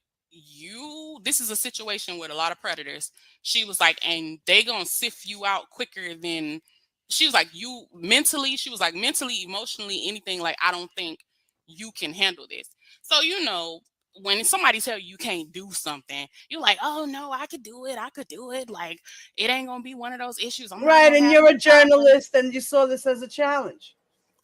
this is a situation with a lot of predators. She was like, and they gonna sift you out quicker than, she was like, you mentally, she was like, mentally, emotionally, anything, like, I don't think you can handle this. So, when somebody tell you can't do something, you're like, oh no, I could do it. I could do it. Like, it ain't gonna be one of those issues. I'm not Right, gonna and have you're no a problem. journalist and you saw this as a challenge.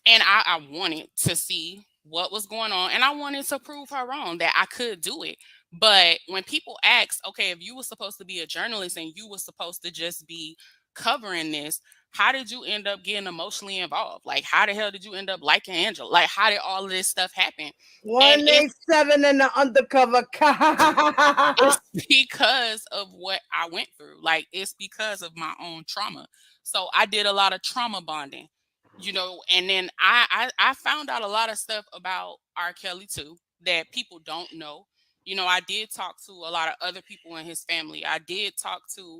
And I wanted to see what was going on, and I wanted to prove her wrong that I could do it. But when people ask, okay, if you were supposed to be a journalist and you were supposed to just be covering this, how did you end up getting emotionally involved? Like, how the hell did you end up liking Angela? Like, how did all of this stuff happen? And 187 and the undercover. it's because of what I went through. Like, it's because of my own trauma. So I did a lot of trauma bonding, and then I found out a lot of stuff about R. Kelly too that people don't know. I did talk to a lot of other people in his family. I did talk to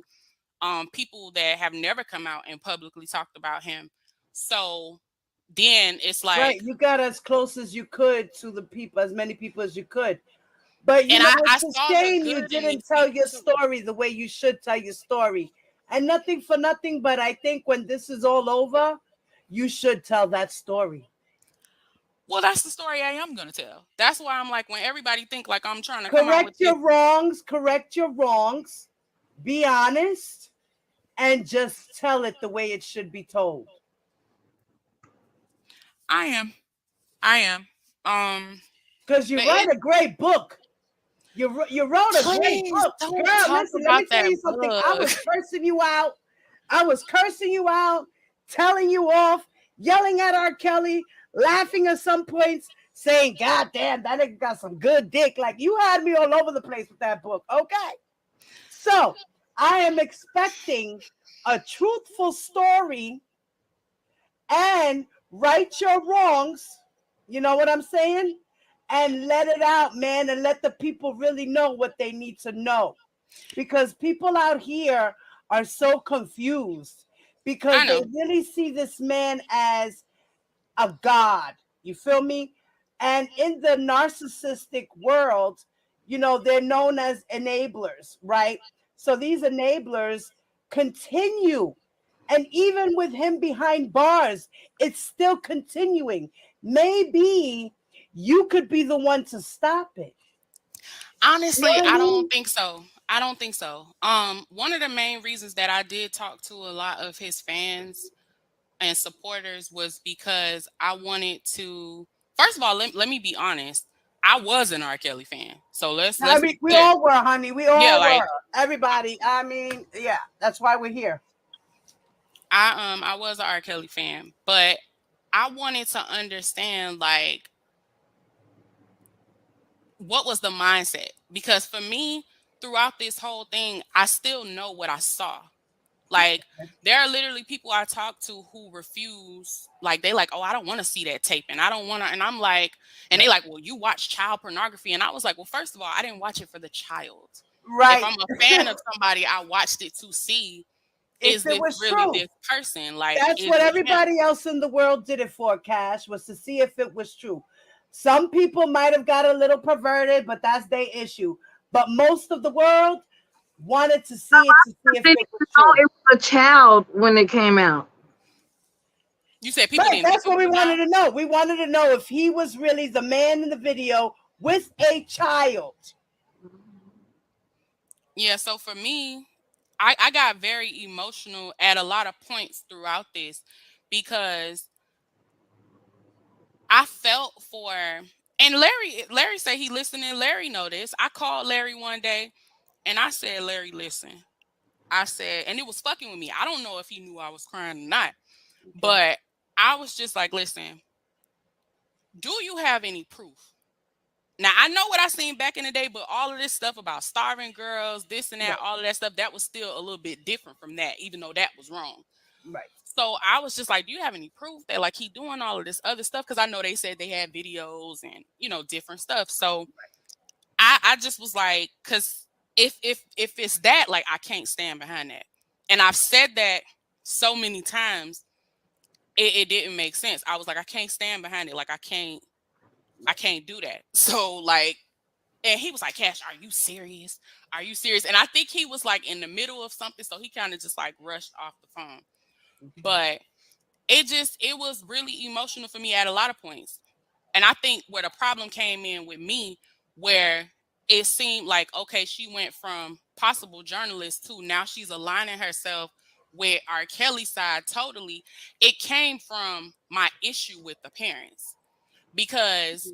people that have never come out and publicly talked about him. So then it's like, right, you got as close as you could to the people, as many people as you could. But and I it's a saw the shame you good in didn't these tell people your too. story the way you should tell your story. And nothing for nothing, but I think when this is all over, you should tell that story. Well, that's the story I am going to tell. That's why I'm like, when everybody think like I'm trying to come out with Correct this, your wrongs, be honest, and just tell it the way it should be told. I am. Because you but write a great book. You wrote a great please book. don't Girl, talk listen, let about me tell that you something. I book. was cursing you out. Telling you off, yelling at R. Kelly, laughing at some points, saying, God damn, that nigga got some good dick. Like, you had me all over the place with that book. Okay. So I am expecting a truthful story and right your wrongs. You know what I'm saying? And let it out, man, and let the people really know what they need to know. Because people out here are so confused because they really see this man as a god. You feel me? And in the narcissistic world, they're known as enablers, right? So these enablers continue. And even with him behind bars, it's still continuing. Maybe you could be the one to stop it. Honestly, You know what I I mean? don't think so. One of the main reasons that I did talk to a lot of his fans and supporters was because I wanted to. First of all, let me be honest. I was an R. Kelly fan, so let's be We clear. all were, honey. We Yeah, all like were. Everybody. I mean, yeah, that's why we're here. I was an R. Kelly fan, but I wanted to understand like what was the mindset, because for me, throughout this whole thing, I still know what I saw. Like, there are literally people I talk to who refuse, like, they like, oh, I don't want to see that tape, and I don't want to, and I'm like, and they like, well, you watch child pornography, and I was like, well, first of all, I didn't watch it for the child. If Right. I'm a fan of somebody, I watched it to see, If is it this was really true. this person? Like, That's is what it him? everybody else in the world did it for, Cash, was to see if it was true. Some people might have got a little perverted, but that's their issue. But most of the world wanted to see it to see if it was true. It was a child when it came out. You said people didn't That's think what it we was a wanted child? to know. We wanted to know if he was really the man in the video with a child. Yeah, so for me, I got very emotional at a lot of points throughout this, because I felt for, and Larry said he listening. Larry know this. I called Larry one day and I said, Larry, listen. I said, and it was fucking with me. I don't know if he knew I was crying or not, but I was just like, listen, do you have any proof? Now, I know what I seen back in the day, but all of this stuff about starving girls, this and that, all of that stuff, that was still a little bit different from that, even though that was wrong. Right. So I was just like, do you have any proof that like he doing all of this other stuff? Because I know they said they had videos and different stuff. So I just was like, because if it's that, like, I can't stand behind that. And I've said that so many times, it didn't make sense. I was like, I can't stand behind it. Like, I can't do that. So like, and he was like, Cash, are you serious? Are you serious? And I think he was like in the middle of something. So he kind of just like rushed off the phone. But it was really emotional for me at a lot of points. And I think where the problem came in with me, where it seemed like, okay, she went from possible journalist to now she's aligning herself with R. Kelly's side totally. It came from my issue with the parents. Because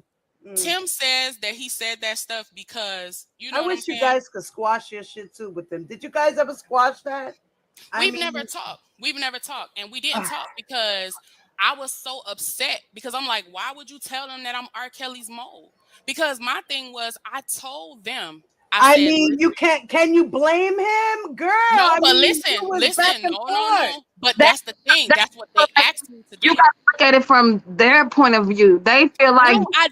Tim says that he said that stuff because, I wish you guys could squash your shit too with them. Did you guys ever squash that? We've never talked. And we didn't talk because I was so upset because I'm like, why would you tell them that I'm R. Kelly's mole? Because my thing was, I told them. I mean, you can't. Can you blame him, girl? No, but listen. No. But that's the thing. That's what they asked me to do. You got to look at it from their point of view. They feel like. No, I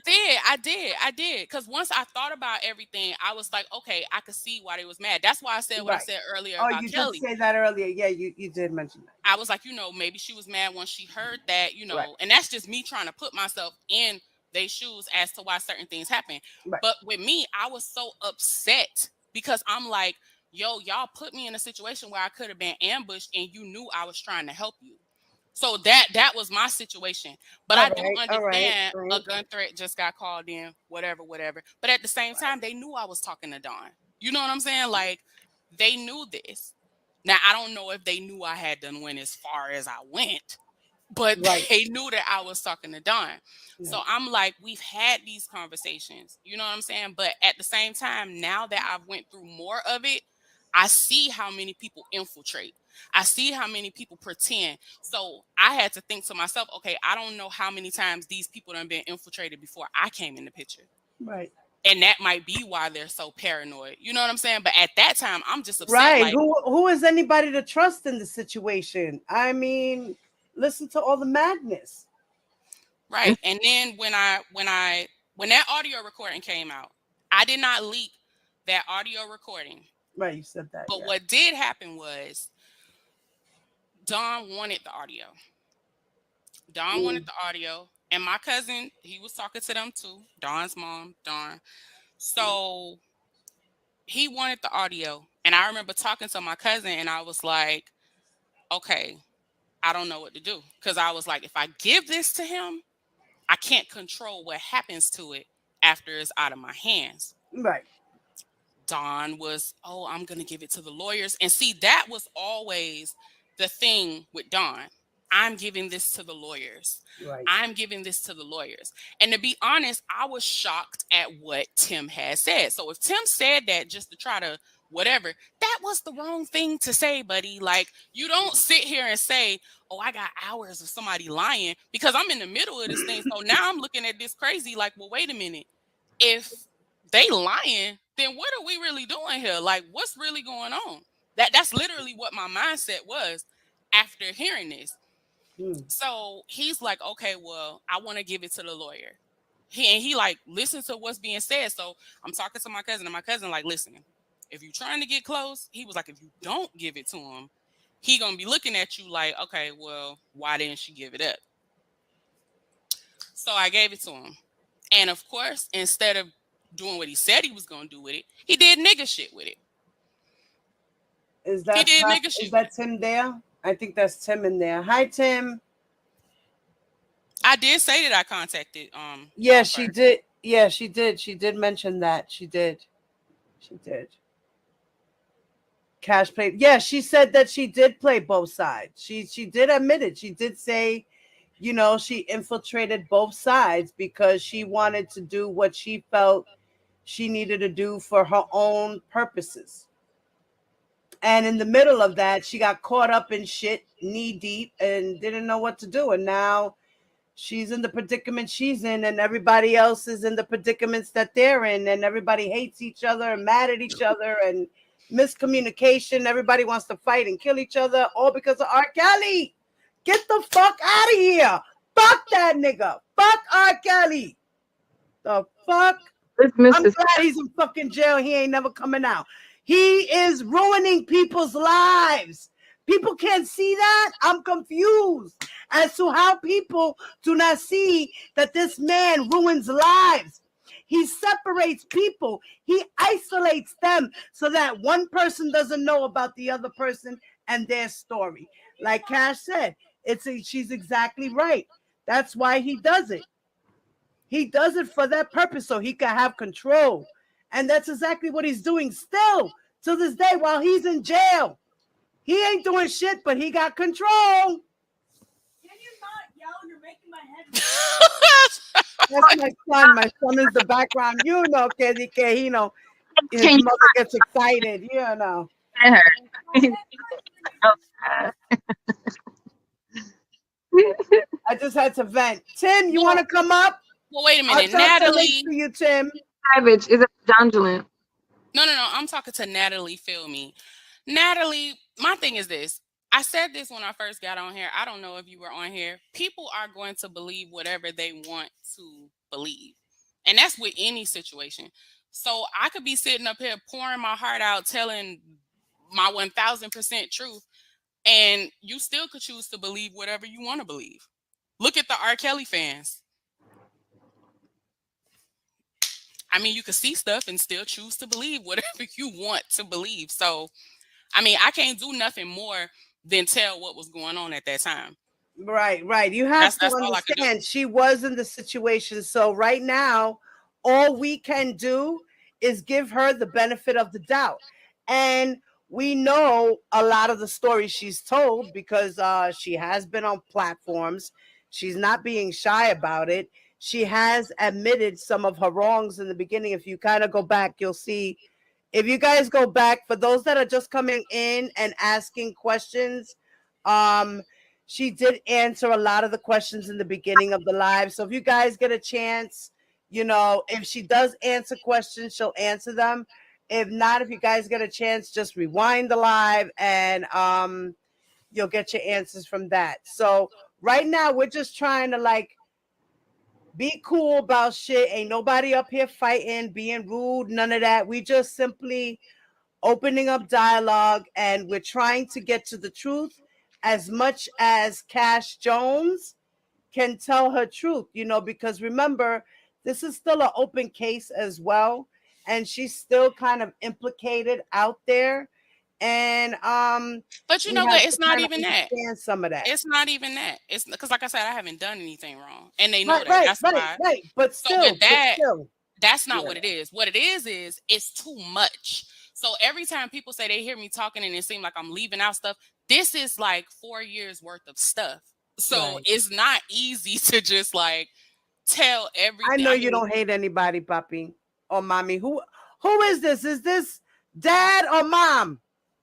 did. Because once I thought about everything, I was like, okay, I could see why they was mad. That's why I said what I said earlier about Kelly. Oh, you did say that earlier. Yeah, you did mention that. I was like, maybe she was mad when she heard that, and that's just me trying to put myself in their shoes as to why certain things happen. But with me, I was so upset because I'm like, yo, y'all put me in a situation where I could have been ambushed and you knew I was trying to help you. So that was my situation. But I do understand a gun threat just got called in, whatever. But at the same time, they knew I was talking to Don. You know what I'm saying? Like, they knew this. Now, I don't know if they knew I had done went as far as I went, but they knew that I was talking to Don. Yeah. So I'm like, we've had these conversations, you know what I'm saying? But at the same time, now that I've went through more of it, I see how many people infiltrate. I see how many people pretend. So I had to think to myself, okay, I don't know how many times these people have been infiltrated before I came in the picture. Right. And that might be why they're so paranoid. You know what I'm saying? But at that time, I'm just upset. Right. Like, who is anybody to trust in the situation? I mean, listen to all the madness. Right. And then when that audio recording came out, I did not leak that audio recording. Right, you said that. But what did happen was Don wanted the audio. Don wanted the audio. And my cousin, he was talking to them too. Don's mom, Don. So he wanted the audio. And I remember talking to my cousin and I was like, okay, I don't know what to do. Because I was like, if I give this to him, I can't control what happens to it after it's out of my hands. Right. Don was, I'm going to give it to the lawyers. And see, that was always the thing with Don. I'm giving this to the lawyers. Right. I'm giving this to the lawyers. And to be honest, I was shocked at what Tim had said. So if Tim said that just to try to whatever, that was the wrong thing to say, buddy. Like, you don't sit here and say, I got hours of somebody lying, because I'm in the middle of this thing. So now I'm looking at this crazy, like, well, wait a minute. If they lying, then what are we really doing here? Like, what's really going on? That's literally what my mindset was after hearing this. So he's like, okay, well, I want to give it to the lawyer. He like listens to what's being said. So I'm talking to my cousin, and my cousin like, listen, if you're trying to get close, he was like, if you don't give it to him, he gonna be looking at you like, okay, well, why didn't she give it up? So I gave it to him. And of course, instead of doing what he said he was gonna do with it, he did nigga shit with it. Is that Tim there? I think that's Tim in there. Hi, Tim. I did say that I contacted Yeah, she did. Yeah, she did. She did mention that. She did. Cash played. Yeah, she said that she did play both sides. She did admit it. She did say, she infiltrated both sides because she wanted to do what she felt she needed to do for her own purposes. And in the middle of that, she got caught up in shit knee deep and didn't know what to do. And now she's in the predicament she's in, and everybody else is in the predicaments that they're in, and everybody hates each other and mad at each other and miscommunication. Everybody wants to fight and kill each other, all because of R. Kelly. Get the fuck out of here. Fuck that nigga. Fuck R. Kelly. The fuck? I'm glad he's in fucking jail. He ain't never coming out. He is ruining people's lives. People can't see that. I'm confused as to how people do not see that this man ruins lives. He separates people. He isolates them so that one person doesn't know about the other person and their story. Like Cash said, she's exactly right. That's why he does it. He does it for that purpose so he can have control. And that's exactly what he's doing still to this day while he's in jail. He ain't doing shit, but he got control. Can you not yell? You're making my head. That's my son. My son is the background. You know, his mother gets excited. You know. I just had to vent. Tim, you want to come up? Well, wait a minute, Natalie. For you, Tim. Savage, is it Donjolin? No. I'm talking to Natalie. Feel me, Natalie. My thing is this. I said this when I first got on here. I don't know if you were on here. People are going to believe whatever they want to believe, and that's with any situation. So I could be sitting up here pouring my heart out, telling my 1000% truth, and you still could choose to believe whatever you want to believe. Look at the R. Kelly fans. I mean, you can see stuff and still choose to believe whatever you want to believe. So, I mean, I can't do nothing more than tell what was going on at that time. Right. You have to understand she was in the situation. So right now, all we can do is give her the benefit of the doubt. And we know a lot of the stories she's told because she has been on platforms. She's not being shy about it. She has admitted some of her wrongs in the beginning. If you kind of go back, you'll see. If you guys go back, for those that are just coming in and asking questions, she did answer a lot of the questions in the beginning of the live. So if you guys get a chance, if she does answer questions, she'll answer them. If not, if you guys get a chance, just rewind the live and you'll get your answers from that. So right now, we're just trying to be cool about shit. Ain't nobody up here fighting, being rude, none of that. We just simply opening up dialogue and we're trying to get to the truth as much as Cash Jones can tell her truth, because remember, this is still an open case as well. And she's still kind of implicated out there. And but you know what? It's not even that. Some of that. It's not even that. It's because, like I said, I haven't done anything wrong, and they know that. That's why. Right. But still, so with that, that's not what it is. What it is it's too much. So every time people say they hear me talking and it seems like I'm leaving out stuff, this is like 4 years worth of stuff. So it's not easy to just tell everything. I know you don't hate anybody, papi or mommy. Who is this? Is this dad or mom?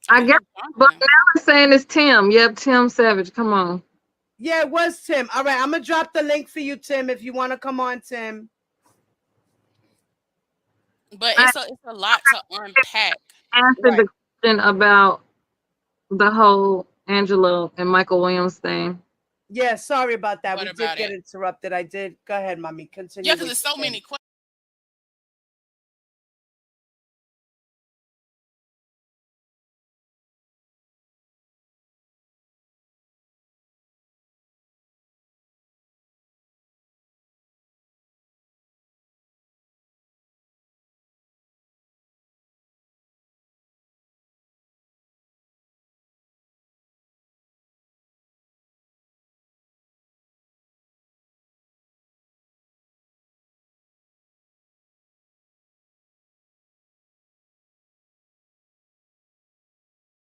I guess, but now I'm saying it's Tim. Yep, Tim Savage. Come on. Yeah, it was Tim. All right, I'm gonna drop the link for you, Tim, if you want to come on, Tim. But it's a lot to unpack. Answer the question about the whole Angelo and Michael Williams thing. Yeah, sorry about that. We did get interrupted. I did. Go ahead, mommy. Continue. Yeah, because there's so many questions.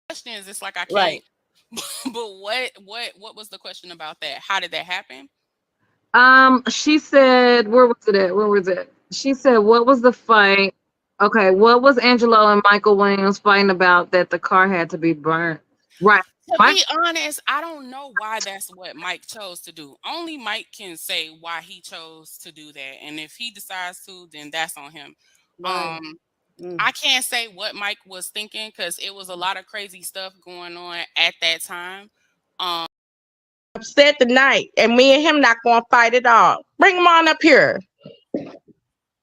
Questions, it's like I can't. Right. But what was the question about that? How did that happen? She said, where was it? She said, what was the fight? Okay, what was Angelo and Michael Williams fighting about that the car had to be burnt? Right. To be honest, I don't know why that's what Mike chose to do. Only Mike can say why he chose to do that. And if he decides to, then that's on him. Right. I can't say what Mike was thinking because it was a lot of crazy stuff going on at that time. upset tonight, and me and him not gonna fight at all. Bring him on up here.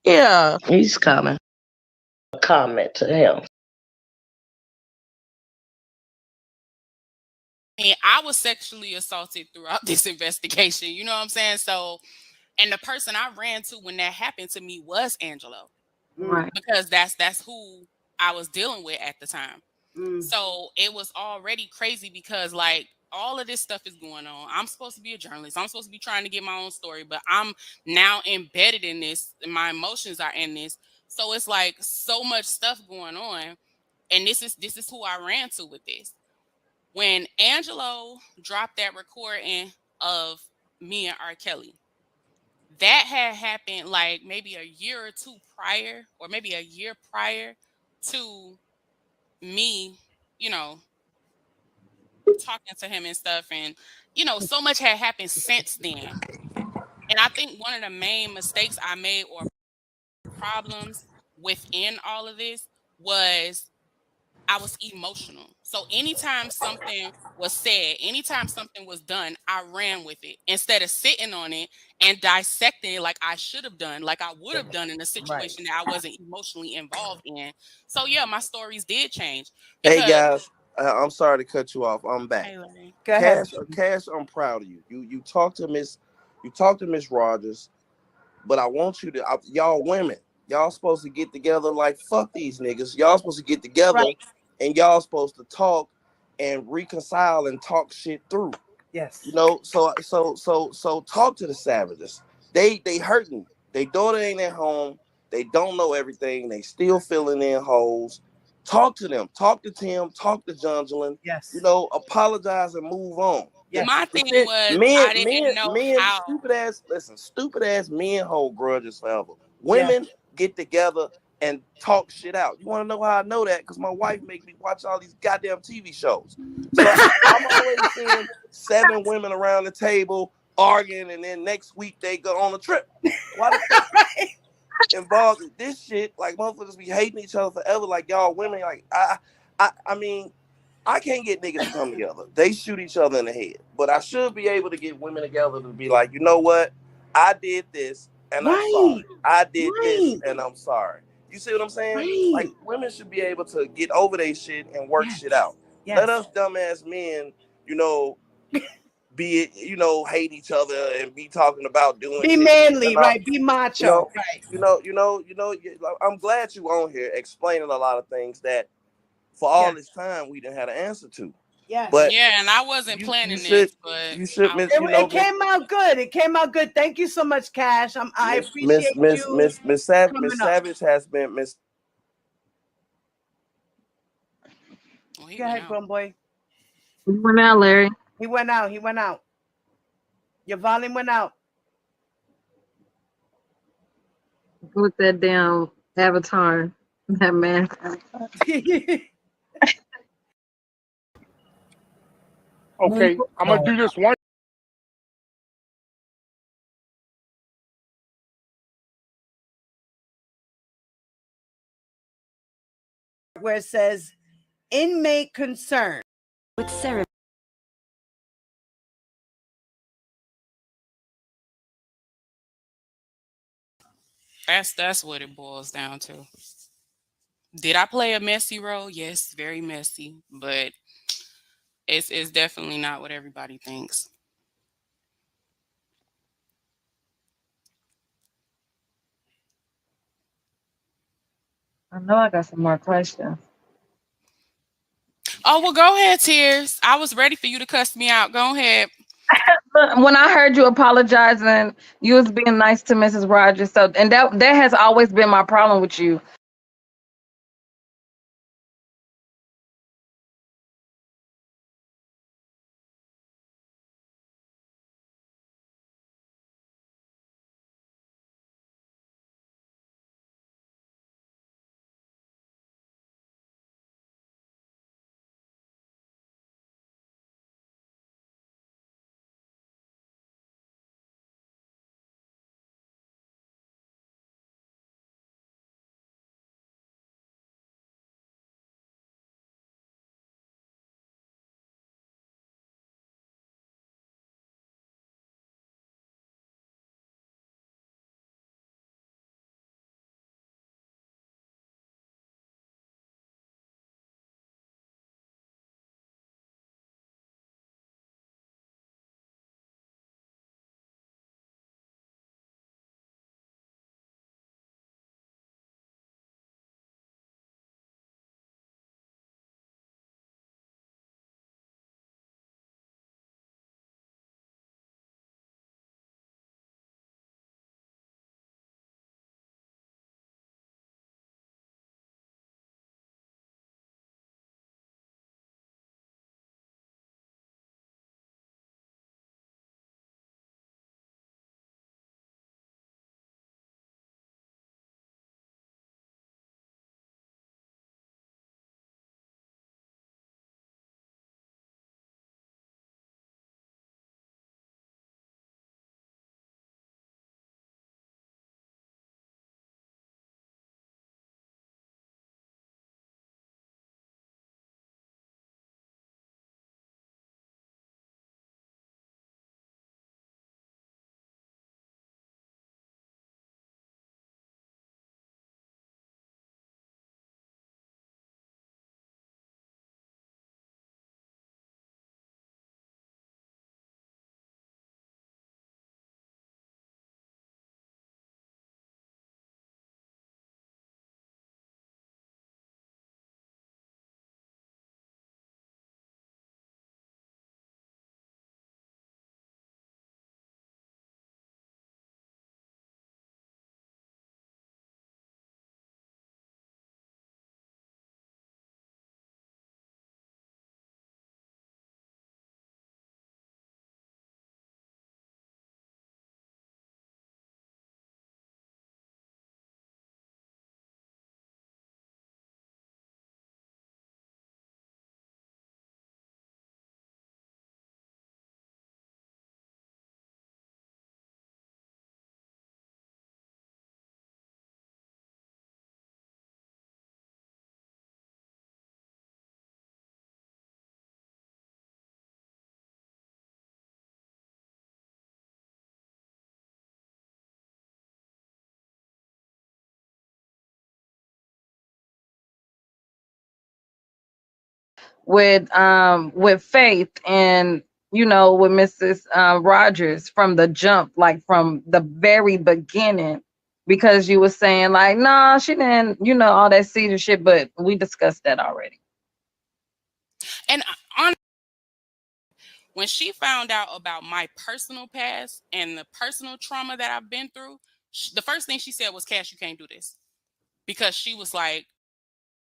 Yeah. He's coming. Comment to him. And I was sexually assaulted throughout this investigation. You know what I'm saying? So, and the person I ran to when that happened to me was Angelo, Right. because that's who I was dealing with at the time. Mm. So it was already crazy because like all of this stuff is going on. I'm supposed to be a journalist. I'm supposed to be trying to get my own story, but I'm now embedded in this, and my emotions are in this. So it's like so much stuff going on, and this is who I ran to with this. When Angelo dropped that recording of me and R. Kelly, that had happened like maybe a year or two prior, or maybe a year prior to me, you know, talking to him and stuff. And, you know, so much had happened since then. And I think one of the main mistakes I made, or problems within all of this, was I was emotional. So anytime something was said, anytime something was done, I ran with it instead of sitting on it and dissecting it like I should have done, like I would have done in a situation that I wasn't emotionally involved in. So yeah, my stories did change Hey because. guys, I'm sorry to cut you off. I'm back. Hey, Larry. Go ahead. Cash, I'm proud of you. You talked to Miss Rogers, but I want you to y'all women, y'all supposed to get together like fuck these niggas. Y'all supposed to get together and y'all supposed to talk and reconcile and talk shit through. Yes. You know, so talk to the savages. They hurting. They daughter ain't at home. They don't know everything. They still filling in holes. Talk to them. Talk to Tim. Talk to Jongelin. Yes. You know, apologize and move on. Yes. My thing was I didn't know how. Stupid ass men hold grudges forever. Women get together and talk shit out. You want to know how I know that? Because my wife make me watch all these goddamn TV shows. So I'm always seeing 7 women around the table arguing, and then next week they go on a trip. Why the fuck involved in this shit? Like motherfuckers be hating each other forever. Like y'all women, like I mean, I can't get niggas to come together. They shoot each other in the head. But I should be able to get women together to be like, you know what? I did this and I'm sorry. I did this and I'm sorry. You see what I'm saying? Like women should be able to get over their shit and work shit out. Let us dumbass men, you know, be it, you know, hate each other and be talking about doing be shit. manly, right? Be macho, I'm glad you on here explaining a lot of things that for all this time we didn't have an answer to. Yes. But yeah, and I wasn't planning this, but it came out good. It came out good. Thank you so much, Cash. I appreciate you. Miss Savage has been Miss. Go ahead, grown boy. He went out, Larry. He went out. He went out. Your volume went out. With that damn avatar, that man. Okay, I'm gonna do this one. Where it says inmate concern. With Sarah. That's what it boils down to. Did I play a messy role? Yes, very messy, but it's definitely not what everybody thinks. I know I got some more questions. Oh, well, go ahead, Tears. I was ready for you to cuss me out. Go ahead. When I heard you apologizing, you was being nice to Mrs. Rogers. So, and that has always been my problem with you. with Faith and with Mrs. Rogers from the jump, like from the very beginning, because you were saying like, nah, she didn't, all that Cedar shit, but we discussed that already. And when she found out about my personal past and the personal trauma that I've been through, the first thing she said was, "Cash, you can't do this," because she was like,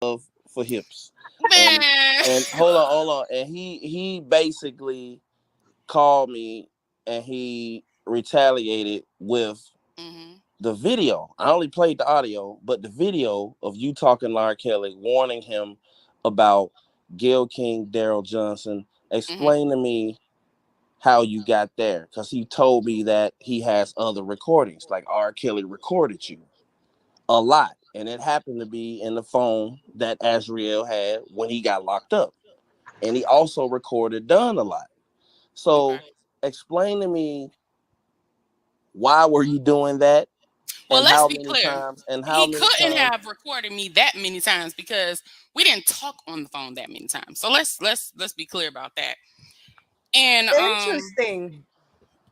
for hips. Man. And hold on. And he basically called me and he retaliated with the video. I only played the audio, but the video of you talking to R. Kelly, warning him about Gayle King, Daryl Johnson. Explain to me how you got there, because he told me that he has other recordings, like R. Kelly recorded you a lot, and it happened to be in the phone that Azriel had when he got locked up, and he also recorded Dunn a lot. So explain to me, why were you doing that? Well, and let's how be many clear. times? And how He many couldn't times? have recorded me that many times because we didn't talk on the phone that many times. So let's be clear about that. And interesting.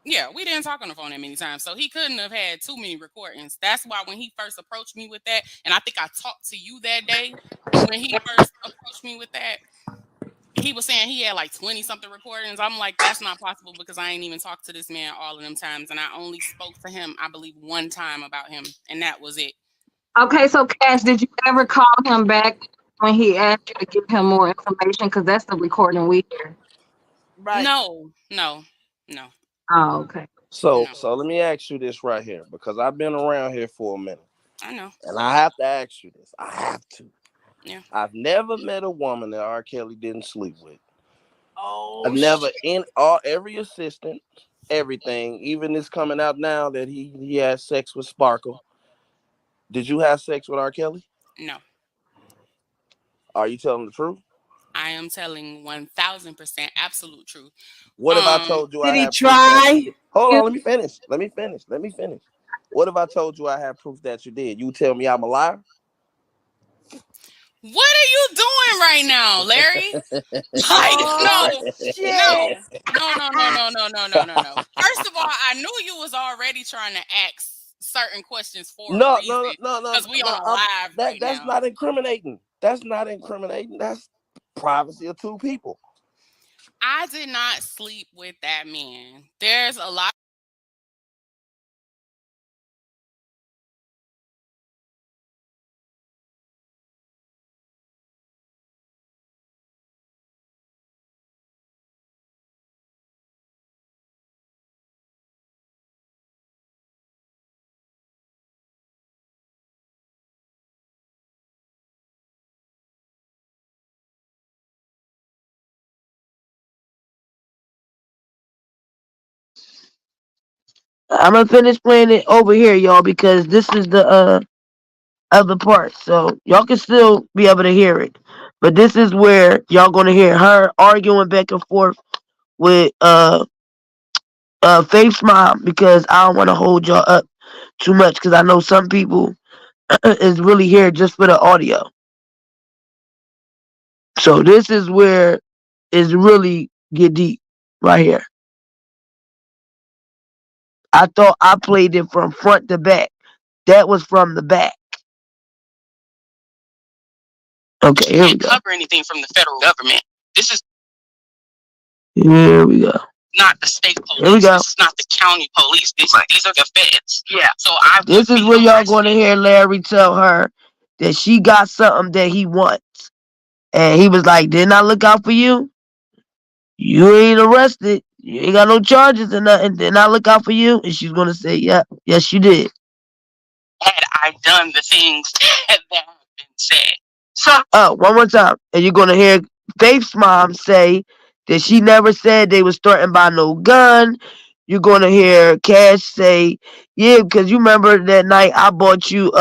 Yeah, we didn't talk on the phone that many times, so he couldn't have had too many recordings. That's why when he first approached me with that, and I think I talked to you that day when he first approached me with that, he was saying he had like 20 something recordings. I'm like, that's not possible because I ain't even talked to this man all of them times, and I only spoke to him, I believe, one time about him, and that was it. Okay, so Cash, did you ever call him back when he asked you to give him more information? Because that's the recording we hear. Right. No. Oh, okay. So let me ask you this right here, because I've been around here for a minute. I know. And I have to ask you this. I have to. Yeah. I've never met a woman that R. Kelly didn't sleep with. Oh, I've never, every assistant, everything, even this coming out now that he has sex with Sparkle. Did you have sex with R. Kelly? No. Are you telling the truth? I am telling 1000% absolute truth. What if I told you I did he had try? Hold on, let me finish. What if I told you I had proof that you did? You tell me I'm a liar? What are you doing right now, Larry? No. First of all, I knew you was already trying to ask certain questions for a reason. Because we on a live right that's now. not incriminating. That's privacy of two people. I did not sleep with that man. There's a lot. I'm gonna finish playing it over here, y'all, because this is the other part. So y'all can still be able to hear it. But this is where y'all gonna hear her arguing back and forth with Faith's mom, because I don't wanna hold y'all up too much, because I know some people is really here just for the audio. So this is where it's really get deep right here. I thought I played it from front to back. That was from the back. Okay, here we Can't go. cover anything from the federal government. This is Here we go. not the state police. Here we go. This is not the county police. These are the feds. Yeah. So This is where y'all gonna hear Larry tell her that she got something that he wants. And he was like, didn't I look out for you? You ain't arrested. You ain't got no charges or nothing. Didn't I look out for you? And she's gonna say, yeah, yes, you did. had I done the things that have been said. One more time. And you're gonna hear Faith's mom say that she never said they was threatened by no gun. You're gonna hear Cash say, yeah, because you remember that night I bought you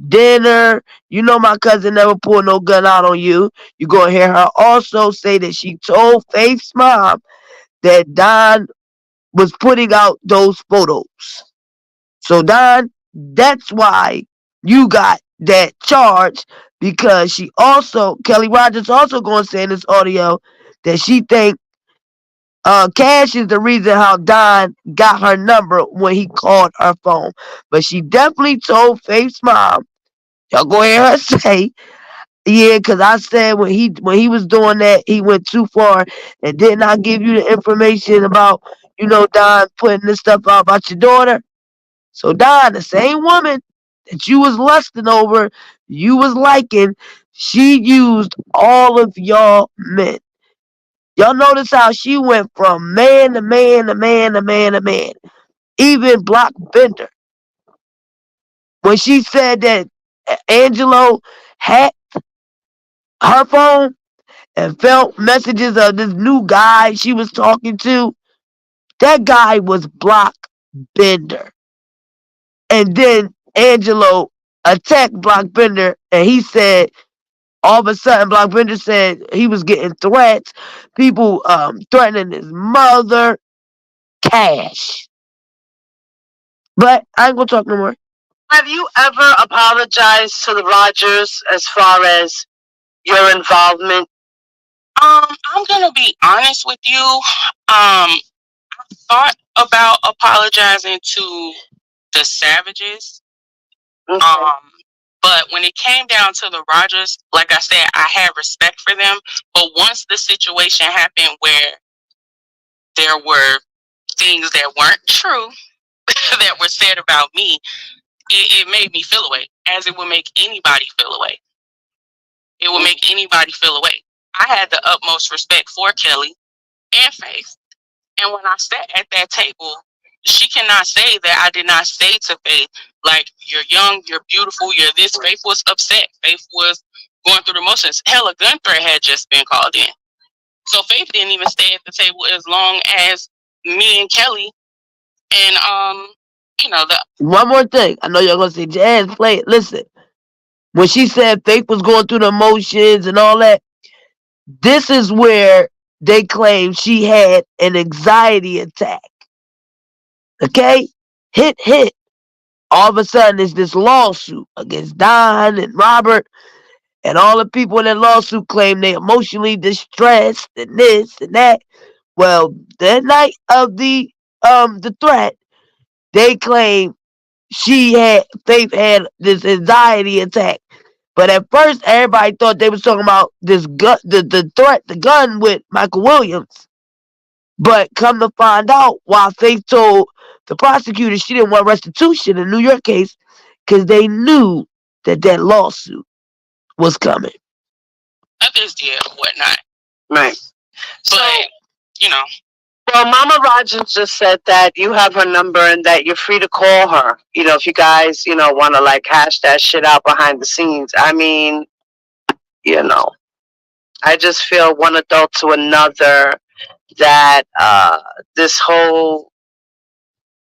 dinner. You know my cousin never pulled no gun out on you. You're gonna hear her also say that she told Faith's mom that Don was putting out those photos. So Don, that's why you got that charge, because Kelly Rogers also going to say in this audio that she think Cash is the reason how Don got her number when he called her phone. But she definitely told Faith's mom, y'all go hear her say, yeah, because I said when he was doing that, he went too far and did not give you the information about, Don putting this stuff out about your daughter. So Don, the same woman that you was lusting over, you was liking, she used all of y'all men. Y'all notice how she went from man to man to man to man to man. Even Block Bender. When she said that Angelo hacked her phone and felt messages of this new guy she was talking to, that guy was Block Bender. And then Angelo attacked Block Bender and he said, all of a sudden, Block Bender said he was getting threats, people threatening his mother, Cash. But I ain't gonna talk no more. Have you ever apologized to the Rogers as far as your involvement? I'm gonna be honest with you. I thought about apologizing to the Savages. But when it came down to the Rogers, like I said, I had respect for them. But once the situation happened where there were things that weren't true that were said about me, it made me feel away, as it would make anybody feel away. It would make anybody feel away. I had the utmost respect for Kelly and Faith. And when I sat at that table, she cannot say that I did not say to Faith, like, you're young, you're beautiful, you're this. Faith was upset. Faith was going through the motions. Hell, a gun threat had just been called in. So Faith didn't even stay at the table as long as me and Kelly and One more thing. I know y'all gonna say, Jazz, play it. Listen. When she said Faith was going through the emotions and all that, this is where they claim she had an anxiety attack. Okay? Hit. All of a sudden, it's this lawsuit against Don and Robert, and all the people in that lawsuit claim they emotionally distressed and this and that. Well, the night of the threat, they claim Faith had this anxiety attack. But at first, everybody thought they was talking about this gun, the gun with Michael Williams. But come to find out, while Faith told the prosecutor she didn't want restitution in the New York case, because they knew that lawsuit was coming. others did or whatnot. Right. But, Well, Mama Rogers just said that you have her number and that you're free to call her. If you guys, want to like hash that shit out behind the scenes. I mean, I just feel one adult to another that this whole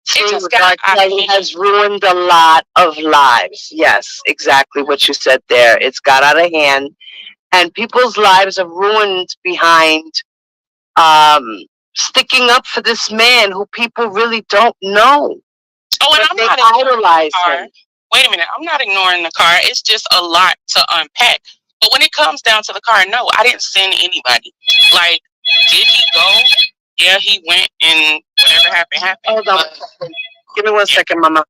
thing with R. Kelly has ruined a lot of lives. Yes, exactly what you said there. It's got out of hand, and people's lives are ruined behind sticking up for this man who people really don't know. Oh, and I'm not idolize him. Wait a minute, I'm not ignoring the car. It's just a lot to unpack. But when it comes down to the car, no, I didn't send anybody. Like, did he go? Yeah, he went, and whatever happened. Hold on. Give me 1 second, Mama.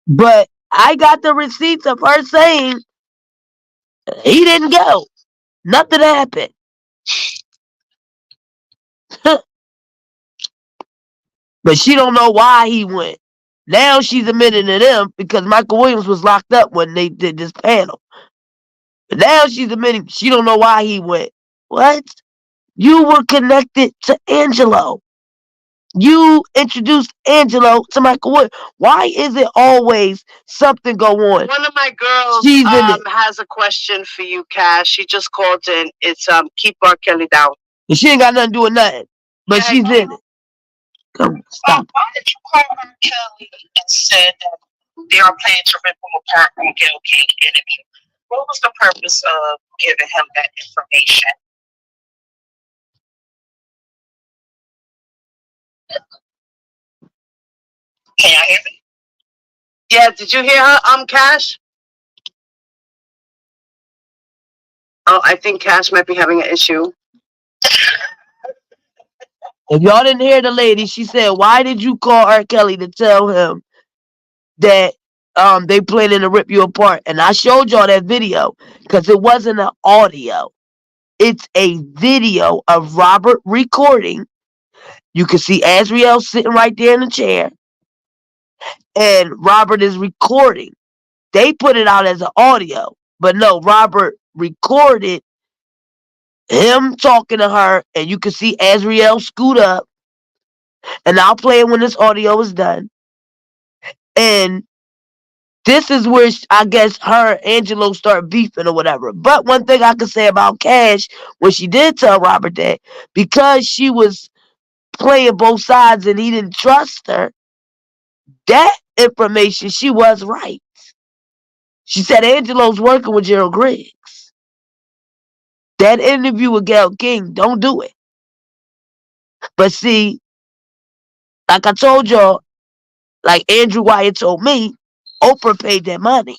But I got the receipts of her saying he didn't go. Nothing happened. But she don't know why he went. Now she's admitting to them because Michael Williams was locked up when they did this panel. But now she's admitting she don't know why he went. What? You were connected to Angelo. You introduced Angelo to Michael Williams. Why is it always something go on? One of my girls has a question for you, Cash. She just called in. It's keep R. Kelly down. And she ain't got nothing to do with nothing. But she's in it. Come, stop. Why did you call R. Kelly and said that they are planning to rip him apart on Gayle King interview? What was the purpose of giving him that information? Can y'all hear me? Yeah, did you hear her, Cash? Oh, I think Cash might be having an issue. If y'all didn't hear the lady, she said, "Why did you call R. Kelly to tell him that they planning to rip you apart?" And I showed y'all that video because it wasn't an audio. It's a video of Robert recording. You can see Azriel sitting right there in the chair, and Robert is recording. They put it out as an audio, but no, Robert recorded him talking to her, and you can see Azriel scoot up, and I'll play it when this audio is done. And this is where I guess her and Angelo start beefing or whatever. But one thing I can say about Cash, when she did tell Robert that, because she was playing both sides and he didn't trust her, that information, she was right. She said Angelo's working with Gerald Griggs. That interview with Gayle King, don't do it. But see, like I told y'all, like Andrew Wyatt told me, Oprah paid that money.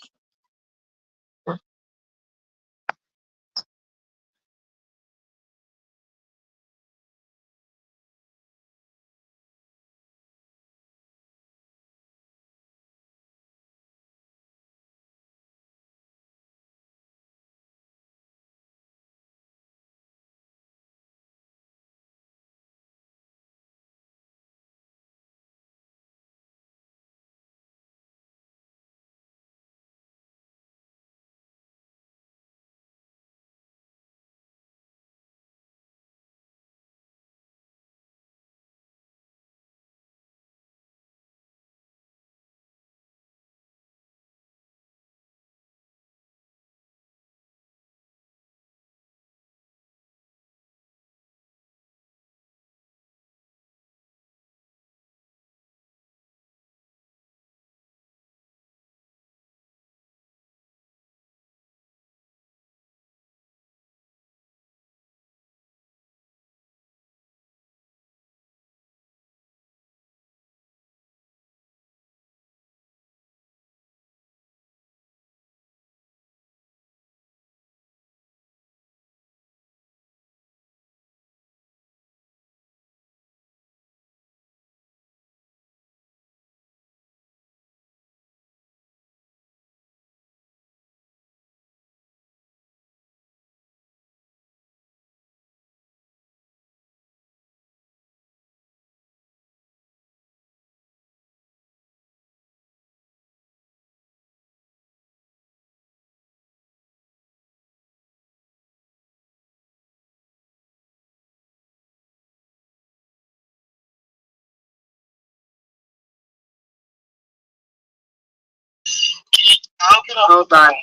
Hold on.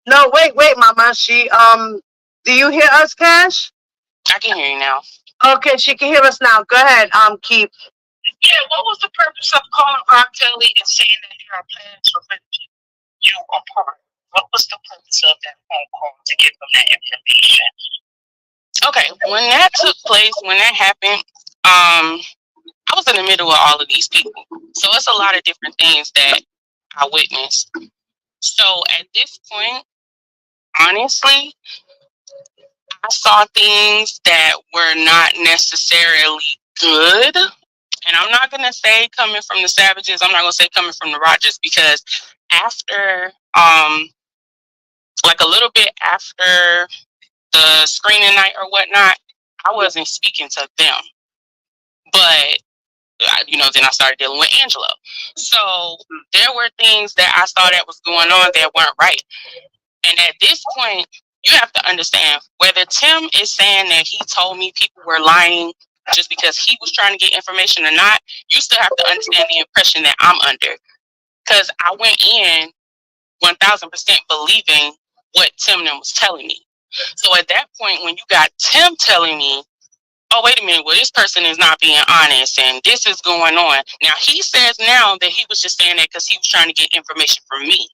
No, wait, Mama. Do you hear us, Cash? I can hear you now. Okay, she can hear us now. Go ahead, Keep. Yeah, what was the purpose of calling R. Kelly and saying that there are plans to rip you apart? What was the purpose of that phone call to give them that information? Okay, when that took place, when that happened, I was in the middle of all of these people. So it's a lot of different things that I witnessed. So at this point, honestly, I saw things that were not necessarily good. And I'm not going to say coming from the Savages, I'm not going to say coming from the Rogers, because after, like a little bit after the screening night or whatnot, I wasn't speaking to them. But, then I started dealing with Angelo. So there were things that I saw that was going on that weren't right. And at this point, you have to understand whether Tim is saying that he told me people were lying just because he was trying to get information or not, you still have to understand the impression that I'm under. Because I went in 1000% believing what Tim was telling me. So at that point, when you got Tim telling me, oh, wait a minute, well, this person is not being honest and this is going on. Now, he says now that he was just saying that because he was trying to get information from me.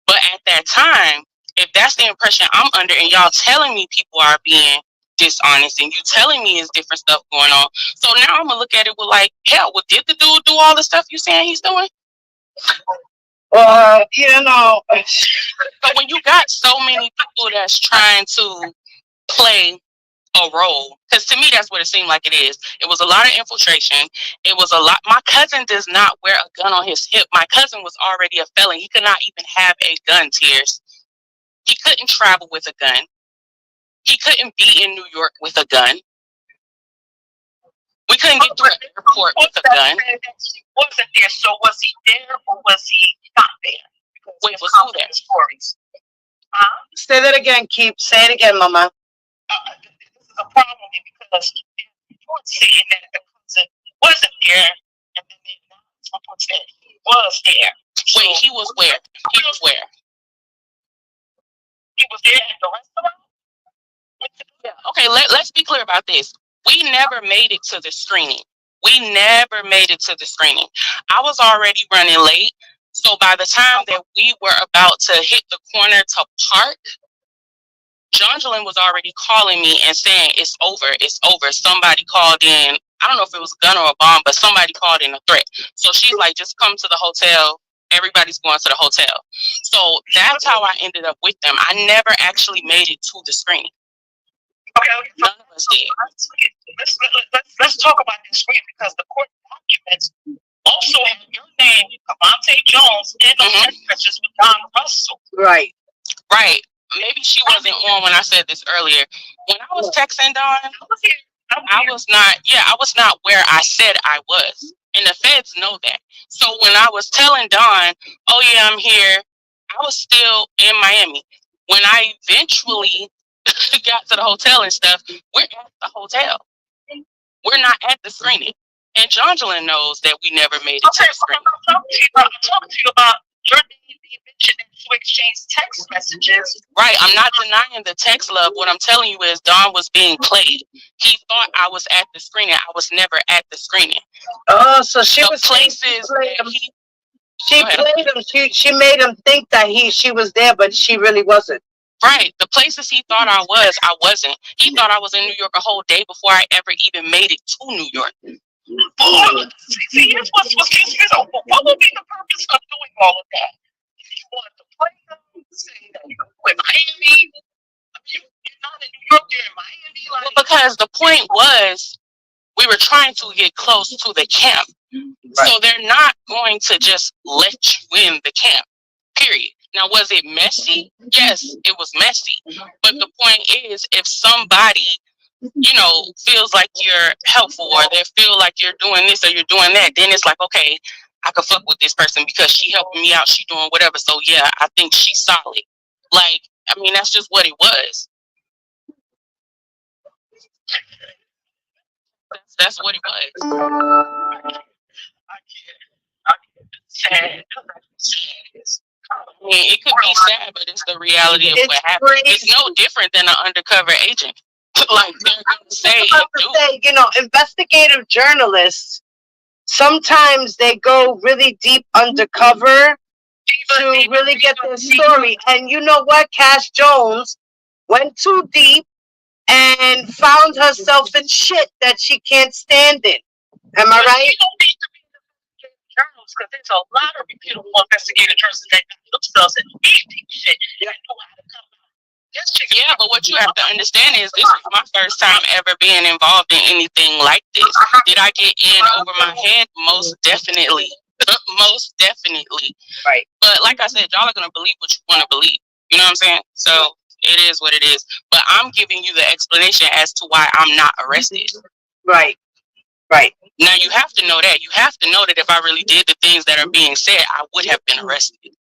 But at that time, if that's the impression I'm under and y'all telling me people are being dishonest and you telling me it's different stuff going on, so now I'm going to look at it with like, hell, well, did the dude do all the stuff you saying he's doing? Or, you know. But when you got so many people that's trying to play a role, because to me that's what it seemed like it is. It was a lot of infiltration. It was a lot. My cousin does not wear a gun on his hip. My cousin was already a felon. He could not even have a gun, Tears. He couldn't travel with a gun. He couldn't be in New York with a gun. We couldn't get to an airport with a gun. He wasn't there, so was he there or was he not there? Wait, was who there? Stories. Say that again, say it again, Mama. This is a problem because reports saying that the person wasn't there, and then they reports that he was there. Wait, he was where? He was where? He was there at the restaurant? Yeah. Okay, let's be clear about this. We never made it to the screening. We never made it to the screening. I was already running late. So by the time that we were about to hit the corner to park, Jonjolyn was already calling me and saying, it's over, it's over. Somebody called in. I don't know if it was a gun or a bomb, but somebody called in a threat. So she's like, just come to the hotel. Everybody's going to the hotel. So that's how I ended up with them. I never actually made it to the screening. Okay, none of us did. Let's talk about this screen because the court documents also have your name, Confrontation Jones, and the text messages with Don Russell. Right. Right. Maybe she wasn't on when I said this earlier. When I was texting Don, I was not where I said I was. And the feds know that. So when I was telling Don, oh yeah, I'm here, I was still in Miami. When I eventually got to the hotel and stuff, we're at the hotel. We're not at the screening. And Jonjolyn knows that we never made it to the screening. I'm talking to you about your name being mentioned to exchange text messages. Right, I'm not denying the text, love. What I'm telling you is Don was being played. He thought I was at the screening. I was never at the screening. Oh, so she was places she played him. She made him think that she was there, but she really wasn't. Right. The places he thought I was, I wasn't. He thought I was in New York a whole day before I ever even made it to New York. See, here's what's confusing. What would be the purpose of doing all of that? If you want to play them, say that you're in Miami, you're not in New York, you're in Miami. Well, because the point was, we were trying to get close to the camp. Right. So they're not going to just let you in the camp, period. Now, was it messy? Yes, it was messy. But the point is, if somebody, feels like you're helpful or they feel like you're doing this or you're doing that, then it's like, okay, I could fuck with this person because she helping me out, she doing whatever. So, yeah, I think she's solid. Like, I mean, that's just what it was. That's what it was. Sad. I mean, it could be sad, but it's the reality of what happened. It's no different than an undercover agent. Like they're going to say, investigative journalists, sometimes they go really deep undercover to really get their story. And you know what? Cash Jones went too deep and found herself in shit that she can't stand in. Am I right? Because there's a lot of reputable investigative journalists that themselves in deep shit. They know how to come out. Yeah, but what you have to understand is this is my first time ever being involved in anything like this. Did I get in over my head? Most definitely. Most definitely. Right. But like I said, y'all are going to believe what you want to believe. You know what I'm saying? So it is what it is. But I'm giving you the explanation as to why I'm not arrested. Right. Right. Now you have to know that. You have to know that if I really did the things that are being said, I would have been arrested.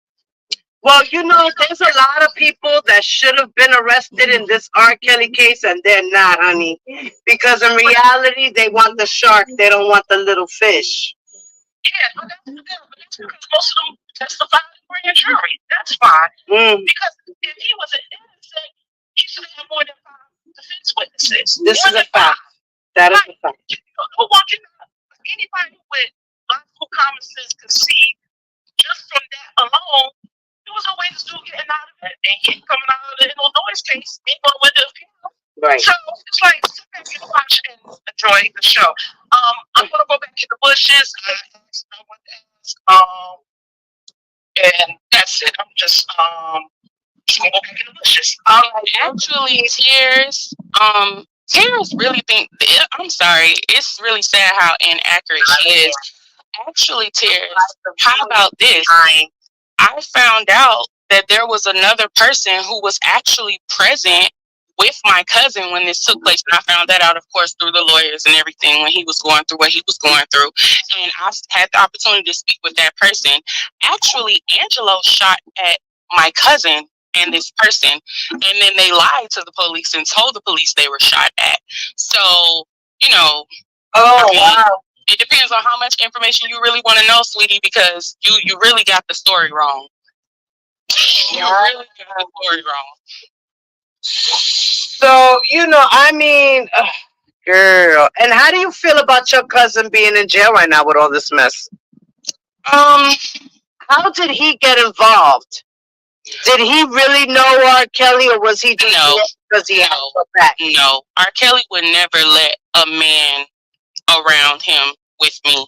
Well, there's a lot of people that should have been arrested in this R. Kelly case, and they're not, honey. Because in reality, they want the shark. They don't want the little fish. Yeah, but that's because most of them testified for a jury. That's fine. Because if he was innocent, he should have more than 5 defense witnesses. This is a fact. That is a fact. Anybody with logical common sense can see just from that alone, there was no way this dude getting out of it. And he coming out of the Illinois case, even with the appeal. Right. So it's like sit back and watch and enjoy the show. I'm gonna go back to the bushes. I want to ask And that's it. I'm just gonna go back in the bushes. Actually, Tears really think. I'm sorry. It's really sad how inaccurate she is. Actually, Tears, how about this? I found out that there was another person who was actually present with my cousin when this took place. And I found that out, of course, through the lawyers and everything when he was going through what he was going through. And I had the opportunity to speak with that person. Actually, Angelo shot at my cousin and this person. And then they lied to the police and told the police they were shot at. So, you know. Wow. It depends on how much information you really want to know, sweetie, because you really got the story wrong. You really got the story wrong. So, I mean, girl. And how do you feel about your cousin being in jail right now with all this mess? How did he get involved? Did he really know R. Kelly, or was he just because he had to back? No. R. Kelly would never let a man around him with me.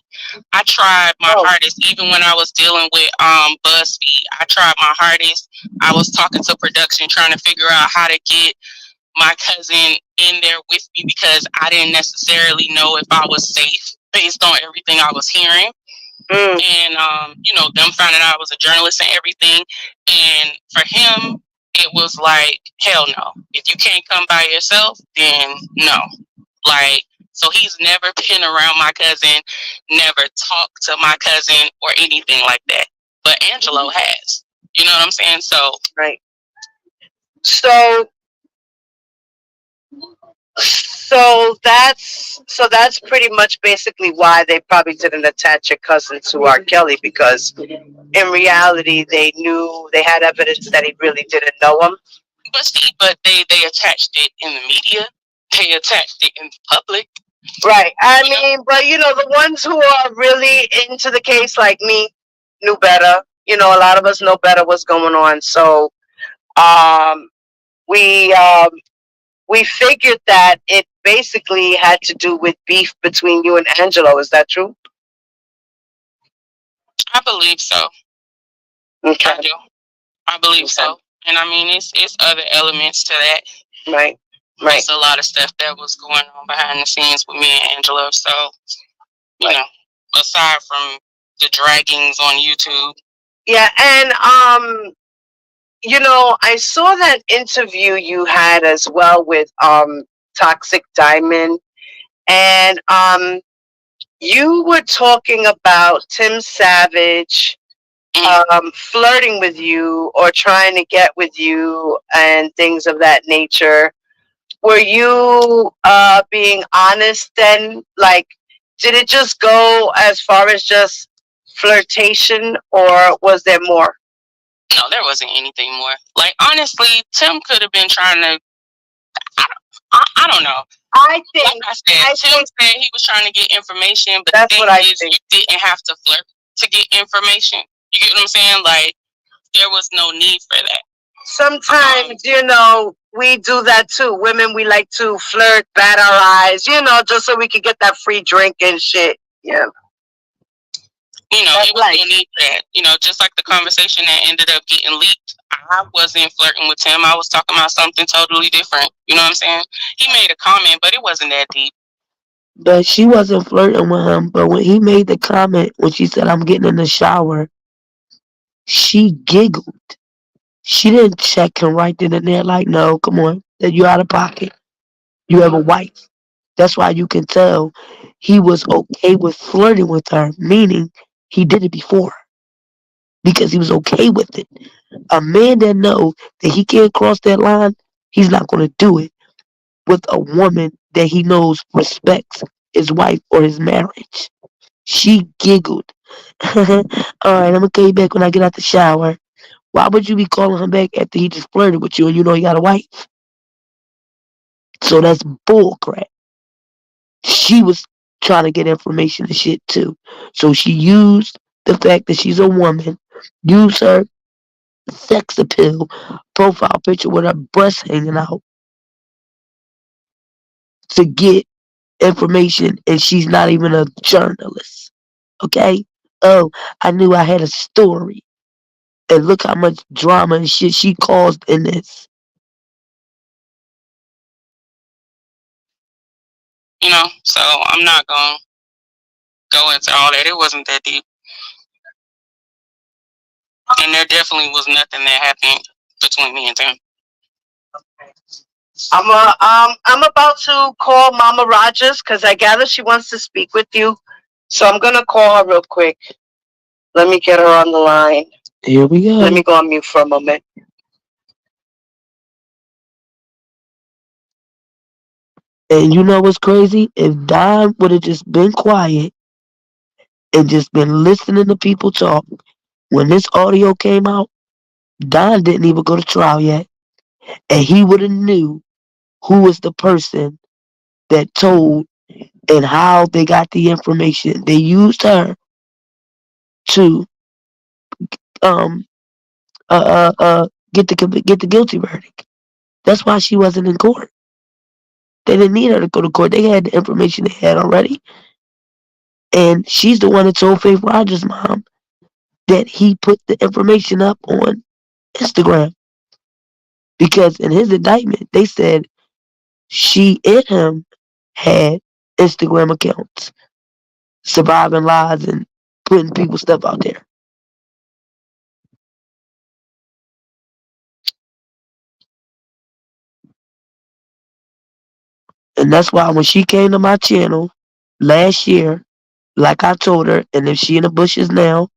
I tried my hardest, even when I was dealing with BuzzFeed. I tried my hardest. I was talking to production, trying to figure out how to get my cousin in there with me because I didn't necessarily know if I was safe based on everything I was hearing. And them finding out I was a journalist and everything. And for him, it was like, hell no. If you can't come by yourself, then no. So he's never been around my cousin, never talked to my cousin or anything like that. But Angelo has. You know what I'm saying? So right. So that's pretty much basically why they probably didn't attach your cousin to R. Kelly, because in reality they had evidence that he really didn't know him. But they attached it in the media. They attached it in the public. Right. I mean, but the ones who are really into the case, like me, knew better. A lot of us know better what's going on. So, we figured that it basically had to do with beef between you and Angelo. Is that true? I believe so. Okay. I do. I believe so. And I mean, it's other elements to that. Right. There's a lot of stuff that was going on behind the scenes with me and Angelo. So, aside from the draggings on YouTube. Yeah, and I saw that interview you had as well with Toxic Diamond, and you were talking about Tim Savage flirting with you or trying to get with you and things of that nature. Were you being honest then? Like, did it just go as far as just flirtation, or was there more? No, there wasn't anything more. Like, honestly, Tim could have been trying to. I don't know. I think, like I said, Tim said he was trying to get information, but that's the thing is, you didn't have to flirt to get information. You get what I'm saying? Like, there was no need for that. Sometimes, we do that too. Women, we like to flirt, bat our eyes, just so we can get that free drink and shit. Yeah. It was no need for that. Just like the conversation that ended up getting leaked. I wasn't flirting with Tim. I was talking about something totally different. You know what I'm saying? He made a comment, but it wasn't that deep. But she wasn't flirting with him. But when he made the comment, when she said, "I'm getting in the shower," she giggled. She didn't check him right then and there like, "No, come on, you're out of pocket. You have a wife." That's why you can tell he was okay with flirting with her, meaning he did it before because he was okay with it. A man that knows that he can't cross that line, he's not going to do it with a woman that he knows respects his wife or his marriage. She giggled. All right, I'm going to call you back when I get out the shower. Why would you be calling him back after he just flirted with you and you know he got a wife? So that's bull crap. She was trying to get information and shit too. So she used the fact that she's a woman, used her sex appeal profile picture with her breasts hanging out to get information, and she's not even a journalist. Okay? Oh, I knew I had a story. And look how much drama and shit she caused in this. You know, so I'm not gonna go into all that. It wasn't that deep. And there definitely was nothing that happened between me and them. I'm about to call Mama Rogers because I gather she wants to speak with you. So I'm gonna call her real quick. Let me get her on the line. Here we go. Let me go on mute for a moment. And you know what's crazy? If Don would have just been quiet and just been listening to people talk, when this audio came out, Don didn't even go to trial yet. And he would have knew who was the person that told and how they got the information. They used her to get the guilty verdict. That's why she wasn't in court. They didn't need her to go to court. They had the information they had already. And she's the one that told Faith Rogers' mom that he put the information up on Instagram. Because in his indictment, they said she and him had Instagram accounts, surviving lies and putting people's stuff out there. And that's why when she came to my channel last year, like I told her, and if she in the bushes now,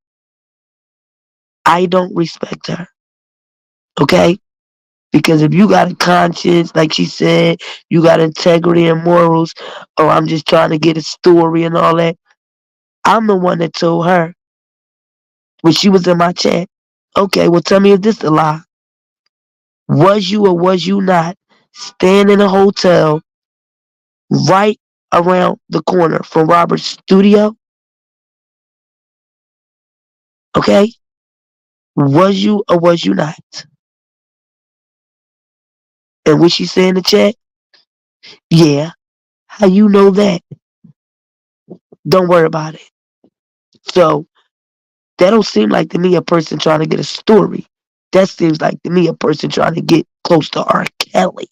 I don't respect her. Okay? Because if you got a conscience, like she said, you got integrity and morals, or I'm just trying to get a story and all that, I'm the one that told her when she was in my chat, okay, well tell me if this is a lie. Was you or was you not staying in a hotel right around the corner from Robert's studio? Okay? Was you or was you not? And what she said in the chat? Yeah. How you know that? Don't worry about it. So that don't seem like to me a person trying to get a story. That seems like to me a person trying to get close to R. Kelly.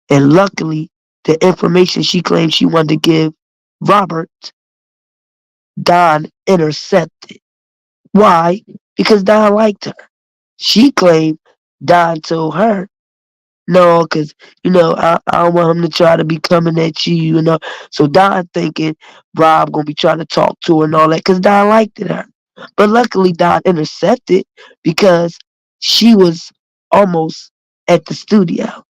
And luckily, the information she claimed she wanted to give Robert, Don intercepted. Why? Because Don liked her. She claimed Don told her, no, because, I don't want him to try to be coming at you, So Don thinking Rob going to be trying to talk to her and all that because Don liked her. But luckily Don intercepted because she was almost at the studio.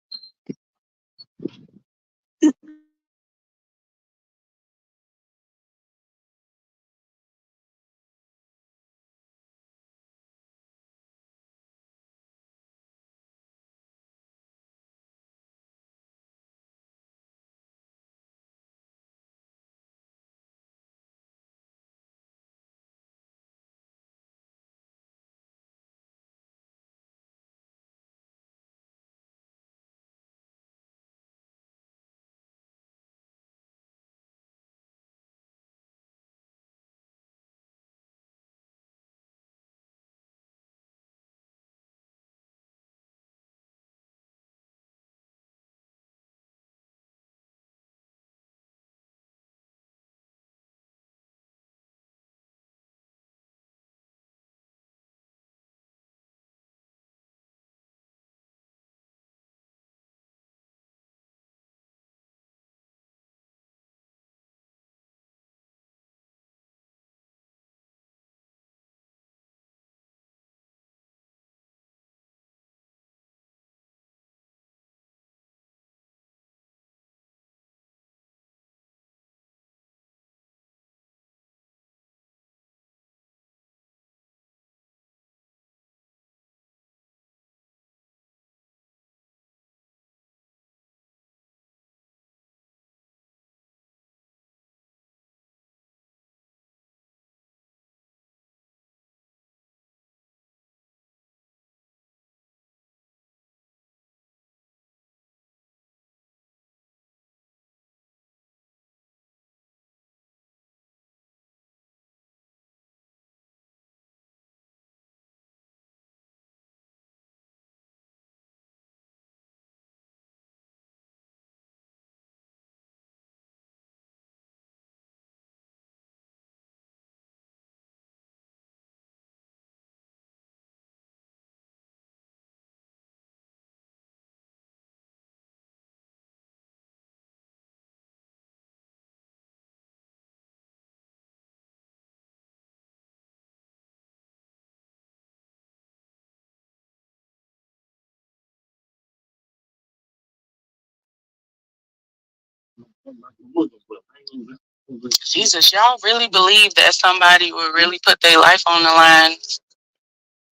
Jesus, y'all really believe that somebody would really put their life on the line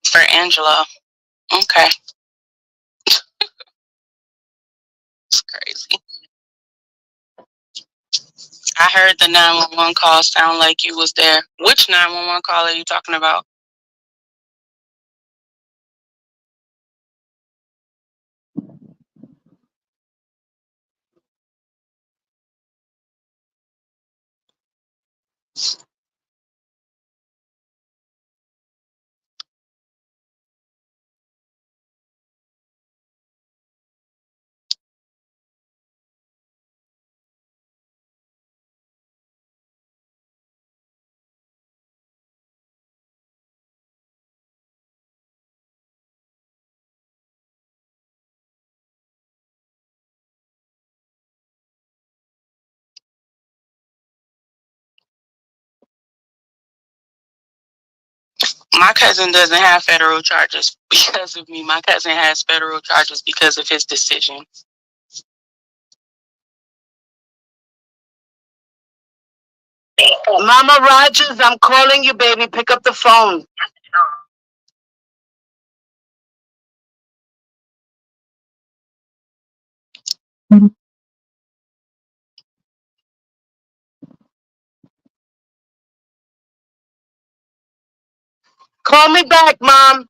for Angela? Okay, it's crazy. I heard the 911 call sound like you was there. Which 911 call are you talking about? My cousin doesn't have federal charges because of me. My cousin has federal charges because of his decision. Mama Rogers, I'm calling you, baby. Pick up the phone. Call me back, Mom.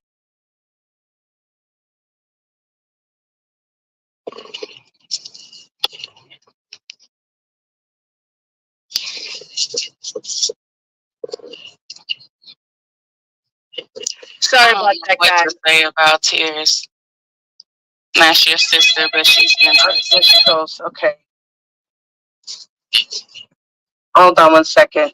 Sorry about that, what guys. to say about Tears. That's your sister, but she's been There she goes. Okay. Hold on 1 second.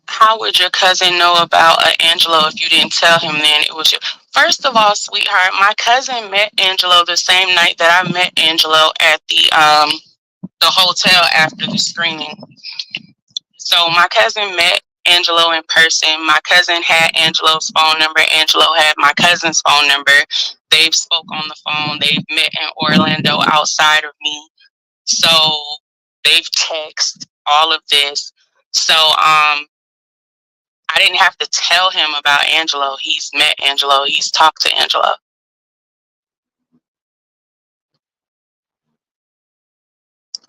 How would your cousin know about Angelo if you didn't tell him then it was your... First of all, sweetheart, my cousin met Angelo the same night that I met Angelo at the hotel after the screening. So my cousin met Angelo in person. My cousin had Angelo's phone number. Angelo had my cousin's phone number. They've spoke on the phone. They've met in Orlando outside of me. So they've texted all of this. So I didn't have to tell him about Angelo. He's met Angelo. He's talked to Angelo.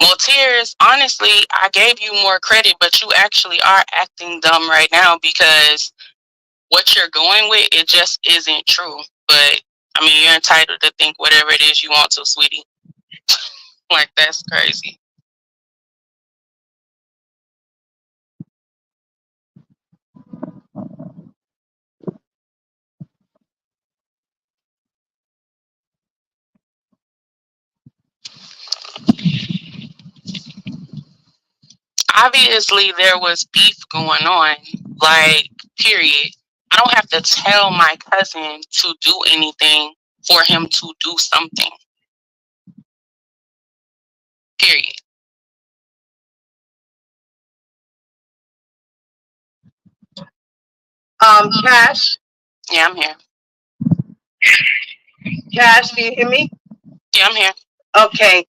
Well, Tears, honestly, I gave you more credit, but you actually are acting dumb right now because what you're going with, it just isn't true. But, I mean, you're entitled to think whatever it is you want to, sweetie. Like, that's crazy. Obviously, there was beef going on, like, period. I don't have to tell my cousin to do anything for him to do something. Period. Cash? Yeah, I'm here. Cash, do you hear me? Yeah, I'm here. Okay.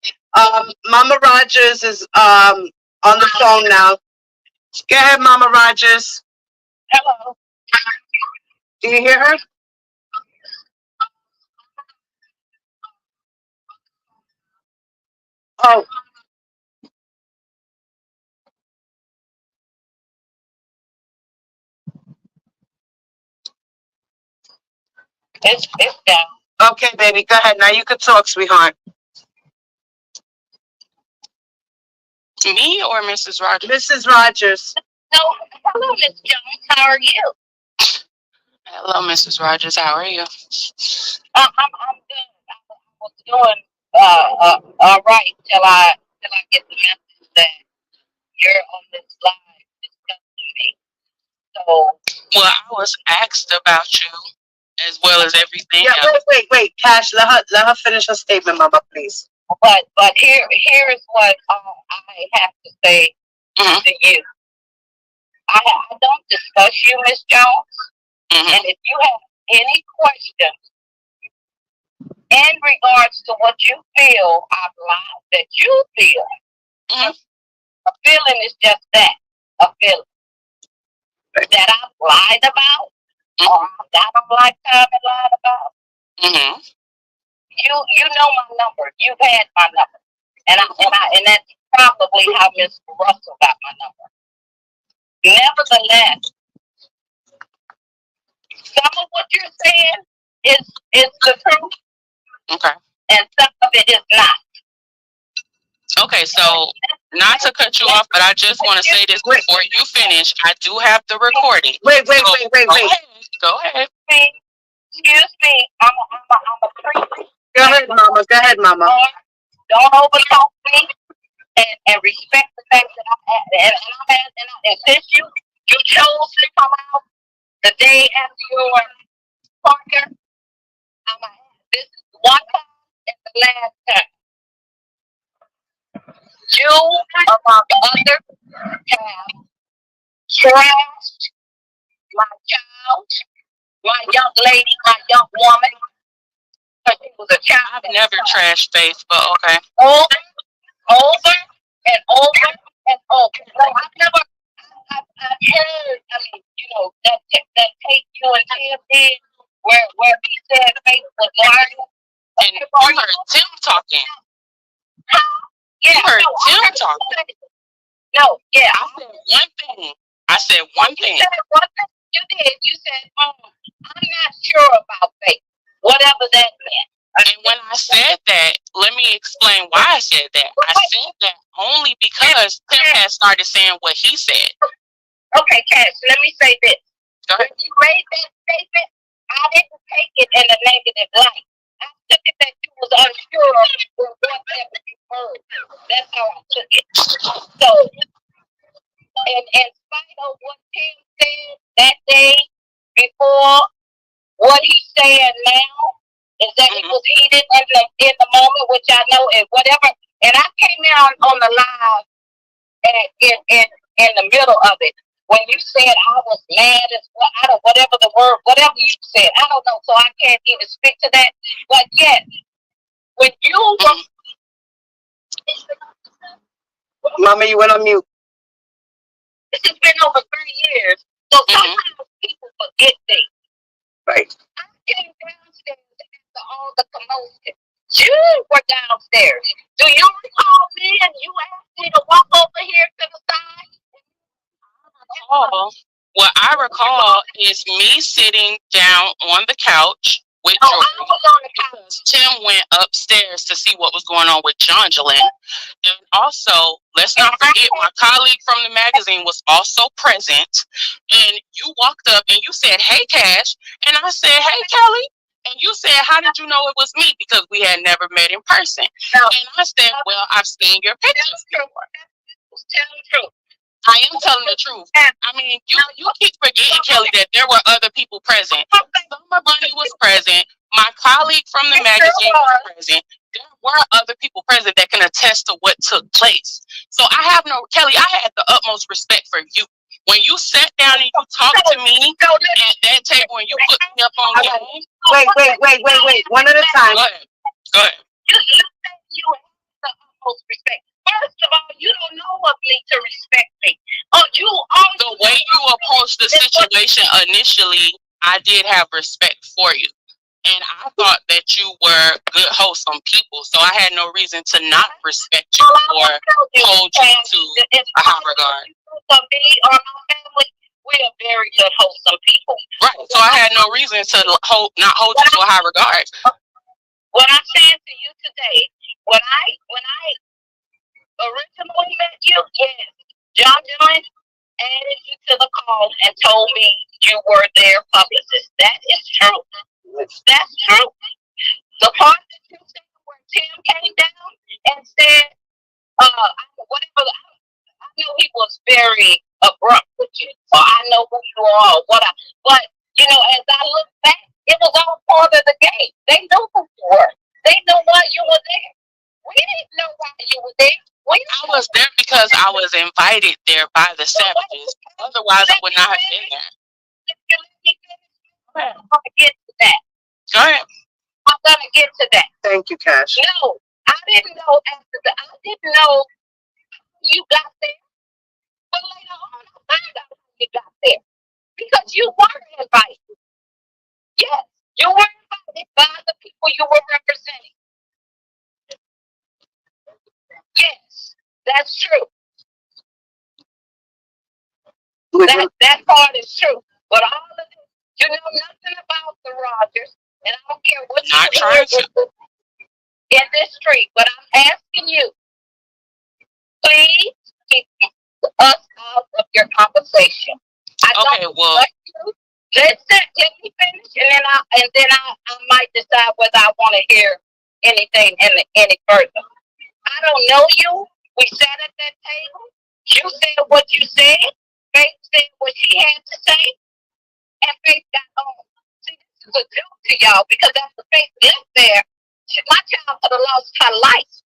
Mama Rogers is on the phone now. Go ahead, Mama Rogers. Hello. Do you hear her? Oh. It's down. Okay, baby, go ahead. Now you can talk, sweetheart. Me or Mrs. Rogers? Mrs. Rogers. No, hello, Miss Jones. How are you? Hello, Mrs. Rogers. How are you? I'm good. I was doing all right till I get the message that you're on this live discussing me. So Well, I was asked about you as well as everything Yeah, else. wait, Cash. Let her finish her statement, Mama, please. But here is what I have to say to you. I don't discuss you, Miss Jones, and if you have any questions in regards to what you feel I've lied, that you feel, a feeling is just that, a feeling that I've lied about, or I've got a lifetime and lied about. You know my number. You've had my number, and that's probably how Miss Russell got my number. Nevertheless, some of what you're saying is the truth. Okay. And some of it is not. Okay, so not to cut you off, but I just want to say this before you finish. I do have the recording. Wait. Go ahead. Excuse me. I'm a preacher. Go ahead, Mama. Don't overtalk me, and respect the fact that and since you chose to come out the day after your partner, this is one time and the last time. You, among others, have trashed my child, my young lady, my young woman. She was a child. I've never trashed Faith, but okay. Over and over and over. So I've heard, that tape you and Tim did, where he said Faith was lying. And you heard Tim talking. Yeah, you heard Tim talking. No, yeah. I said one thing. You said one thing. You did. You said, I'm not sure about Faith. Whatever that meant. And when I said that, let me explain why I said that. I said that only because Tim had started saying what he said. Okay, Cash, let me say this. When you made that statement, I didn't take it in a negative light. I took it that you was unsure of whatever you heard. That's how I took it. So, and in spite of what Tim said that day before, what he's saying now is that he was heated in the moment, which I know is whatever. And I came out on the live in the middle of it when you said I was mad as well, out of whatever the word, whatever you said. I don't know, so I can't even speak to that. But yet, when you Mama, you went on mute. This has been over 3 years, so sometimes people forget things. Right. I came downstairs after all the commotion. You were downstairs. Do you recall me and you asked me to walk over here to the side? What I recall is me sitting down on the couch with Jordan. Tim went upstairs to see what was going on with Jonjolyn. And also, let's not forget, my colleague from the magazine was also present. And you walked up and you said, "Hey, Cash." And I said, "Hey, Kelly." And you said, "How did you know it was me?" Because we had never met in person. And I said, "Well, I've seen your pictures before." Tell the truth. I am telling the truth. I mean, you keep forgetting, Kelly, that there were other people present. Summer Bunny was present. My colleague from the magazine was present. There were other people present that can attest to what took place. So Kelly, I had the utmost respect for you. When you sat down and you talked to me at that table and you put me up on game. Wait. One at a time. Go ahead. You said you have the utmost respect. First of all, you don't know of me to respect me. The way you approached the situation initially, I did have respect for you. And I thought that you were good, wholesome people. So I had no reason to not respect you or hold you to a high regard. For me or my family, we are very good, wholesome people. Right. So I had no reason to not hold you to a high regard. What I'm saying to you today, when I originally met you, yes, Jonjolyn added you to the call and told me you were their publicist. That is true. That's true. The part that you said where Tim came down and said, whatever, I knew he was very abrupt with you, or I know who you are, but as I look back It was all part of the game. They knew who you were. They knew why you were there. We didn't know why you were there. I was there because I was invited there by the Savages. Otherwise, I would not have been there. I'm gonna get to that. Go ahead. I'm gonna get to that. Thank you, Cash. No, I didn't know after that. I didn't know you got there. But later on, I found out how you got there because you were invited. Yes, you were invited by the people you were representing. Yes, that's true. That part is true. But all of this, you know nothing about the Rogers, and I don't care what you heard in this street. But I'm asking you, please keep us out of your conversation. Listen, let me finish, and then I might decide whether I want to hear anything any further. I don't know you. We sat at that table. You said what you said. Faith said what she had to say, and Faith got on. See, this is a joke to y'all because after Faith left there, my child could have lost her life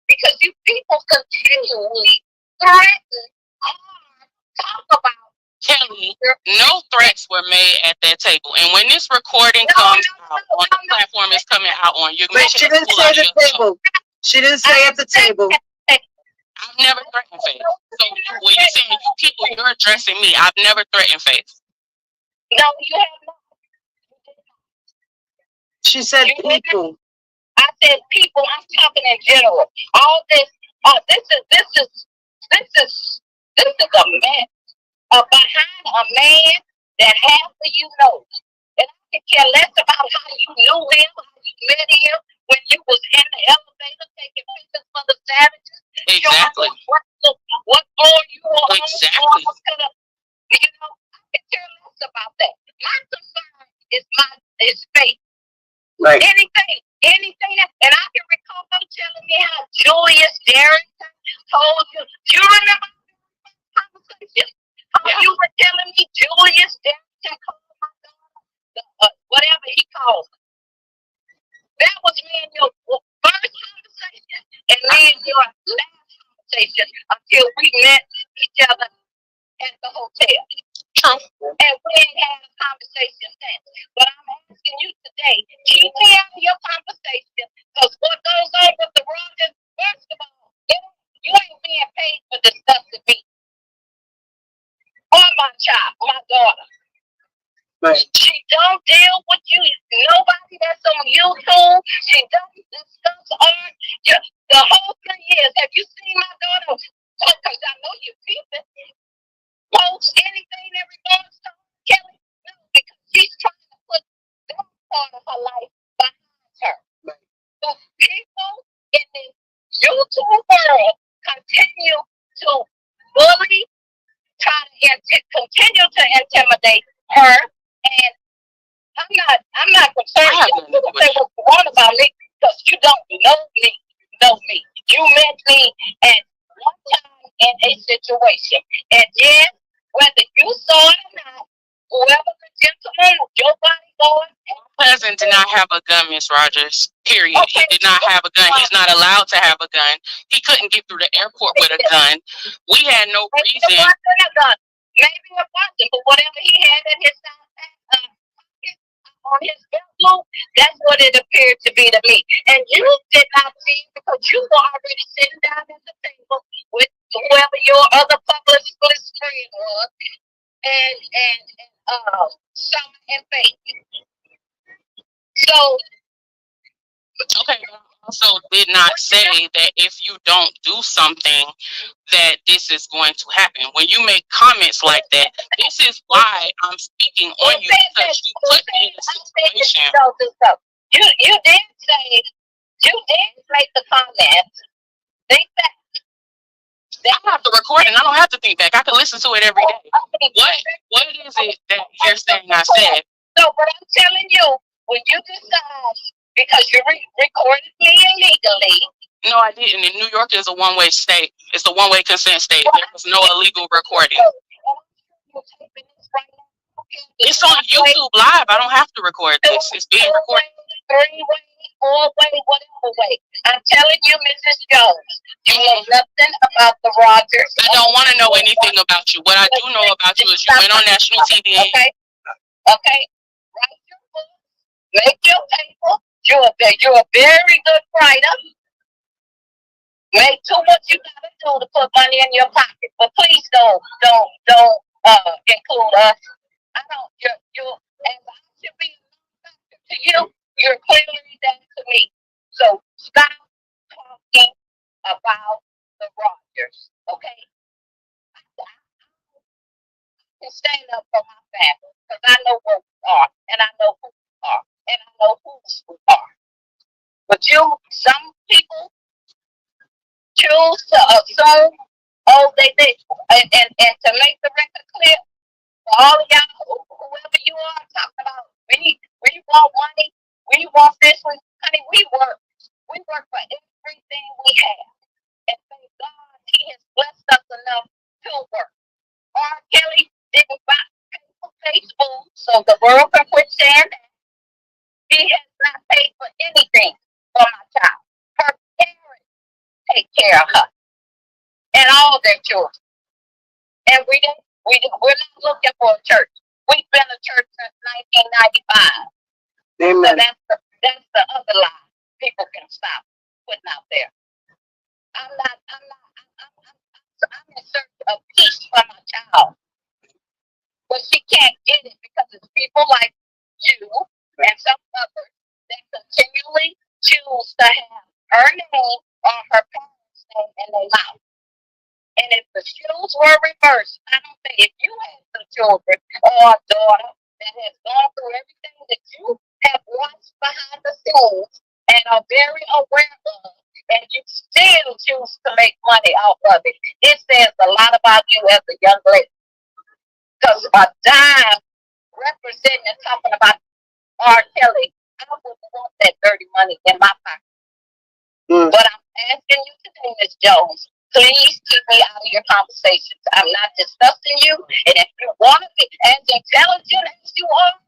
because you people continually threaten, harm, talk about. Kelly, no threats were made at that table. And when this recording comes out on the platform is coming out on, you're But she didn't say the table. She didn't say at the table. I've never threatened Faith. So when you're saying you people, you're addressing me. I've never threatened Faith. No, you have not. She said people. I said people. I'm talking in general. All this. This is a mess. Behind a man that half of you know. And I could care less about how you knew him, how you met him, when you was in the elevator taking pictures for the Savages. Exactly. What floor you were on. Exactly. You know, I could care less about that. My concern is faith. Right. Anything, and I can recall them telling me how Julius Darrington told you. Do you remember the conversation? You were telling me Julius Darrington called my daughter, whatever he called her. That was me and your first conversation and me and your last conversation until we met each other at the hotel. True. And we ain't had a conversation since. But I'm asking you today, keep me out of your conversation because what goes on with the Rogers, first of all, you ain't being paid for discussing me. Or my child, my daughter. Right. She don't deal with you. Nobody that's on YouTube. She doesn't discuss art. The whole 3 years. Have you seen my daughter? Because I know you people post anything in regards to Kelly. No, because she's trying to put that part of her life behind her. Right. But people in this YouTube world continue to bully, try to continue to intimidate her, and I'm not concerned. You can say what you want about me because you don't know me. You met me at one time in a situation, and then whether you saw it or not, whoever the gentleman with your body going. My cousin did not have a gun, Miss Rogers. Period. Okay. He did not have a gun. He's not allowed to have a gun. He couldn't get through the airport with a gun. We had no reason. Maybe it wasn't a gun. Maybe it wasn't, but whatever he had in his on his belt loop, that's what it appeared to be to me. And you did not see it because you were already sitting down at the table with whoever your other publicist friend was, and Summer and Faith. So, okay, also did not say that if you don't do something that this is going to happen. When you make comments like that, this is why I'm speaking on you because you put me in a situation. You did make the comment. Think back. I have to record it. I don't have to think back. I can listen to it every day. What is it that you're saying I said? So, but I'm telling you, when you decide, because you recorded me illegally. No, I didn't. And New York is a one-way state. It's a one-way consent state. There was no illegal recording. Okay, It's on YouTube Live. I don't have to record this. It's being recorded. 3-way, 4-way, whatever way. I'm telling you, Mrs. Jones, you know nothing about the Rogers. I don't want to know anything about you. What I do know about you is you went on national TV. Okay. Write your book. Make your paper. You're a very good writer. Make too much you gotta do to put money in your pocket. But please don't include us. I don't. You as I should be to you. You're clearly that to me. So stop talking about the Rogers, okay? I can stand up for my family because I know where we are, and I know who we are, and I know whose we are. But some people choose to assume, they did, and to make the record clear, for all of y'all, whoever you are talking about, we want money. We want this one, honey. We work for everything we have, and thank God He has blessed us enough to work. Kelly didn't pay school, so the world can quit saying that. He has not paid for anything for my child. Her parents take care of her and all their children, and we're not looking for a church. We've been a church since 1995. Amen. So that's the other lie people can stop putting out there. I'm in search of peace for my child. But she can't get it because it's people like you and some others that continually choose to have her name or her parents' name in their mouth. And if the shoes were reversed, I don't think if you had some children or a daughter that has gone through everything that you have watched behind the scenes and are very aware of, and you still choose to make money off of it, it says a lot about you as a young lady. Because a dime representing and talking about R. Kelly, I wouldn't want that dirty money in my pocket. But I'm asking you today, Ms. Jones, please keep me out of your conversations. I'm not discussing you, and if you want to be as intelligent as you are,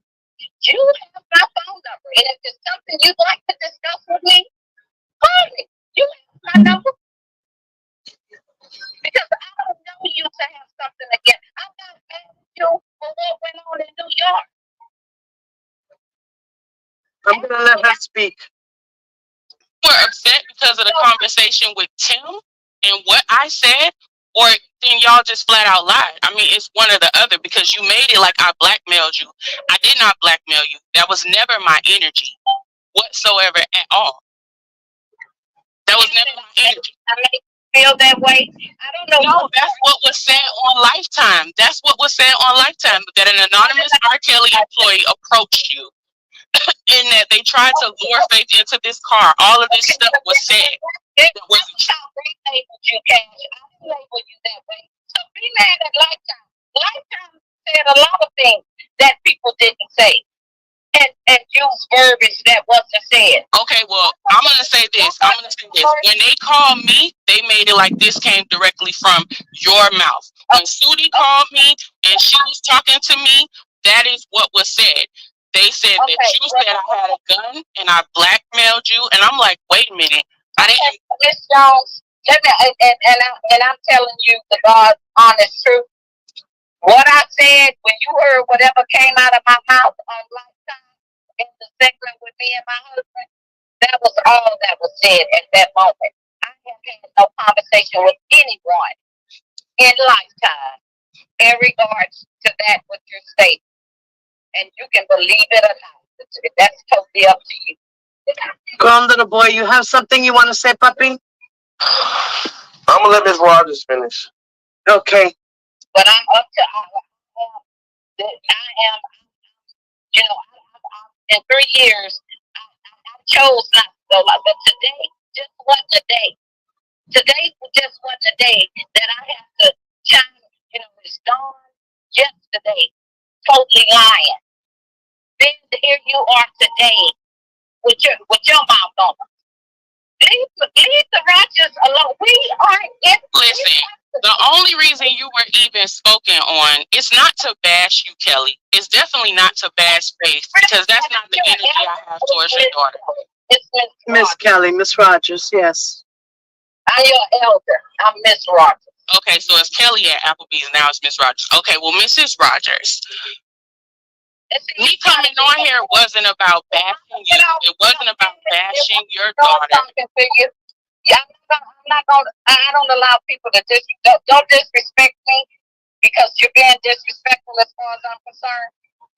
you have my phone number, and if there's something you'd like to discuss with me, call me. You have my number. Because I don't know you to have something against. I'm not mad at you for what went on in New York. I'm going to let her speak. We're upset because of the conversation with Tim and what I said, or then y'all just flat out lied. I mean, it's one or the other because you made it like I blackmailed you. I did not blackmail you. That was never my energy whatsoever at all. That was never my energy. I may feel that way. I don't know. No, that's what was said on Lifetime. That's what was said on Lifetime, that an anonymous R. Kelly employee approached you and that they tried to lure Faith into this car. All of this stuff was said. That wasn't true. I labeled you, Cash. I didn't label you that way. So be mad at Lifetime. Lifetime said a lot of things that people didn't say. And use verbiage that wasn't said. Okay, well, I'm going to say this. When they called me, they made it like this came directly from your mouth. When Sudie called me and she was talking to me, that is what was said. They said that you said I had a gun and I blackmailed you. And I'm like, wait a minute. I didn't. Miss Jones, and I'm telling you the God's honest truth. What I said when you heard whatever came out of my mouth on Lifetime in the segment with me and my husband, that was all that was said at that moment. I have had no conversation with anyone in Lifetime in regards to that what you're stating. And you can believe it or not. That's totally up to you. Grown little boy, you have something you want to say, puppy? I'm going to let Ms. Rogers finish. Okay. But I'm up to, in 3 years, I chose not to go out. But today just wasn't a day. Today just wasn't a day that I have to chime, it's gone yesterday, totally lying. Then here you are today with your mouth on. This leave the Rogers alone. We are Listen, the only reason you were even spoken on, it's not to bash you, Kelly. It's definitely not to bash Faith, because that's not the energy I have towards your daughter. Miss Kelly, Miss Rogers, yes. I'm your elder. I'm Miss Rogers. Okay, so it's Kelly at Applebee's, now it's Miss Rogers. Okay, well, Mrs. Rogers, me coming on here wasn't about bashing you. It wasn't about bashing your daughter. Yeah, I don't allow people to don't disrespect me, because you're being disrespectful as far as I'm concerned,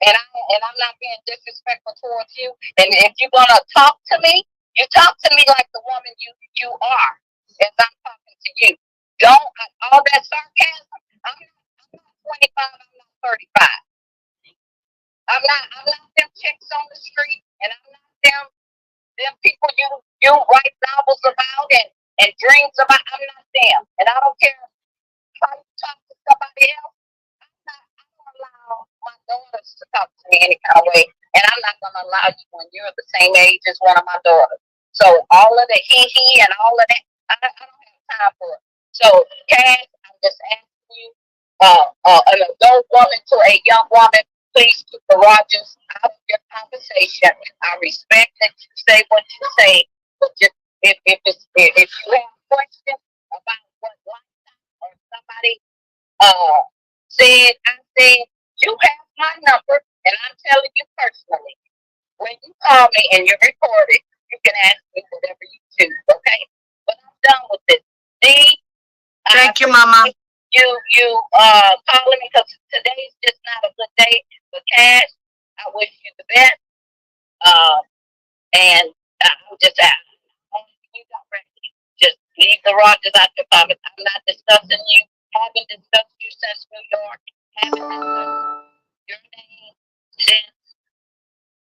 and I'm not being disrespectful towards you. And if you're gonna talk to me, you talk to me like the woman you are, as I'm talking to you. Don't all that sarcasm. I'm not 25. I'm not 35. I'm not them chicks on the street, and I'm not them people you write novels about and dreams about. I'm not them, and I don't care how you talk to somebody else. I don't allow my daughters to talk to me any kind of way, and I'm not gonna allow you when you're the same age as one of my daughters. So all of the he and all of that, I don't have time for it. So Cass, I'm just asking you, an adult woman to a young woman, please keep the Rogers out of your conversation. I respect that you say what you say, but just if you have questions about what lifetime or somebody said, I said, you have my number, and I'm telling you personally, when you call me and you record it, you can ask me whatever you choose, okay? But I'm done with this. Thank you, Mama. You calling me, because today's just not a good day for Cash. I wish you the best. And I'm just just leave the Rogers out your pocket. I'm not discussing you. Haven't discussed you since New York. Haven't discussed your name since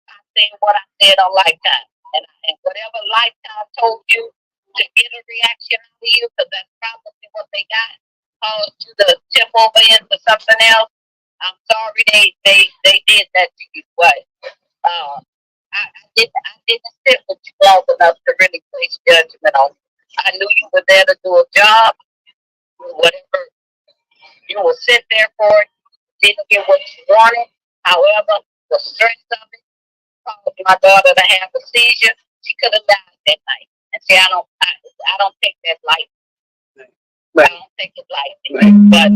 I said what I said on Lifetime. And whatever Lifetime told you to get a reaction out of you, because that's probably what they got, caused you to tip over into something else. I'm sorry they did that to you, but I didn't sit with you long enough to really place judgment on you. I knew you were there to do a job. Whatever you will sit there for it, didn't get what you wanted. However, the stress of it caused my daughter to have a seizure. She could have died that night. And see, I don't take that lightly. Right. I don't take it lightly. Right. But